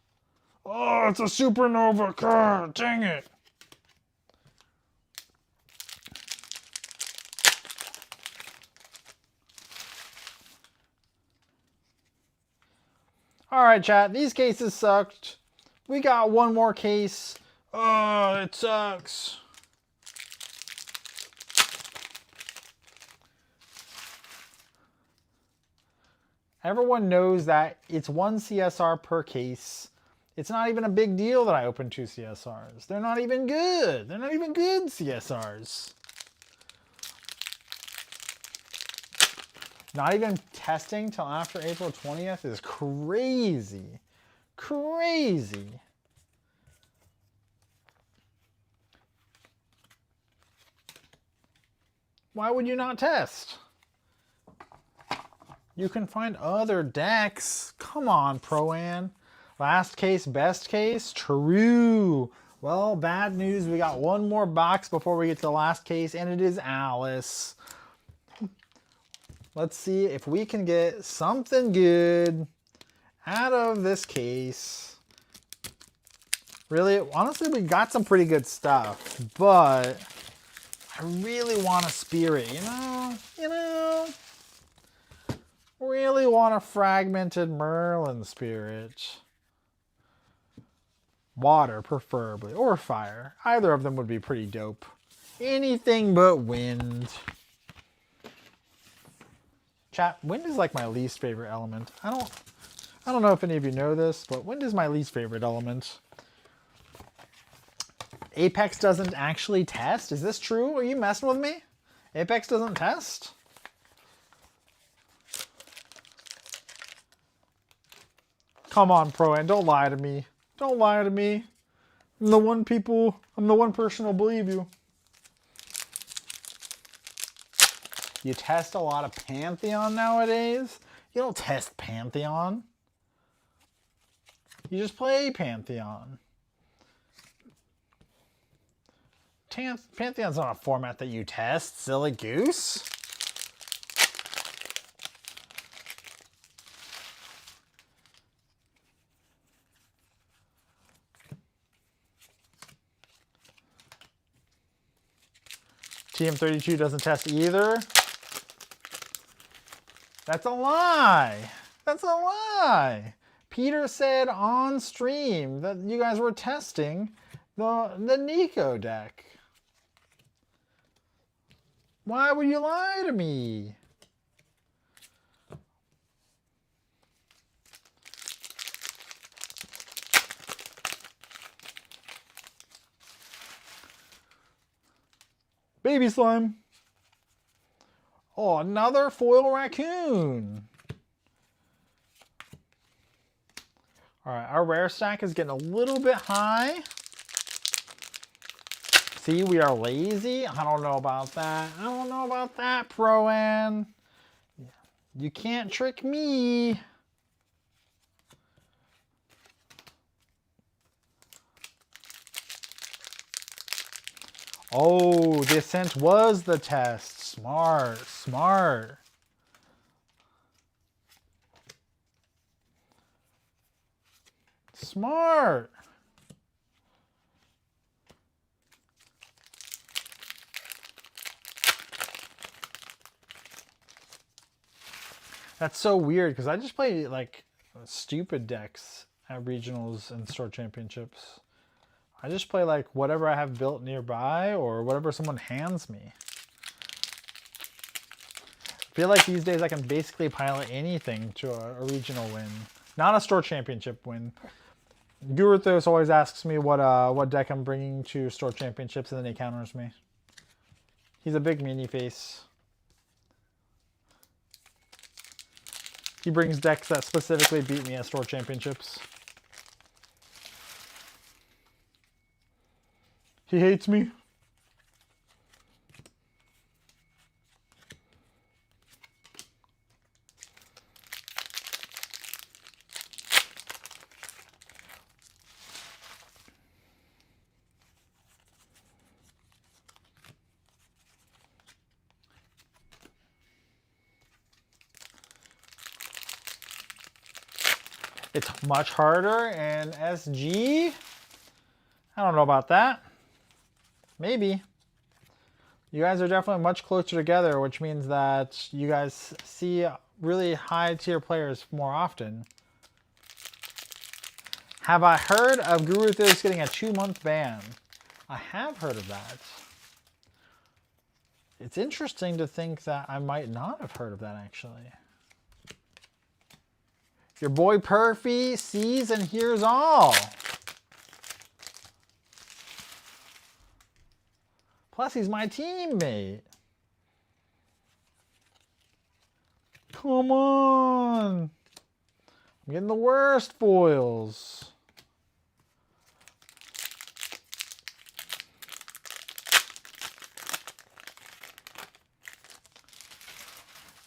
Oh, it's a supernova. God, dang it. All right, chat. These cases sucked. We got one more case. Oh, it sucks. Everyone knows that it's 1 CSR per case. It's not even a big deal that I open 2 CSRs. They're not even good. They're not even good CSRs. Not even testing till after April 20th is crazy. Crazy. Why would you not test? You can find other decks. Come on, Pro-An. Last case, best case? True. Well, bad news. We got one more box before we get to the last case, and it is Alice. Let's see if we can get something good out of this case. Really, honestly, we got some pretty good stuff, but I really want a spirit, you know? Really want a fragmented Merlin spirit. Water, preferably, or fire. Either of them would be pretty dope. Anything but wind. Chat, wind is like my least favorite element. I don't know if any of you know this, but wind is my least favorite element. Apex doesn't actually test? Is this true? Are you messing with me? Apex doesn't test? Come on, Pro-Am, don't lie to me. Don't lie to me. I'm the one person who'll believe you. You test a lot of Pantheon nowadays? You don't test Pantheon. You just play Pantheon. Pantheon's not a format that you test, silly goose. TM32 doesn't test either. That's a lie. That's a lie. Peter said on stream that you guys were testing the Nico deck. Why would you lie to me? Baby slime. Oh, another foil raccoon. All right, our rare stack is getting a little bit high. See, we are lazy. I don't know about that. I don't know about that, Pro-Am. You can't trick me. Oh, the Ascent was the test. Smart, smart. Smart. That's so weird because I just play like stupid decks at regionals and store championships. I just play like whatever I have built nearby or whatever someone hands me. I feel like these days I can basically pilot anything to a regional win. Not a store championship win. Guruthos always asks me what deck I'm bringing to store championships and then he counters me. He's a big meanie face. He brings decks that specifically beat me at store championships. He hates me. It's much harder in SG. I don't know about that. Maybe. You guys are definitely much closer together, which means that you guys see really high tier players more often. Have I heard of Guruthos getting a 2-month ban? I have heard of that. It's interesting to think that I might not have heard of that actually. Your boy Perfy sees and hears all. Plus, he's my teammate. Come on. I'm getting the worst foils.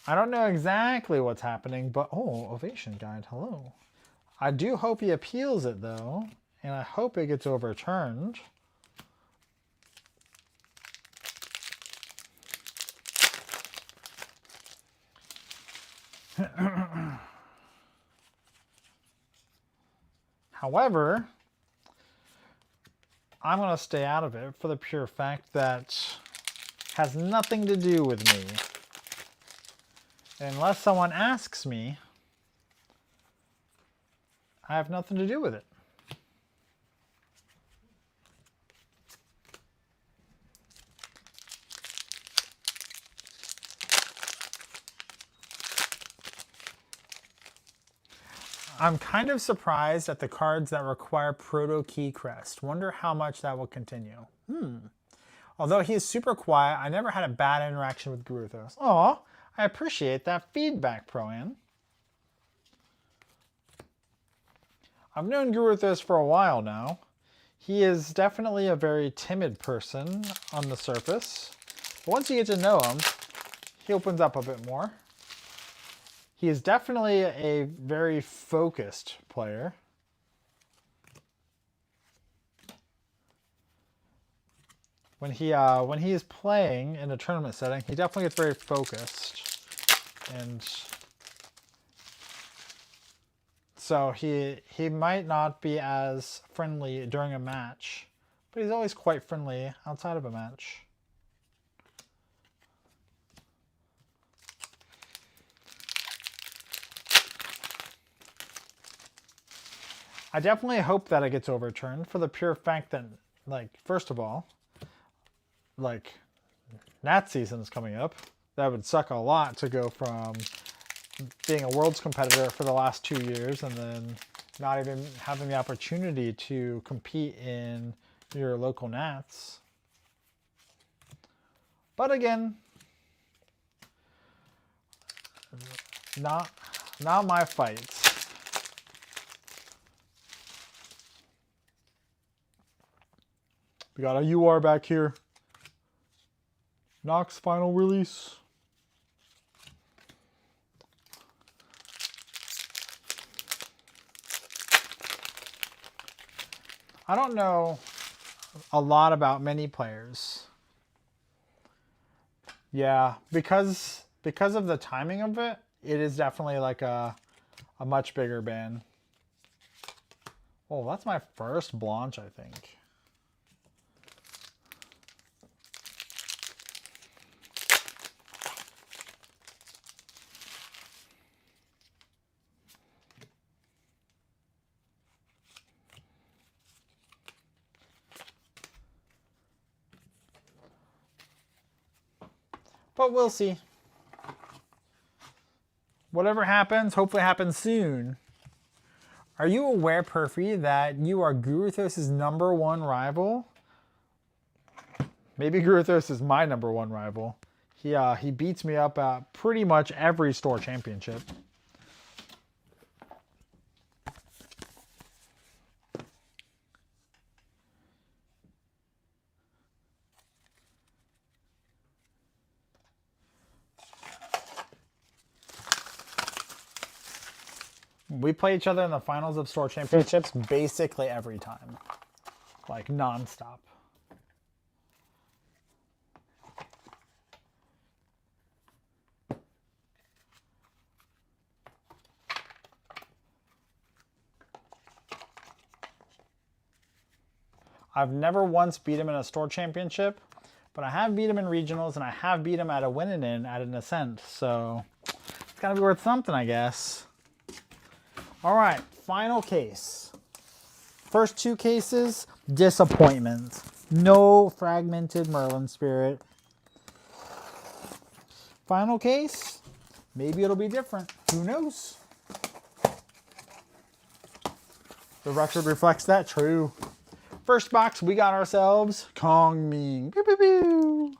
I don't know exactly what's happening, but oh, Ovation Guide, hello. I do hope he appeals it though, and I hope it gets overturned. However, I'm going to stay out of it for the pure fact that it has nothing to do with me. Unless someone asks me, I have nothing to do with it. I'm kind of surprised at the cards that require Proto Key Crest. Wonder how much that will continue. Although he is super quiet, I never had a bad interaction with Guruthos. Aw, I appreciate that feedback, Pro-An. I've known Guruthos for a while now. He is definitely a very timid person on the surface. But once you get to know him, he opens up a bit more. He is definitely a very focused player. When he is playing in a tournament setting, he definitely gets very focused. And so he might not be as friendly during a match, but he's always quite friendly outside of a match. I definitely hope that it gets overturned for the pure fact that, like, first of all, like, Nat season is coming up. That would suck a lot to go from being a Worlds competitor for the last 2 years and then not even having the opportunity to compete in your local Nats. But again, not my fight. We got a UR back here. Nox final release. I don't know a lot about many players. Yeah, because of the timing of it, it is definitely like a much bigger ban. Oh, that's my first Blanche, I think. But we'll see. Whatever happens, hopefully happens soon. Are you aware, Perfy, that you are Guruthos' #1 rival? Maybe Guruthos is my #1 rival. He beats me up at pretty much every store championship. We play each other in the finals of store championships basically every time. Like nonstop. I've never once beat him in a store championship, but I have beat him in regionals and I have beat him at a win-in at an Ascent, so it's gotta be worth something, I guess. All right, final case. First 2 cases, disappointment. No fragmented Merlin Spirit. Final case, maybe it'll be different. Who knows? The record reflects that, true. First box, we got ourselves Kong Ming. Pew, pew, pew.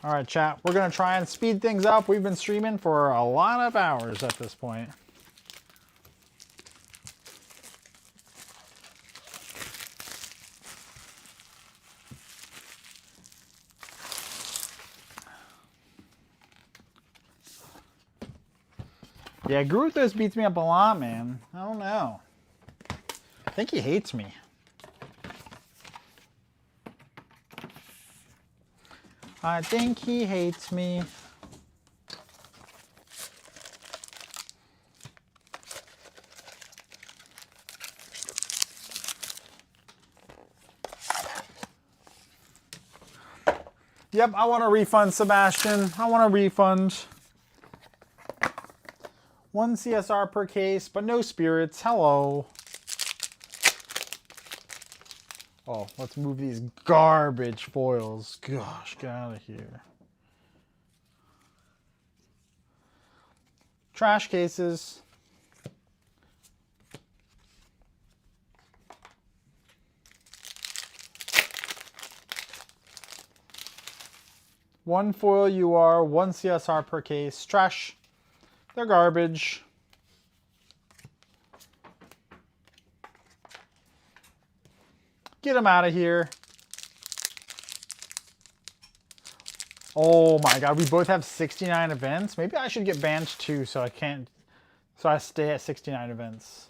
All right, chat, we're going to try and speed things up. We've been streaming for a lot of hours at this point. Yeah, Guruthos beats me up a lot, man. I don't know. think he hates me. I think he hates me. Yep, I want a refund, Sebastian. I want a refund. 1 CSR per case, but no spirits. Hello. Oh, let's move these garbage foils. Gosh, get out of here. Trash cases. One foil UR, 1 CSR per case. Trash. They're garbage. Get them out of here. Oh my god, we both have 69 events. Maybe I should get banned too so I stay at 69 events.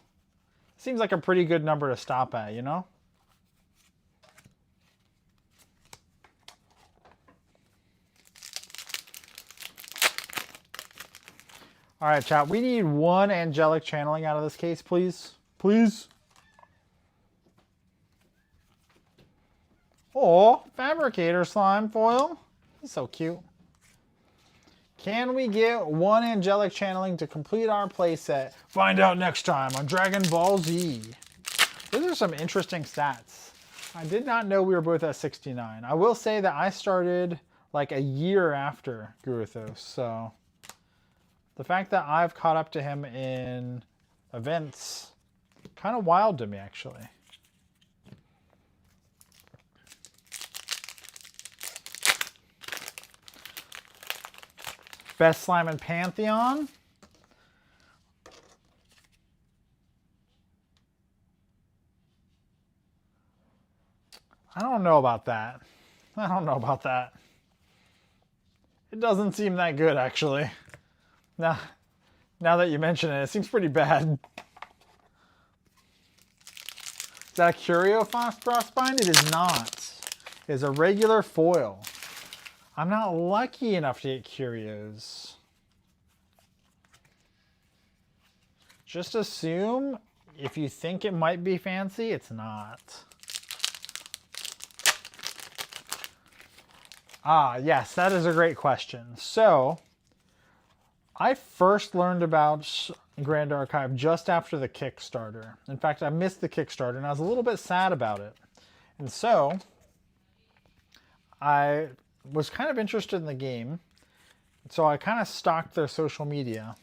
Seems like a pretty good number to stop at, you know? All right, chat. We need 1 angelic channeling out of this case, please. Please. Oh, fabricator slime foil. He's so cute. Can we get 1 angelic channeling to complete our playset? Find out next time on Dragon Ball Z. Those are some interesting stats. I did not know we were both at 69. I will say that I started like a year after Guruthos, so the fact that I've caught up to him in events, kind of wild to me, actually. Best slime in Pantheon. I don't know about that. I don't know about that. It doesn't seem that good, actually. Now that you mention it, it seems pretty bad. Is that a Curio Frostbind? It is not. It is a regular foil. I'm not lucky enough to get Curios. Just assume if you think it might be fancy, it's not. Ah, yes, that is a great question. So, I first learned about Grand Archive just after the Kickstarter. In fact, I missed the Kickstarter and I was a little bit sad about it. And so, I was kind of interested in the game. So I kind of stalked their social media.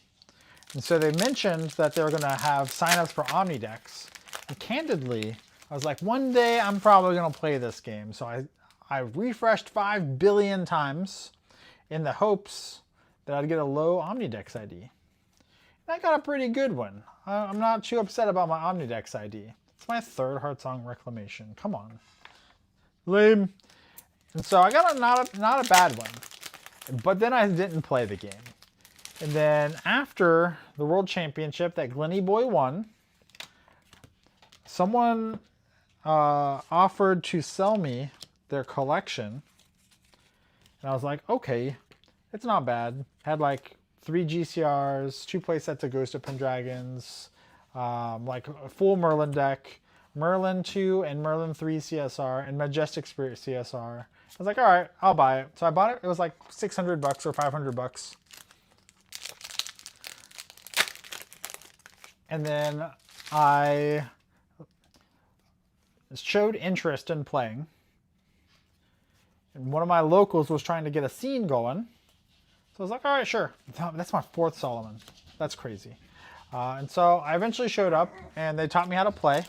And so they mentioned that they were going to have signups for Omnidex. And candidly, I was like, one day I'm probably going to play this game. So I refreshed 5 billion times in the hopes that I'd get a low Omnidex ID. And I got a pretty good one. I'm not too upset about my Omnidex ID. It's my 3rd Heartsong Reclamation. Come on. Lame. And so I got not a bad one. But then I didn't play the game. And then after the World Championship that Glenny Boy won, someone offered to sell me their collection. And I was like, okay, it's not bad. Had like 3 GCRs, 2 playsets of Ghost of Pendragons, like a full Merlin deck, Merlin 2 and Merlin 3 CSR, and Majestic Spirit CSR. I was like, all right, I'll buy it. So I bought it. It was like $600 or $500. And then I showed interest in playing. And one of my locals was trying to get a scene going. So I was like, all right, sure. That's my 4th Solomon. That's crazy. And so I eventually showed up and they taught me how to play.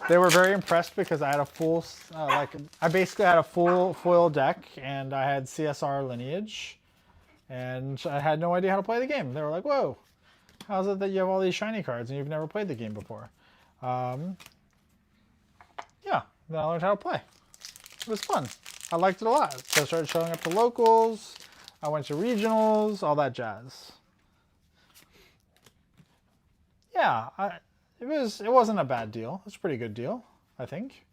They were very impressed because I had a full, I basically had a full foil deck and I had CSR lineage. And I had no idea how to play the game. They were like, whoa, how's it that you have all these shiny cards and you've never played the game before? Yeah, then I learned how to play. It was fun. I liked it a lot. So I started showing up to locals. I went to regionals, all that jazz. Yeah, it wasn't a bad deal. It's a pretty good deal, I think.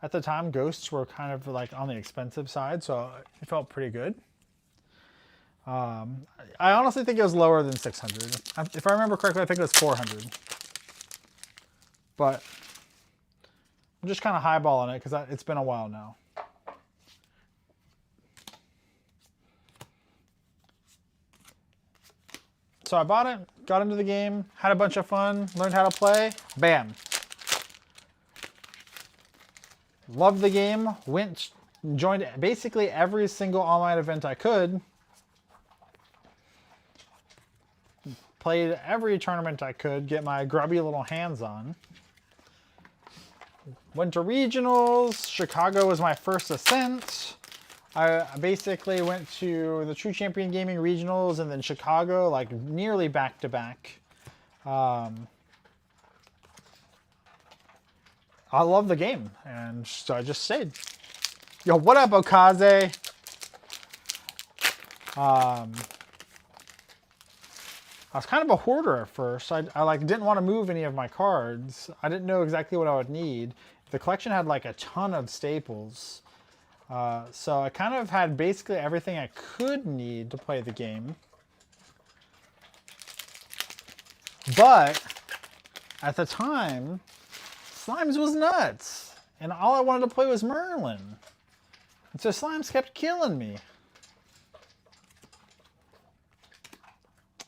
At the time, ghosts were kind of like on the expensive side, so it felt pretty good. I honestly think it was lower than 600. If I remember correctly, I think it was 400. But I'm just kind of highballing it because it's been a while now. So I bought it, got into the game, had a bunch of fun, learned how to play, bam. Loved the game, joined basically every single online event I could. Played every tournament I could get my grubby little hands on. Went to regionals. Chicago was my first ascent. I basically went to the True Champion Gaming regionals and then Chicago, like nearly back to back. I love the game, and so I just stayed. Yo, what up, Okaze? I was kind of a hoarder at first. I like didn't want to move any of my cards. I didn't know exactly what I would need. The collection had like a ton of staples. So I kind of had basically everything I could need to play the game. But at the time, Slimes was nuts. And all I wanted to play was Merlin. And so Slimes kept killing me.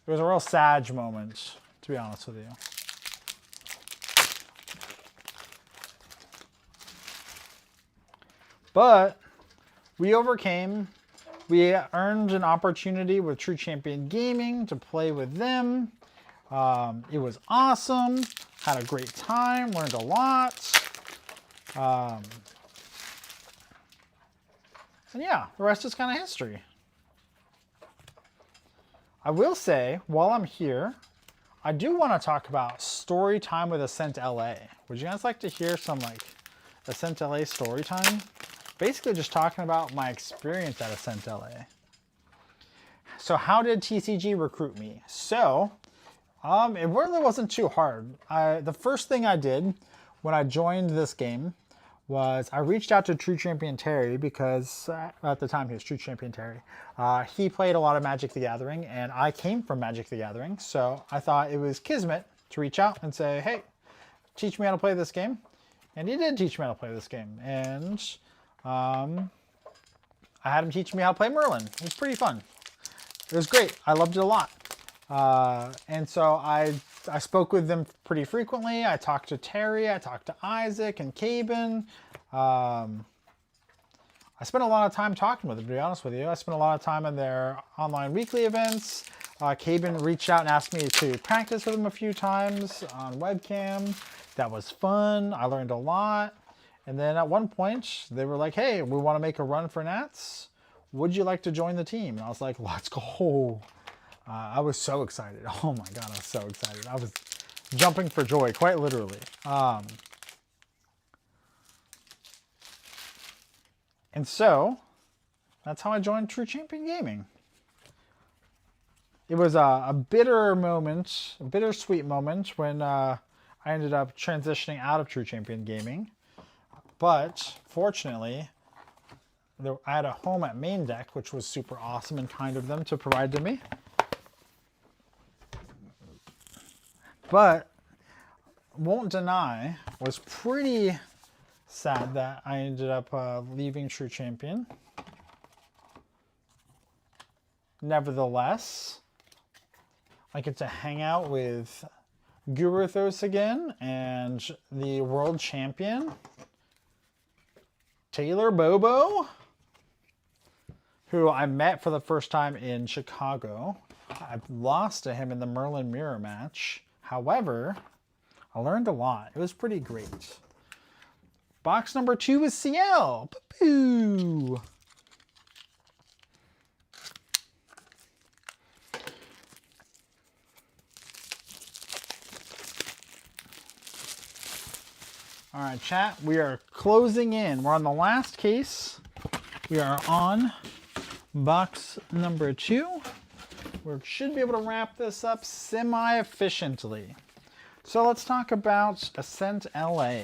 It was a real sad moment, to be honest with you. But we overcame. We earned an opportunity with True Champion Gaming to play with them. It was awesome. Had a great time. Learned a lot. And yeah, the rest is kind of history. I will say, while I'm here, I do want to talk about story time with Ascent LA. Would you guys like to hear some like Ascent LA story time? Basically just talking about my experience at Ascent LA. So how did TCG recruit me? So, it really wasn't too hard. The first thing I did when I joined this game was I reached out to True Champion Terry because at the time he was True Champion Terry. He played a lot of Magic the Gathering and I came from Magic the Gathering. So I thought it was kismet to reach out and say, hey, teach me how to play this game. And he did teach me how to play this game. And I had him teach me how to play Merlin. It was pretty fun. It was great. I loved it a lot. And so I spoke with them pretty frequently. I talked to Terry, I talked to Isaac and Caben. I spent a lot of time talking with them, to be honest with you. I spent a lot of time in their online weekly events. Caben reached out and asked me to practice with him a few times on webcam. That was fun. I learned a lot. And then at one point, they were like, hey, we want to make a run for Nats. Would you like to join the team? And I was like, let's go. I was so excited. Oh my God, I was so excited. I was jumping for joy, quite literally. And so, that's how I joined True Champion Gaming. It was a bittersweet moment when I ended up transitioning out of True Champion Gaming. But, fortunately, I had a home at Main Deck, which was super awesome and kind of them to provide to me. But, won't deny, was pretty sad that I ended up leaving True Champion. Nevertheless, I get to hang out with Guruthos again and the world champion, Taylor Bobo, who I met for the first time in Chicago. I lost to him in the Merlin Mirror match. However, I learned a lot. It was pretty great. Box number 2 is CL. Poo-poo. All right, chat, we are closing in. We're on the last case. We are on box number 2. we should be able to wrap this up semi-efficiently. So let's talk about Ascent LA.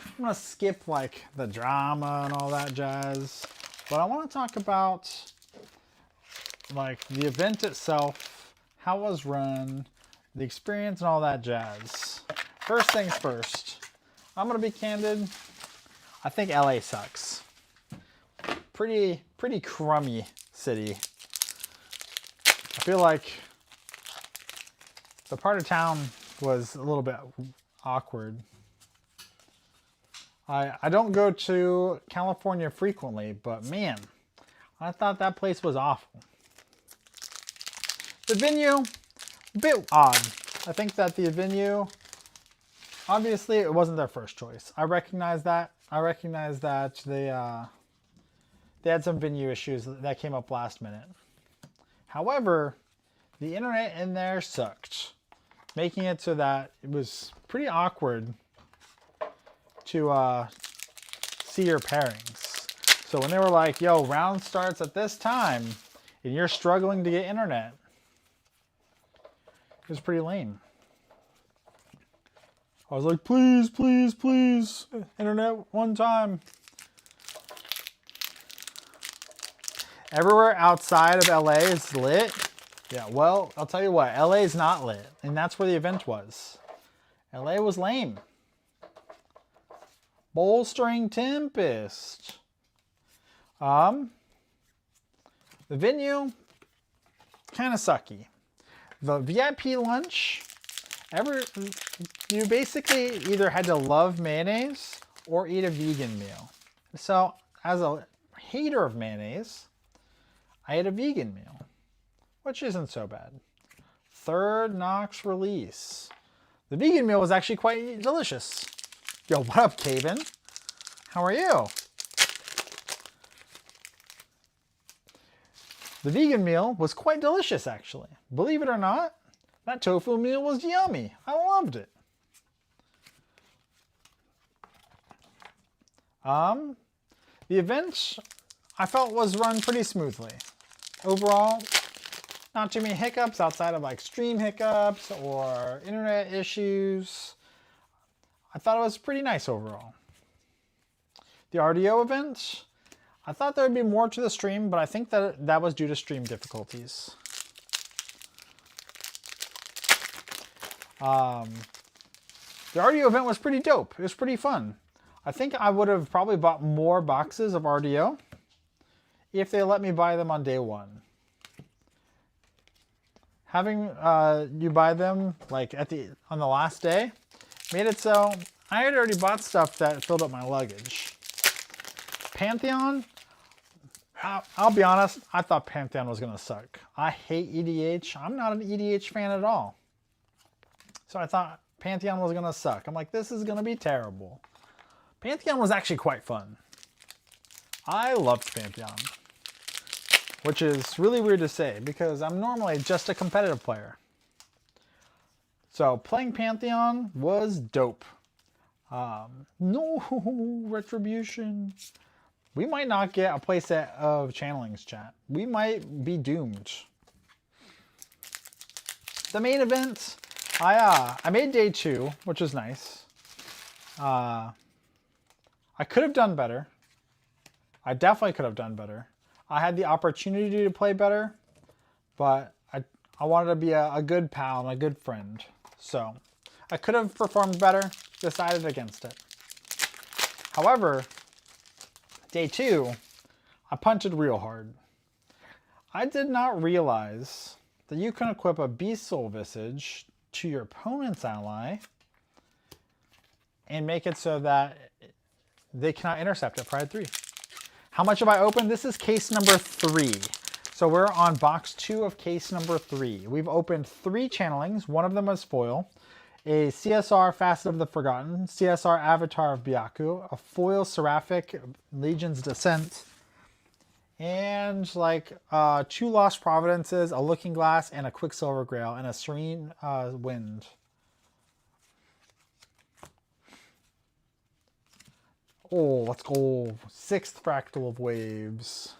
I'm gonna skip like the drama and all that jazz, but I want to talk about like the event itself, how it was run, the experience and all that jazz. First things first, I'm gonna be candid. I think LA sucks. Pretty crummy city. I feel like the part of town was a little bit awkward. I don't go to California frequently, but man, I thought that place was awful. The venue, a bit odd. I think that the venue, obviously it wasn't their first choice. I recognize that. I recognize that they had some venue issues that came up last minute. However, the internet in there sucked, making it so that it was pretty awkward to see your pairings. So when they were like, yo, round starts at this time, and you're struggling to get internet, it was pretty lame. I was like, please, please, please, internet one time. Everywhere outside of LA is lit. Yeah, well, I'll tell you what, LA is not lit, and that's where the event was. LA was lame. Bolstering Tempest. The venue, kind of sucky. The VIP lunch, you basically either had to love mayonnaise or eat a vegan meal. So, as a hater of mayonnaise, I ate a vegan meal, which isn't so bad. Third Nox release. The vegan meal was actually quite delicious. Yo, what up, Caven? How are you? The vegan meal was quite delicious, actually. Believe it or not, that tofu meal was yummy. I loved it. The event, I felt, was run pretty smoothly. Overall, not too many hiccups outside of like stream hiccups or internet issues. I thought it was pretty nice overall. The RDO event, I thought there would be more to the stream, but I think that was due to stream difficulties. The RDO event was pretty dope. It was pretty fun. I think I would have probably bought more boxes of RDO if they let me buy them on day one. Having you buy them like on the last day made it so I had already bought stuff that filled up my luggage. Pantheon, I'll be honest, I thought Pantheon was gonna suck. I hate EDH. I'm not an EDH fan at all. So I thought Pantheon was gonna suck. I'm like, this is gonna be terrible. Pantheon was actually quite fun. I loved Pantheon, which is really weird to say because I'm normally just a competitive player. So playing Pantheon was dope. No, Retribution. We might not get a playset of Channelings, chat. We might be doomed. The main event, I made day 2, which was nice. I could have done better. I definitely could have done better. I had the opportunity to play better, but I wanted to be a good pal and a good friend. So I could have performed better, decided against it. However, day 2, I punted real hard. I did not realize that you can equip a Beast Soul Visage to your opponent's ally and make it so that they cannot intercept at Pride 3. How much have I opened? This is case number 3. So we're on box 2 of case number 3. We've opened 3 channelings. One of them is foil. A CSR Facet of the Forgotten, CSR Avatar of Byaku, a foil Seraphic Legion's Descent, and like 2 Lost Providences, a Looking Glass, and a Quicksilver Grail, and a Serene Wind. Oh, let's go. 6th Fractal of Waves.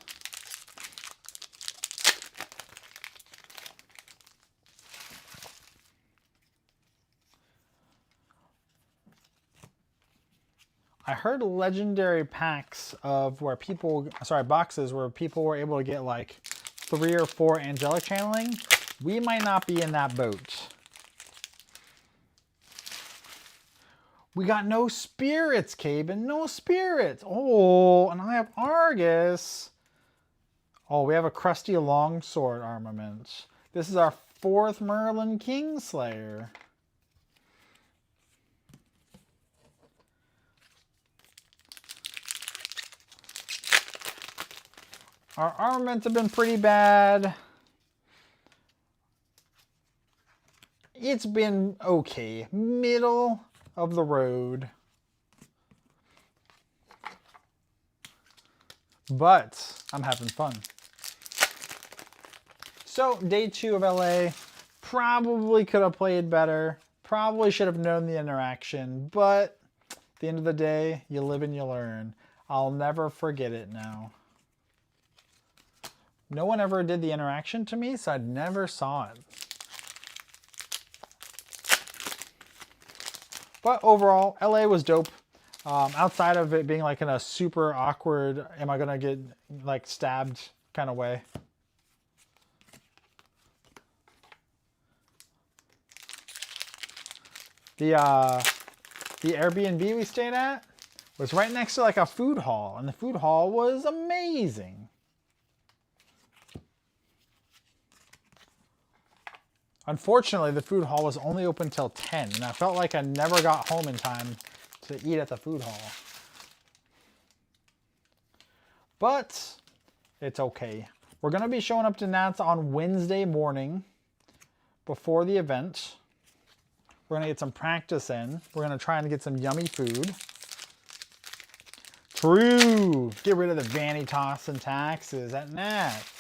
I heard legendary packs of where people, sorry, boxes where people were able to get like 3 or 4 angelic channeling. We might not be in that boat. We got no spirits, Caben. No spirits. Oh, and I have Argus. Oh, we have a crusty longsword armament. This is our 4th Merlin Kingslayer. Our armaments have been pretty bad. It's been okay. Middle of the road. But I'm having fun. So, day 2 of LA. Probably could have played better. Probably should have known the interaction. But at the end of the day, you live and you learn. I'll never forget it now. No one ever did the interaction to me, so I never saw it. But overall, LA was dope. Outside of it being like in a super awkward, am I gonna get like stabbed kind of way. The Airbnb we stayed at was right next to like a food hall, and the food hall was amazing. Unfortunately, the food hall was only open till 10, and I felt like I never got home in time to eat at the food hall. But it's okay. We're going to be showing up to Nats on Wednesday morning before the event. We're going to get some practice in. We're going to try and get some yummy food. True! Get rid of the Vanitas and taxes at Nats.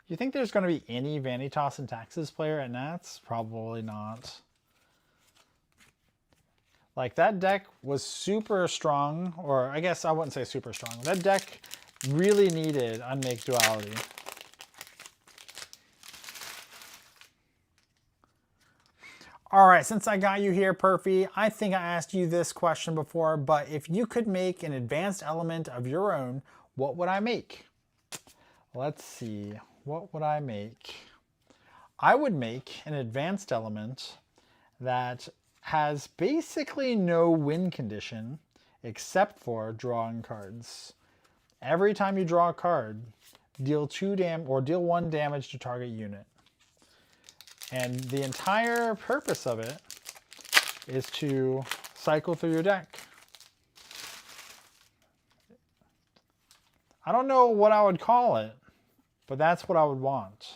You think there's going to be any Vanitas and Taxes player at Nats? Probably not. Like, that deck was super strong, or I guess I wouldn't say super strong. That deck really needed Unmake Duality. All right, since I got you here, Perfy, I think I asked you this question before, but if you could make an advanced element of your own, what would I make? Let's see. What would I make? I would make an advanced element that has basically no win condition except for drawing cards. Every time you draw a card, deal 1 damage to target unit. And the entire purpose of it is to cycle through your deck. I don't know what I would call it, but that's what I would want.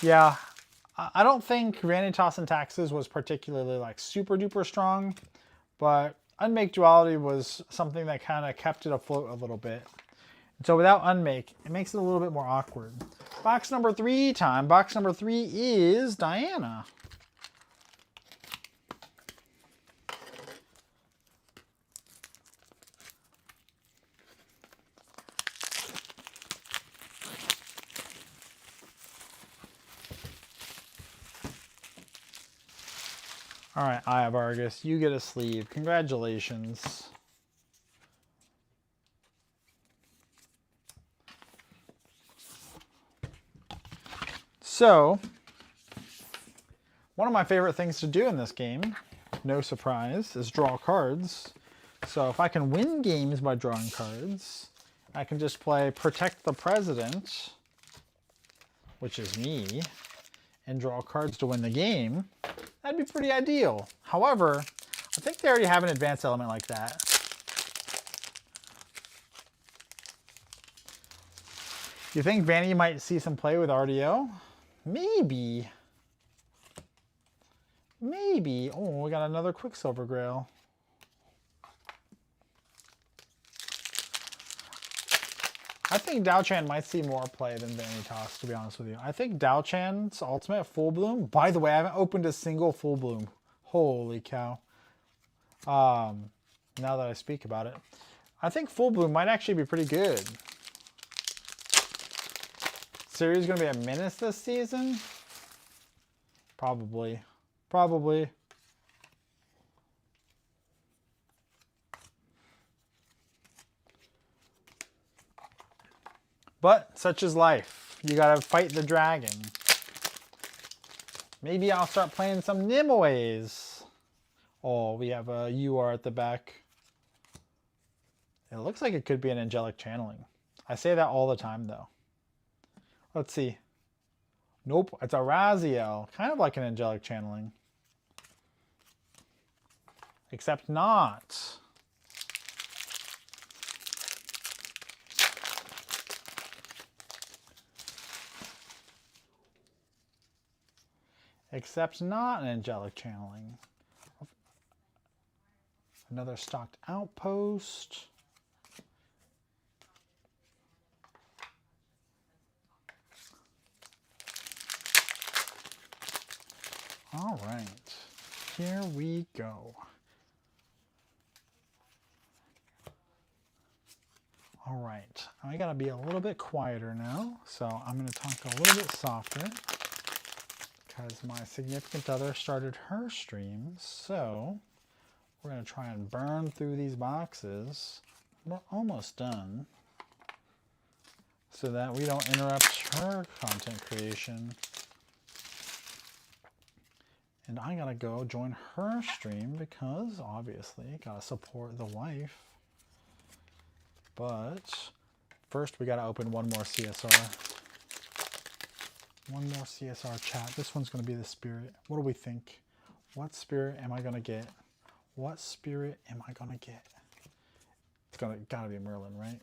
Yeah, I don't think Vanitas and Taxes was particularly like super duper strong, but Unmake Duality was something that kind of kept it afloat a little bit. And so without Unmake, it makes it a little bit more awkward. Box number 3 time. Box number 3 is Diana. All right, I have Argus. You get a sleeve. Congratulations. So, one of my favorite things to do in this game, no surprise, is draw cards. So if I can win games by drawing cards, I can just play Protect the President, which is me, and draw cards to win the game. That'd be pretty ideal. However, I think they already have an advanced element like that. You think Vanny might see some play with RDO? Maybe. Maybe. Oh, we got another Quicksilver Grail. I think Dao-Chan might see more play than Vanitas, to be honest with you. I think Dao-Chan's ultimate Full Bloom. By the way, I haven't opened a single Full Bloom. Holy cow. Now that I speak about it. I think Full Bloom might actually be pretty good. series going to be a menace this season? Probably. Probably. But such is life. You gotta fight the dragon. Maybe I'll start playing some Nimue's. Oh, we have a UR at the back. It looks like it could be an angelic channeling. I say that all the time though. Let's see. Nope, it's a Raziel. Kind of like an angelic channeling. Except not. Except not an angelic channeling. Another stocked outpost. All right, here we go. All right, I gotta be a little bit quieter now, so I'm gonna talk a little bit softer because my significant other started her stream, so we're gonna try and burn through these boxes. We're almost done, so that we don't interrupt her content creation. And I gotta go join her stream because obviously gotta support the wife. But first we gotta open one more CSR. One more CSR chat. This one's gonna be the spirit. What do we think? What spirit am I gonna get? What spirit am I gonna get? It's gotta be a Merlin, right?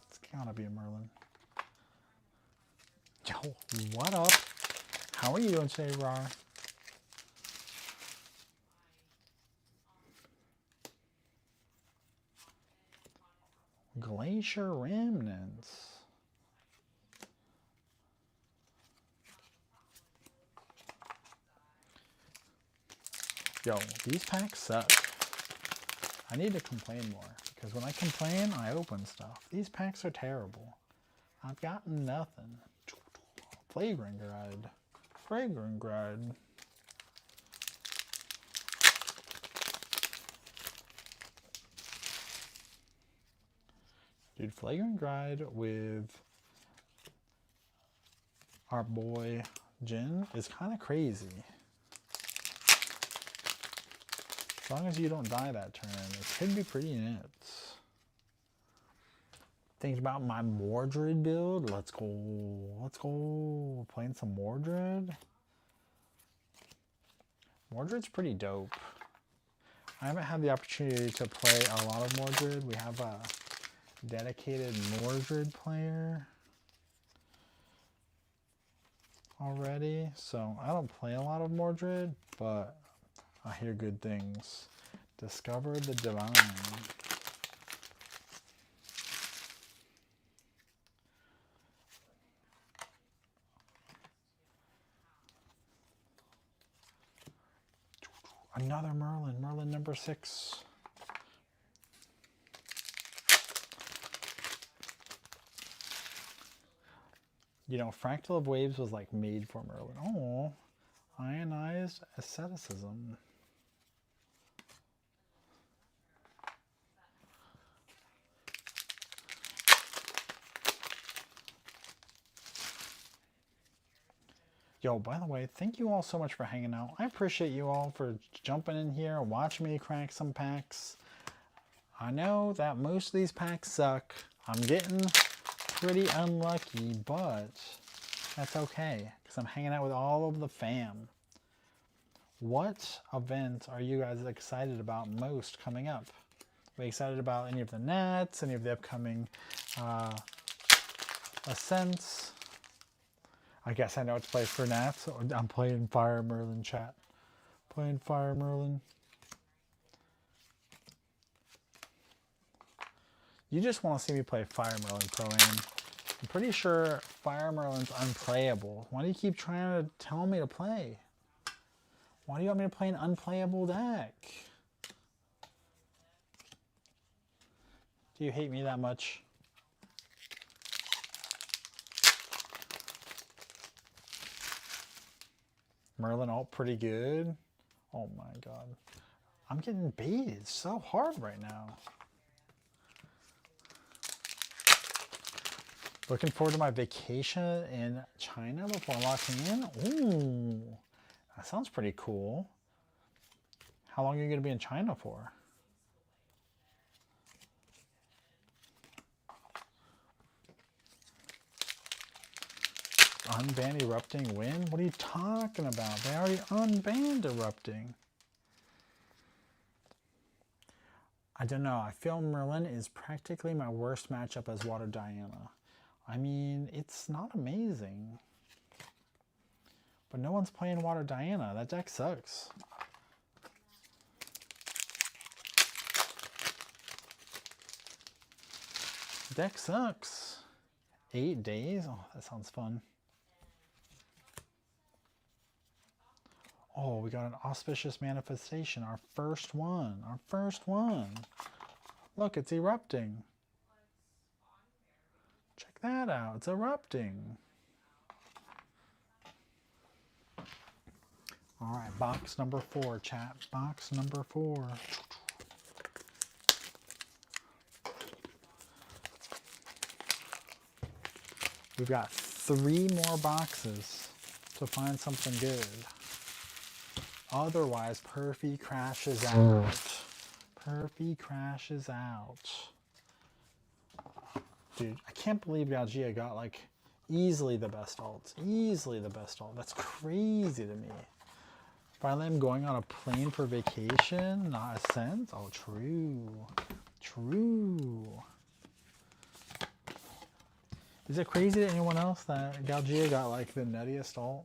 It's gotta be a Merlin. Yo, what up? How are you doing today, Rar? Glacier Remnants. Yo, these packs suck. I need to complain more because when I complain, I open stuff. These packs are terrible. I've gotten nothing. Flagrant Guide. Flagrant Guide. Dude, Flagrant Guide with our boy Jin is kind of crazy. As long as you don't die that turn, it could be pretty nuts. Thinking about my Mordred build. Let's go. Let's go. Playing some Mordred. Mordred's pretty dope. I haven't had the opportunity to play a lot of Mordred. We have a dedicated Mordred player already, so I don't play a lot of Mordred, but I hear good things. Discover the Divine. Another Merlin. Merlin number 6. You know, Fractal of Waves was like made for Merlin. Oh, ionized asceticism. Yo, by the way, thank you all so much for hanging out. I appreciate you all for jumping in here and watching me crack some packs. I know that most of these packs suck. I'm getting pretty unlucky, but that's okay because I'm hanging out with all of the fam. What events are you guys excited about most coming up? Are you excited about any of the Nats, any of the upcoming Ascents? I guess I know what to play for Nats. I'm playing Fire Merlin, chat. Playing Fire Merlin. You just want to see me play Fire Merlin Pro Aim. I'm pretty sure Fire Merlin's unplayable. Why do you keep trying to tell me to play? Why do you want me to play an unplayable deck? Do you hate me that much? Merlin alt pretty good. Oh my god. I'm getting baited so hard right now. Looking forward to my vacation in China before locking in. Ooh, that sounds pretty cool. How long are you going to be in China for? Unban erupting win? What are you talking about? They already unbanned erupting. I don't know. I feel Merlin is practically my worst matchup as Water Diana. I mean, it's not amazing. But no one's playing Water Diana. That deck sucks. Deck sucks. 8 days? Oh, that sounds fun. Oh, we got an auspicious manifestation. Our first one. Our first one. Look, it's erupting. Check that out. It's erupting. All right, box number 4, chat. Box number 4. We've got 3 more boxes to find something good. Otherwise, Perfy crashes out. Perfy crashes out. Dude, I can't believe Galgia got like easily the best alts. Easily the best alt. That's crazy to me. Finally, I'm going on a plane for vacation, not Ascent. Oh, true. True. Is it crazy to anyone else that Galgia got like the nuttiest alt?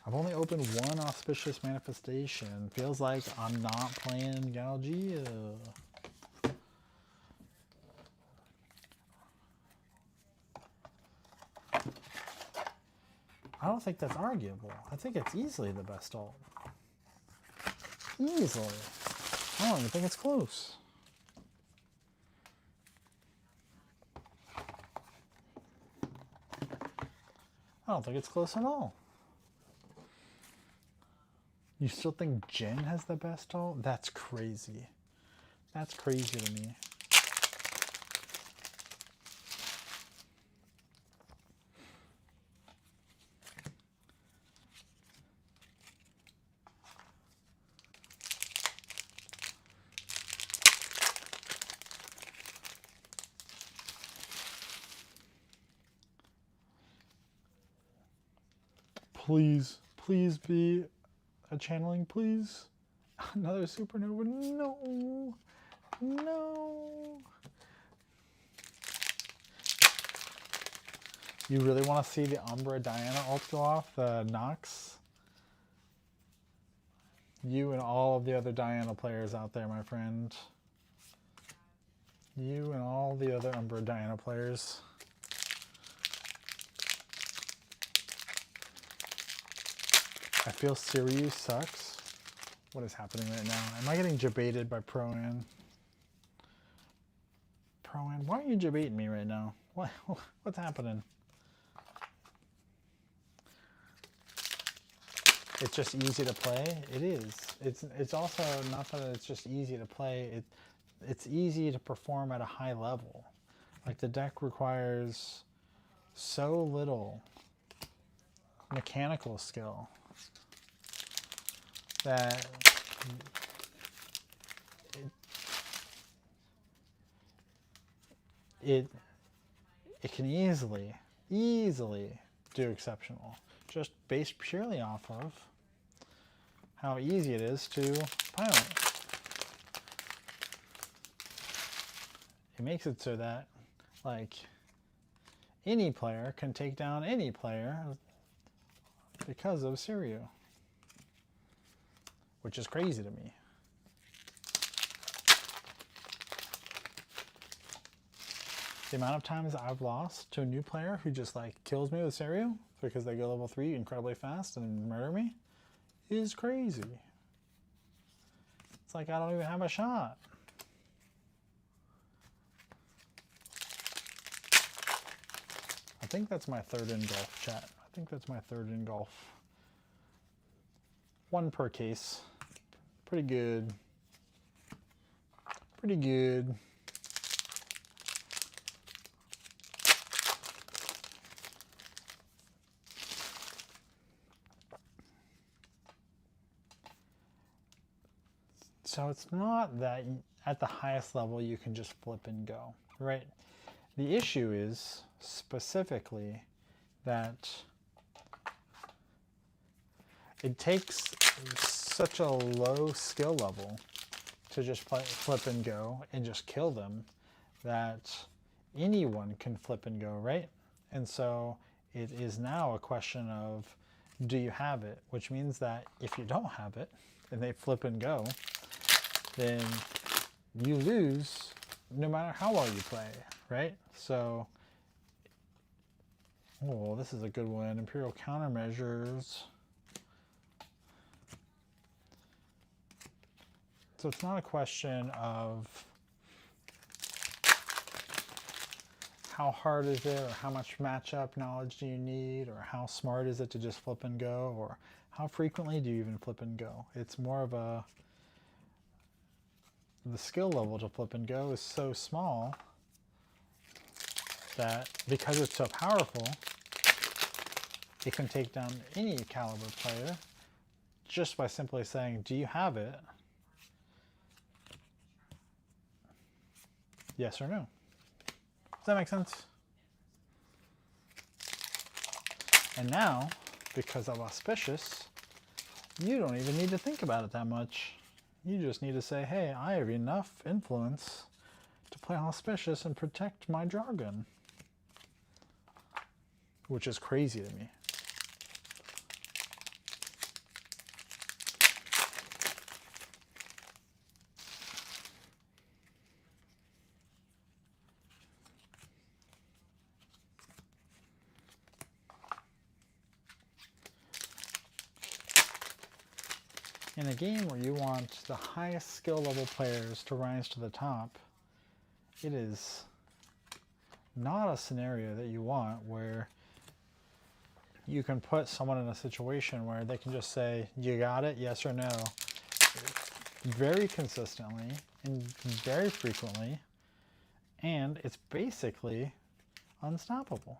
I've only opened 1 auspicious manifestation. Feels like I'm not playing Galgia. I don't think that's arguable. I think it's easily the best alt. Easily. I don't even think it's close. I don't think it's close at all. You still think Jen has the best alt? That's crazy. That's crazy to me. Please, please be a channeling, please. Another supernova. No. No. You really want to see the Umbra Diana ult go off, the Nox? You and all of the other Diana players out there, my friend. You and all the other Umbra Diana players. I feel Sirius sucks. What is happening right now? Am I getting jebaited by Pro-An? Pro-An, why are you jebaiting me right now? What's happening? It's just easy to play. It is. It's also not that it's just easy to play. It's easy to perform at a high level. Like the deck requires so little mechanical skill that it can easily do exceptional, just based purely off of how easy it is to pilot. It makes it so that like any player can take down any player because of Sirio, which is crazy to me. The amount of times I've lost to a new player who just like kills me with Sirio because they go level 3 incredibly fast and murder me is crazy. It's like I don't even have a shot. think that's my third in golf, chat. I think that's my third in golf. One per case. Pretty good. Pretty good. So it's not that at the highest level you can just flip and go, right? The issue is specifically that it takes such a low skill level to just flip and go and just kill them that anyone can flip and go, right? And so it is now a question of, do you have it? Which means that if you don't have it and they flip and go, then you lose no matter how well you play, right? So, oh, this is a good one. Imperial countermeasures. So it's not a question of how hard is it, or how much matchup knowledge do you need, or how smart is it to just flip and go, or how frequently do you even flip and go. It's more of a, the skill level to flip and go is so small that because it's so powerful, it can take down any caliber player just by simply saying, do you have it? Yes or no. Does that make sense? And now, because of auspicious, you don't even need to think about it that much. You just need to say, hey, I have enough influence to play auspicious and protect my jargon. Which is crazy to me. In a game where you want the highest skill level players to rise to the top, it is not a scenario that you want where you can put someone in a situation where they can just say, you got it, yes or no, very consistently and very frequently, and it's basically unstoppable.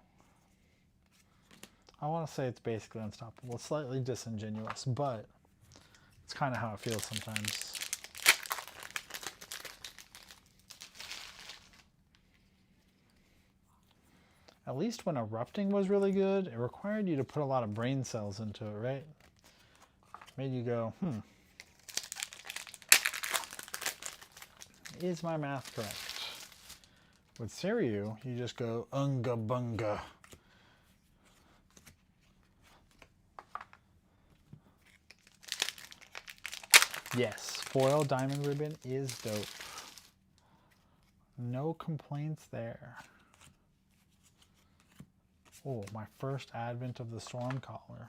I want to say it's basically unstoppable. It's slightly disingenuous, but it's kind of how it feels sometimes. At least when erupting was really good, it required you to put a lot of brain cells into it, right? Made you go, is my math correct? With Siryu, you just go unga bunga. Yes, foil diamond ribbon is dope. No complaints there. Oh, my first advent of the Stormcaller.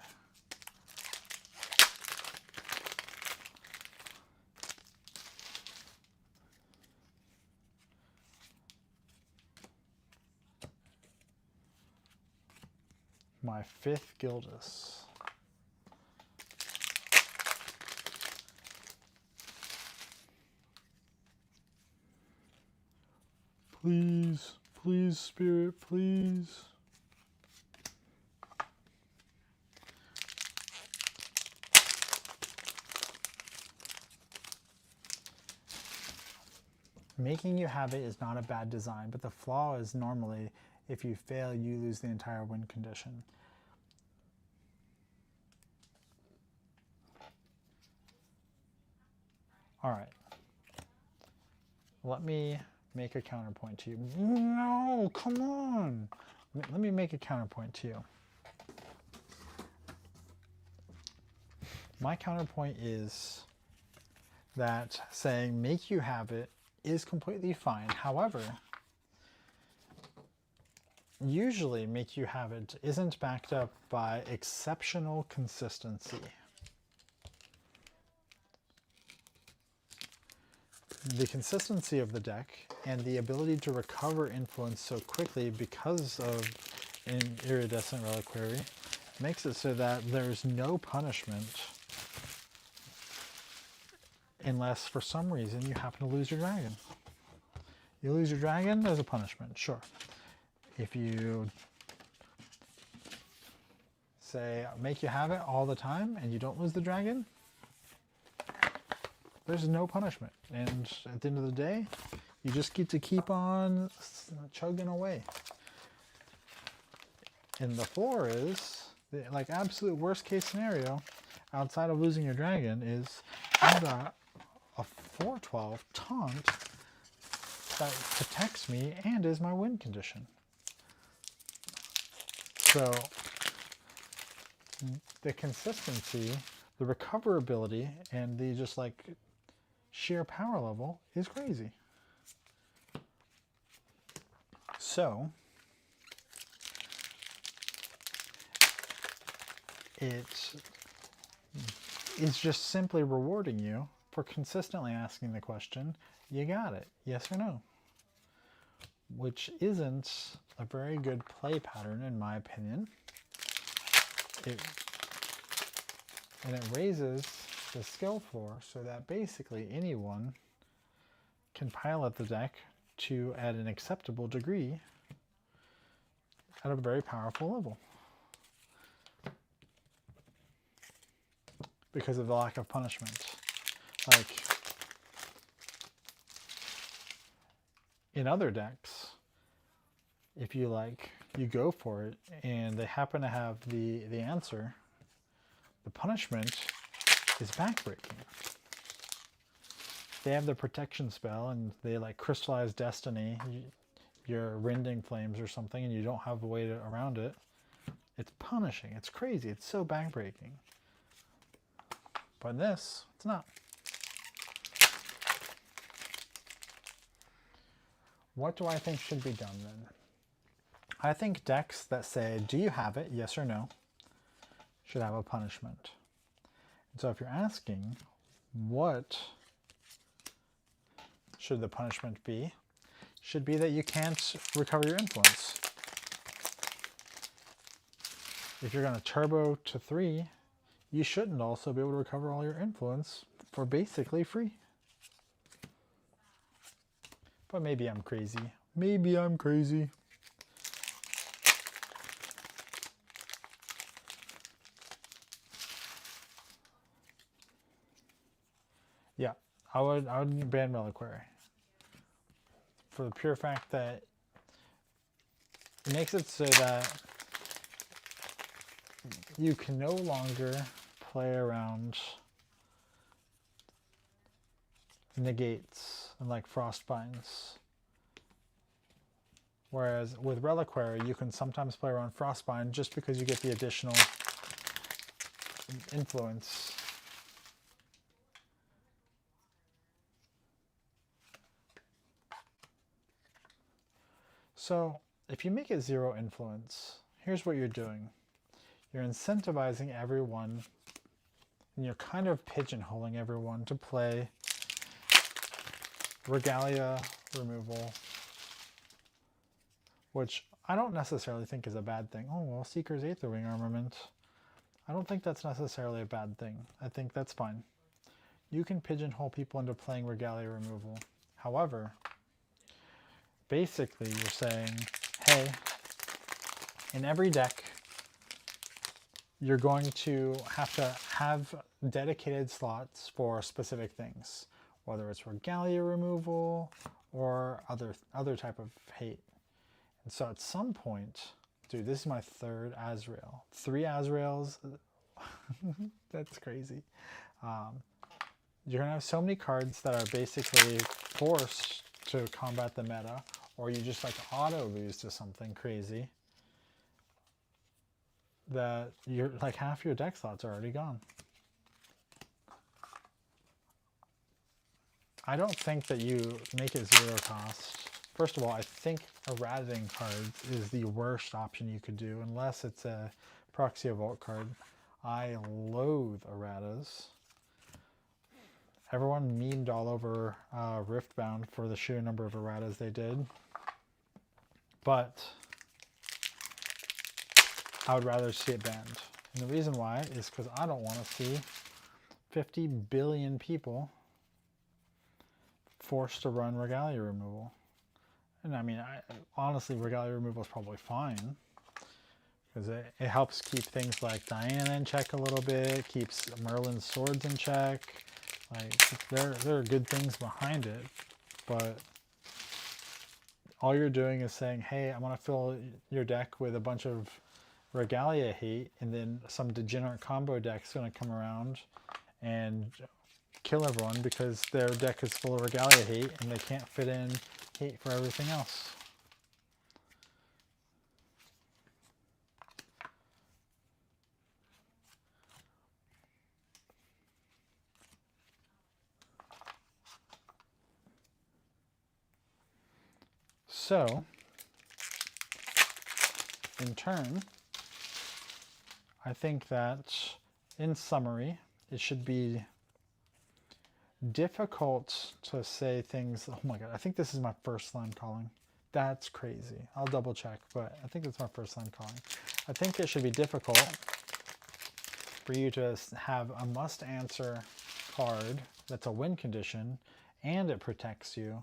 My fifth Gildas. Please, please, Spirit, please. Making you have it is not a bad design, but the flaw is normally if you fail, you lose the entire win condition. All right. Let me make a counterpoint to you. No, come on. Let me make a counterpoint to you. My counterpoint is that saying make you have it is completely fine. However, usually make you have it isn't backed up by exceptional consistency. The consistency of the deck and the ability to recover influence so quickly because of in Iridescent Reliquary makes it so that there's no punishment unless for some reason you happen to lose your dragon. You lose your dragon, there's a punishment, sure. If you say make you have it all the time and you don't lose the dragon, there's no punishment. And at the end of the day, you just get to keep on chugging away. And the floor is, the like absolute worst case scenario, outside of losing your dragon, is you got a 4/12 taunt that protects me and is my win condition. So the consistency, the recoverability, and the just like sheer power level is crazy. So it is just simply rewarding you for consistently asking the question, you got it, yes or no? Which isn't a very good play pattern in my opinion. And it raises the skill floor so that basically anyone can pilot the deck to at an acceptable degree at a very powerful level. Because of the lack of punishment. Like in other decks, if you you go for it and they happen to have the answer, the punishment is backbreaking. They have the protection spell and they like crystallize destiny, your rending flames or something, and you don't have a way around it. It's punishing. It's crazy. It's so backbreaking. But in this, it's not. What do I think should be done then? I think decks that say, do you have it, yes or no, should have a punishment. And so if you're asking, what should the punishment be? Should be that you can't recover your influence. If you're going to turbo to 3, you shouldn't also be able to recover all your influence for basically free. But maybe I'm crazy. Maybe I'm crazy. Yeah, I would ban Reliquary. For the pure fact that it makes it so that you can no longer play around negates and like frostbinds. Whereas with Reliquary, you can sometimes play around frostbind just because you get the additional influence. So if you make it 0 influence, here's what you're doing. You're incentivizing everyone, and you're kind of pigeonholing everyone to play Regalia removal, which I don't necessarily think is a bad thing. Oh, well, Seeker's Aetherwing Armament. I don't think that's necessarily a bad thing. I think that's fine. You can pigeonhole people into playing Regalia removal. However, basically you're saying, hey, in every deck, you're going to have dedicated slots for specific things, whether it's Regalia removal or other type of hate. And so at some point, dude, this is my 3rd Azrael. 3 Azraels, that's crazy. You're gonna have so many cards that are basically forced to combat the meta, or you just like auto lose to something crazy, that you're like half your deck slots are already gone. I don't think that you make it 0 cost. First of all, I think erratating cards is the worst option you could do, unless it's a Proxy Vault card. I loathe erratas. Everyone memed all over Riftbound for the sheer number of erratas they did. But I would rather see it banned. And the reason why is because I don't want to see 50 billion people forced to run regalia removal. And I mean, honestly, regalia removal is probably fine, because it helps keep things like Diana in check a little bit, keeps Merlin's swords in check. Like, there are good things behind it, but all you're doing is saying, hey, I'm going to fill your deck with a bunch of regalia hate, and then some degenerate combo deck's going to come around and kill everyone because their deck is full of regalia hate and they can't fit in hate for everything else. So, in turn, I think that, in summary, it should be difficult to say things. Oh my god, I think this is my first slime calling. That's crazy. I'll double check, but I think it's my first slime calling. I think it should be difficult for you to have a must answer card that's a win condition, and it protects you,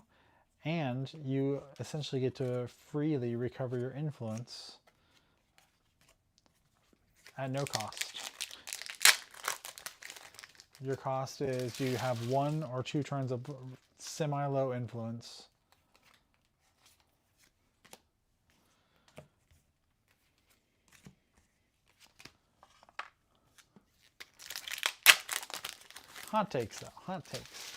and you essentially get to freely recover your influence at no cost. Your cost is you have 1 or 2 turns of semi-low influence. Hot takes though, hot takes.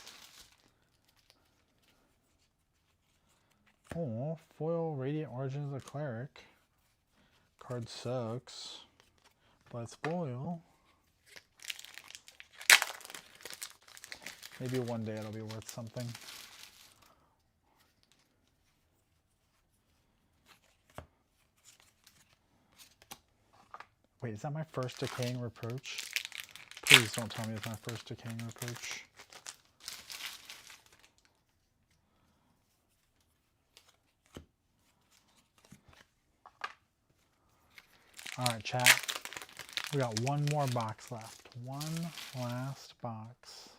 Oh, foil Radiant Origins of Cleric. Card sucks, but it's foil. Maybe one day it'll be worth something. Wait, is that my first Decaying Reproach? Please don't tell me it's my first Decaying Reproach. Alright, chat. We got one more box left. One last box.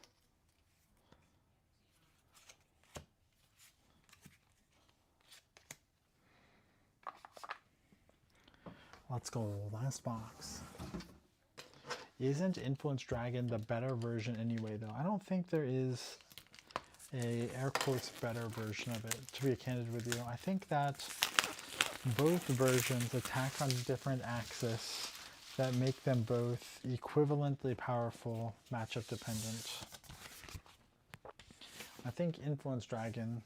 Let's go, last box. Isn't Influence Dragon the better version anyway, though? I don't think there is a, air quotes, better version of it, to be candid with you. I think that both versions attack on different axes that make them both equivalently powerful, matchup dependent. I think Influence Dragon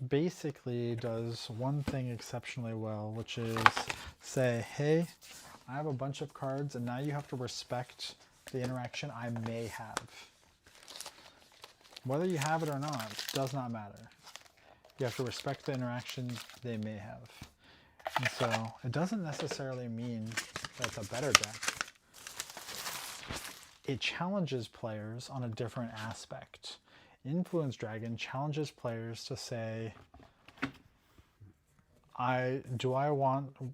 basically does one thing exceptionally well, which is say, hey, I have a bunch of cards and now you have to respect the interaction I may have. Whether you have it or not does not matter. You have to respect the interaction they may have. And so it doesn't necessarily mean that it's a better deck. It challenges players on a different aspect. Influence Dragon challenges players to say,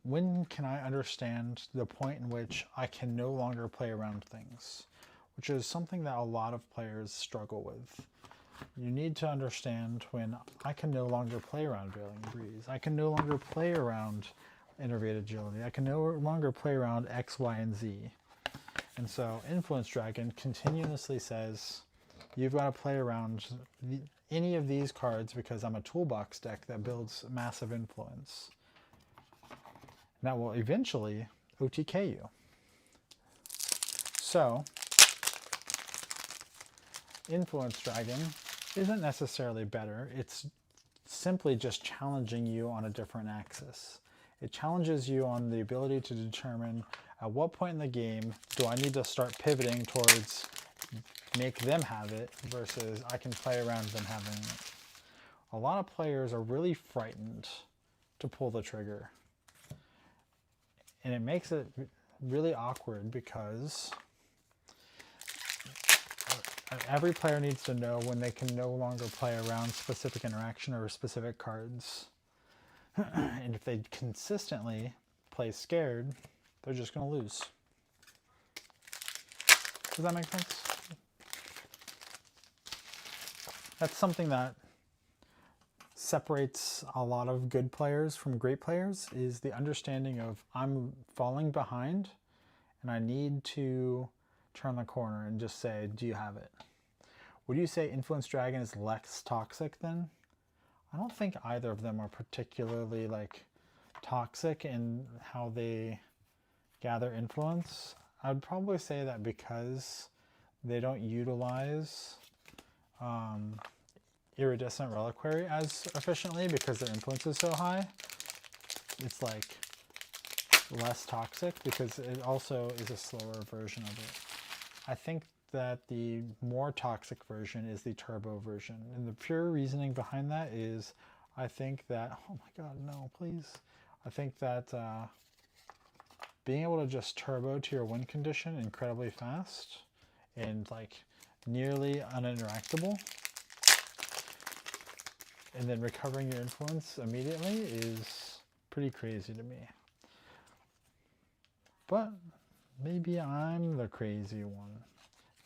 when can I understand the point in which I can no longer play around things? Which is something that a lot of players struggle with. You need to understand when I can no longer play around Veiling Breeze. I can no longer play around Innervate Agility. I can no longer play around X, Y, and Z. And so Influence Dragon continuously says, you've got to play around any of these cards because I'm a toolbox deck that builds massive influence. And that will eventually OTK you. So, Influence Dragon isn't necessarily better. It's simply just challenging you on a different axis. It challenges you on the ability to determine at what point in the game do I need to start pivoting towards make them have it versus I can play around them having it. A lot of players are really frightened to pull the trigger. And it makes it really awkward because every player needs to know when they can no longer play around specific interaction or specific cards. And if they consistently play scared, they're just going to lose. Does that make sense? That's something that separates a lot of good players from great players, is the understanding of I'm falling behind and I need to turn the corner and just say, do you have it? Would you say Influence Dragon is less toxic then? I don't think either of them are particularly like toxic in how they gather influence. I would probably say that because they don't utilize Iridescent Reliquary as efficiently because their influence is so high, it's like less toxic because it also is a slower version of it. I think that the more toxic version is the turbo version, and the pure reasoning behind that is I think that, oh my god, no, please. I think that being able to just turbo to your win condition incredibly fast and like nearly uninteractable, and then recovering your influence immediately is pretty crazy to me. But maybe I'm the crazy one.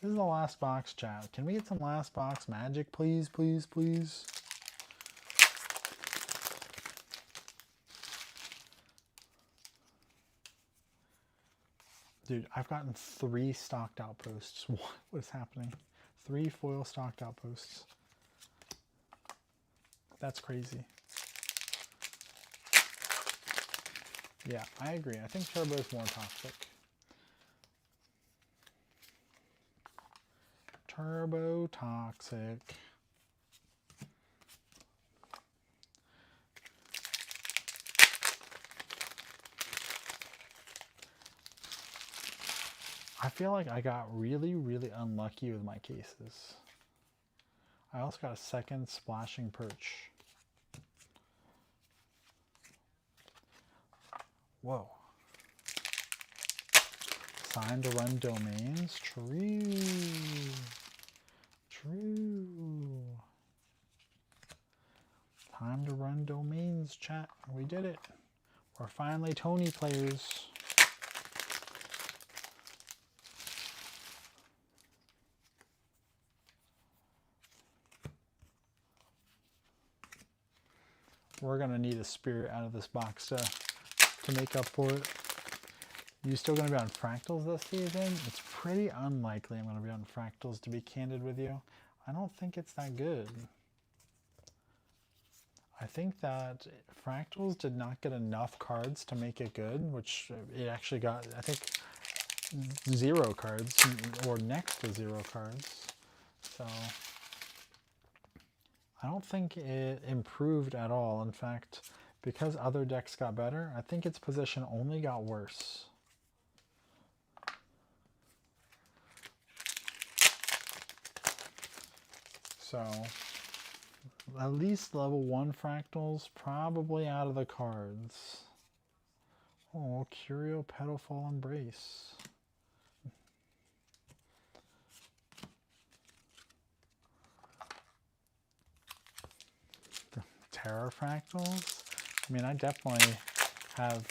This is the last box, chat. Can we get some last box magic, please, please, please? Dude, I've gotten 3 stocked outposts. What is happening? 3 foil stocked outposts. That's crazy. Yeah, I agree. I think turbo is more toxic. Turbo toxic. I feel like I got really, really unlucky with my cases. I also got a second Splashing Perch. Whoa. Sign to run domains. True. True. Time to run domains, chat. We did it. We're finally Tony players. We're gonna need a spirit out of this box to make up for it. You still gonna be on fractals this season? It's pretty unlikely I'm gonna be on fractals, to be candid with you. I don't think it's that good. I think that fractals did not get enough cards to make it good, which it actually got, I think, 0 cards, or next to 0 cards. So I don't think it improved at all. In fact, because other decks got better, I think its position only got worse. So at least level 1 fractals probably out of the cards. Oh, Curio Pedofall Embrace. Terra fractals? I mean, I definitely have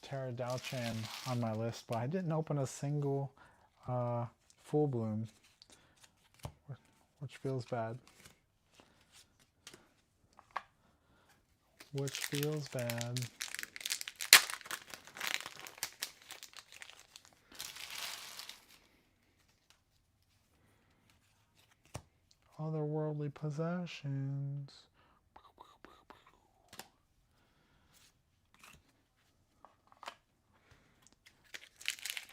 Terra Dalchan on my list, but I didn't open a single Full Bloom, which feels bad. Which feels bad. Otherworldly possessions.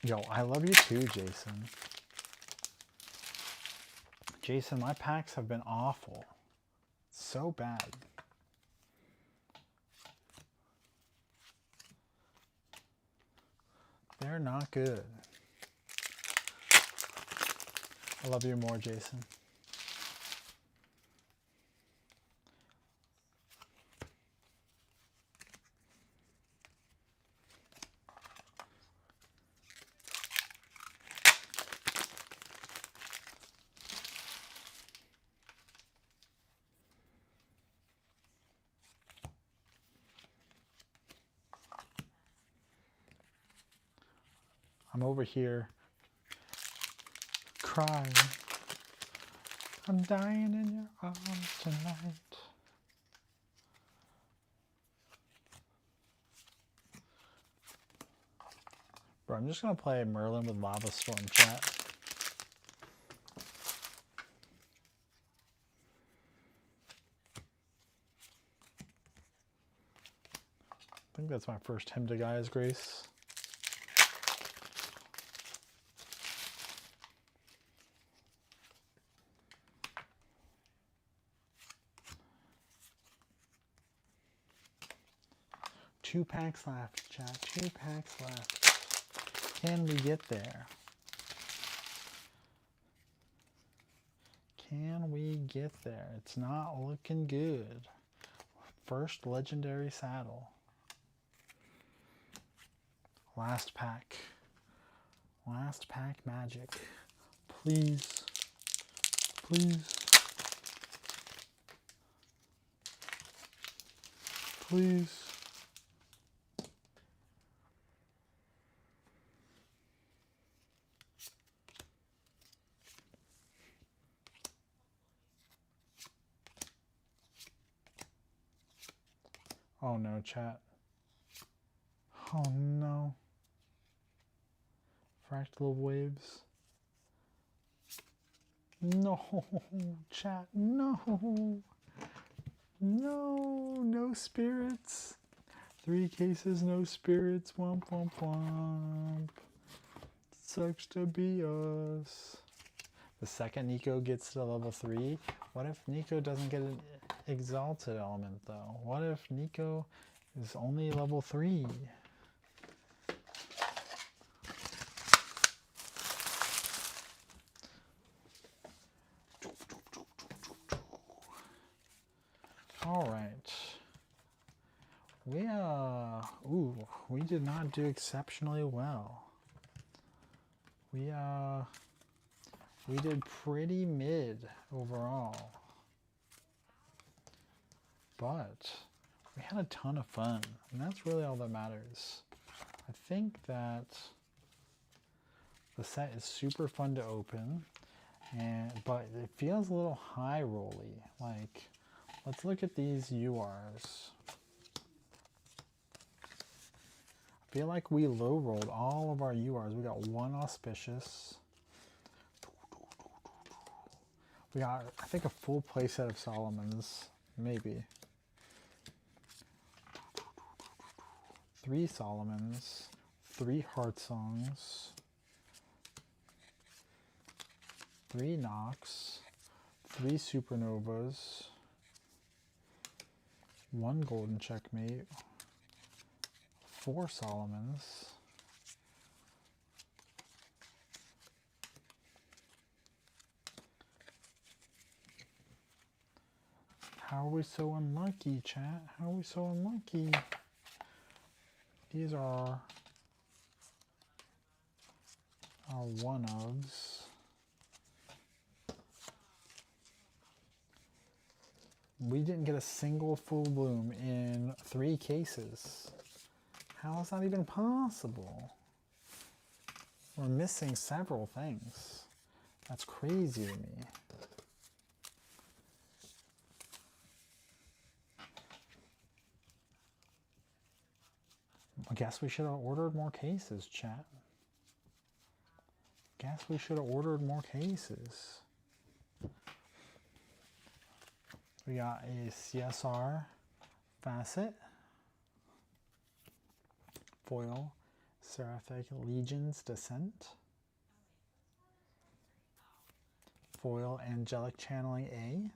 Yo, I love you too, Jason. Jason, my packs have been awful. So bad. They're not good. I love you more, Jason. I'm over here crying. I'm dying in your arms tonight. Bro, I'm just gonna play Merlin with Lava Storm, chat. I think that's my first hymn to Gaia's Grace. Two packs left, chat. 2 packs left. Can we get there? Can we get there? It's not looking good. First legendary saddle. Last pack. Last pack magic. Please. Please. Please. Oh no, chat. Oh no. Fractal waves. No, chat, no. No, no spirits. 3 cases, no spirits. Womp, womp, womp. Sucks to be us. The second Nico gets to level 3. What if Nico doesn't get an exalted element though? What if Nico is only level 3? All right. We did not do exceptionally well. We did pretty mid overall. But we had a ton of fun, and that's really all that matters. I think that the set is super fun to open, but it feels a little high rolly. Like, let's look at these URs. I feel like we low rolled all of our URs. We got 1 auspicious. We got, I think, a full playset of Solomons, maybe. 3 Solomons, 3 Heart Songs, 3 Nox, 3 Supernovas, 1 Golden Checkmate, 4 Solomons, how are we so unlucky, chat? How are we so unlucky? These are our one-ofs. We didn't get a single full bloom in 3 cases. How is that even possible? We're missing several things. That's crazy to me. I guess we should have ordered more cases, chat. Guess we should have ordered more cases. We got a CSR facet, foil, Seraphic Legion's Descent, foil, Angelic Channeling A,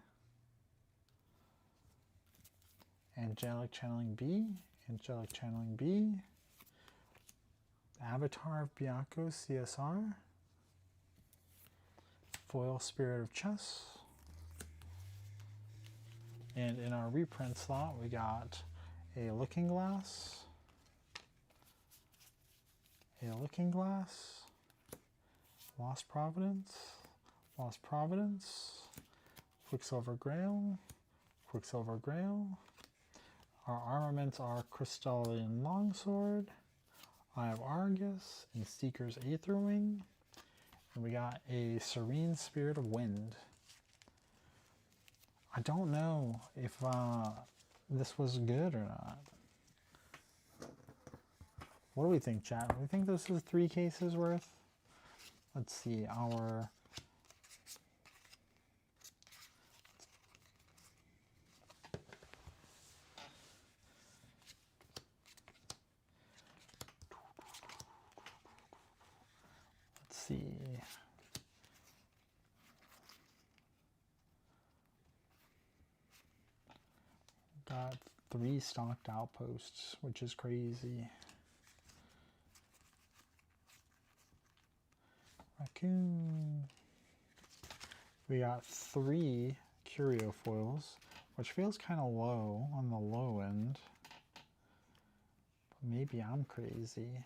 Angelic Channeling B, Angelic Channeling B, Avatar of Byakko CSR, foil Spirit of Chess, and in our reprint slot we got a Looking Glass, Lost Providence, Quicksilver Grail, Our armaments are Crystalline Longsword, I have Argus and Seeker's Aetherwing. And we got a Serene Spirit of Wind. I don't know if this was good or not. What do we think, chat? Do we think this is 3 cases worth? Let's see, our... Let's see. Got 3 stocked outposts, which is crazy. Raccoon. We got 3 curio foils, which feels kind of low on the low end. But maybe I'm crazy.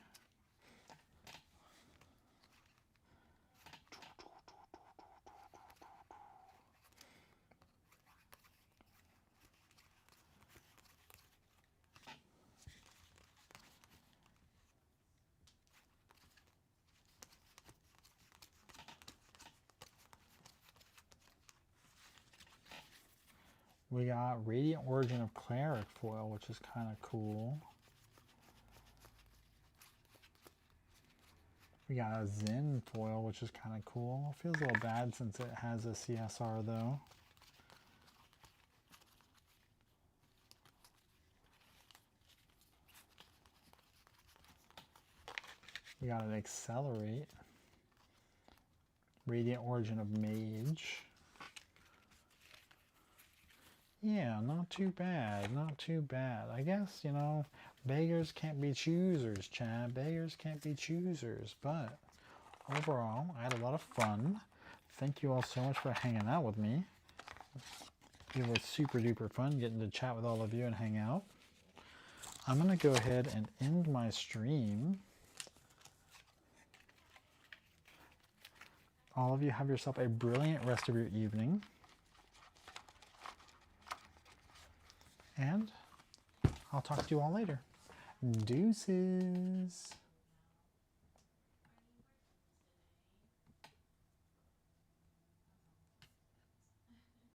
We got Radiant Origin of Cleric foil, which is kind of cool. We got a Zen foil, which is kind of cool. Feels a little bad since it has a CSR though. We got an Accelerate. Radiant Origin of Mage. Yeah, not too bad, not too bad. I guess, you know, beggars can't be choosers, Chad. Beggars can't be choosers. But overall, I had a lot of fun. Thank you all so much for hanging out with me. It was super duper fun getting to chat with all of you and hang out. I'm going to go ahead and end my stream. All of you have yourself a brilliant rest of your evening. And I'll talk to you all later. Deuces.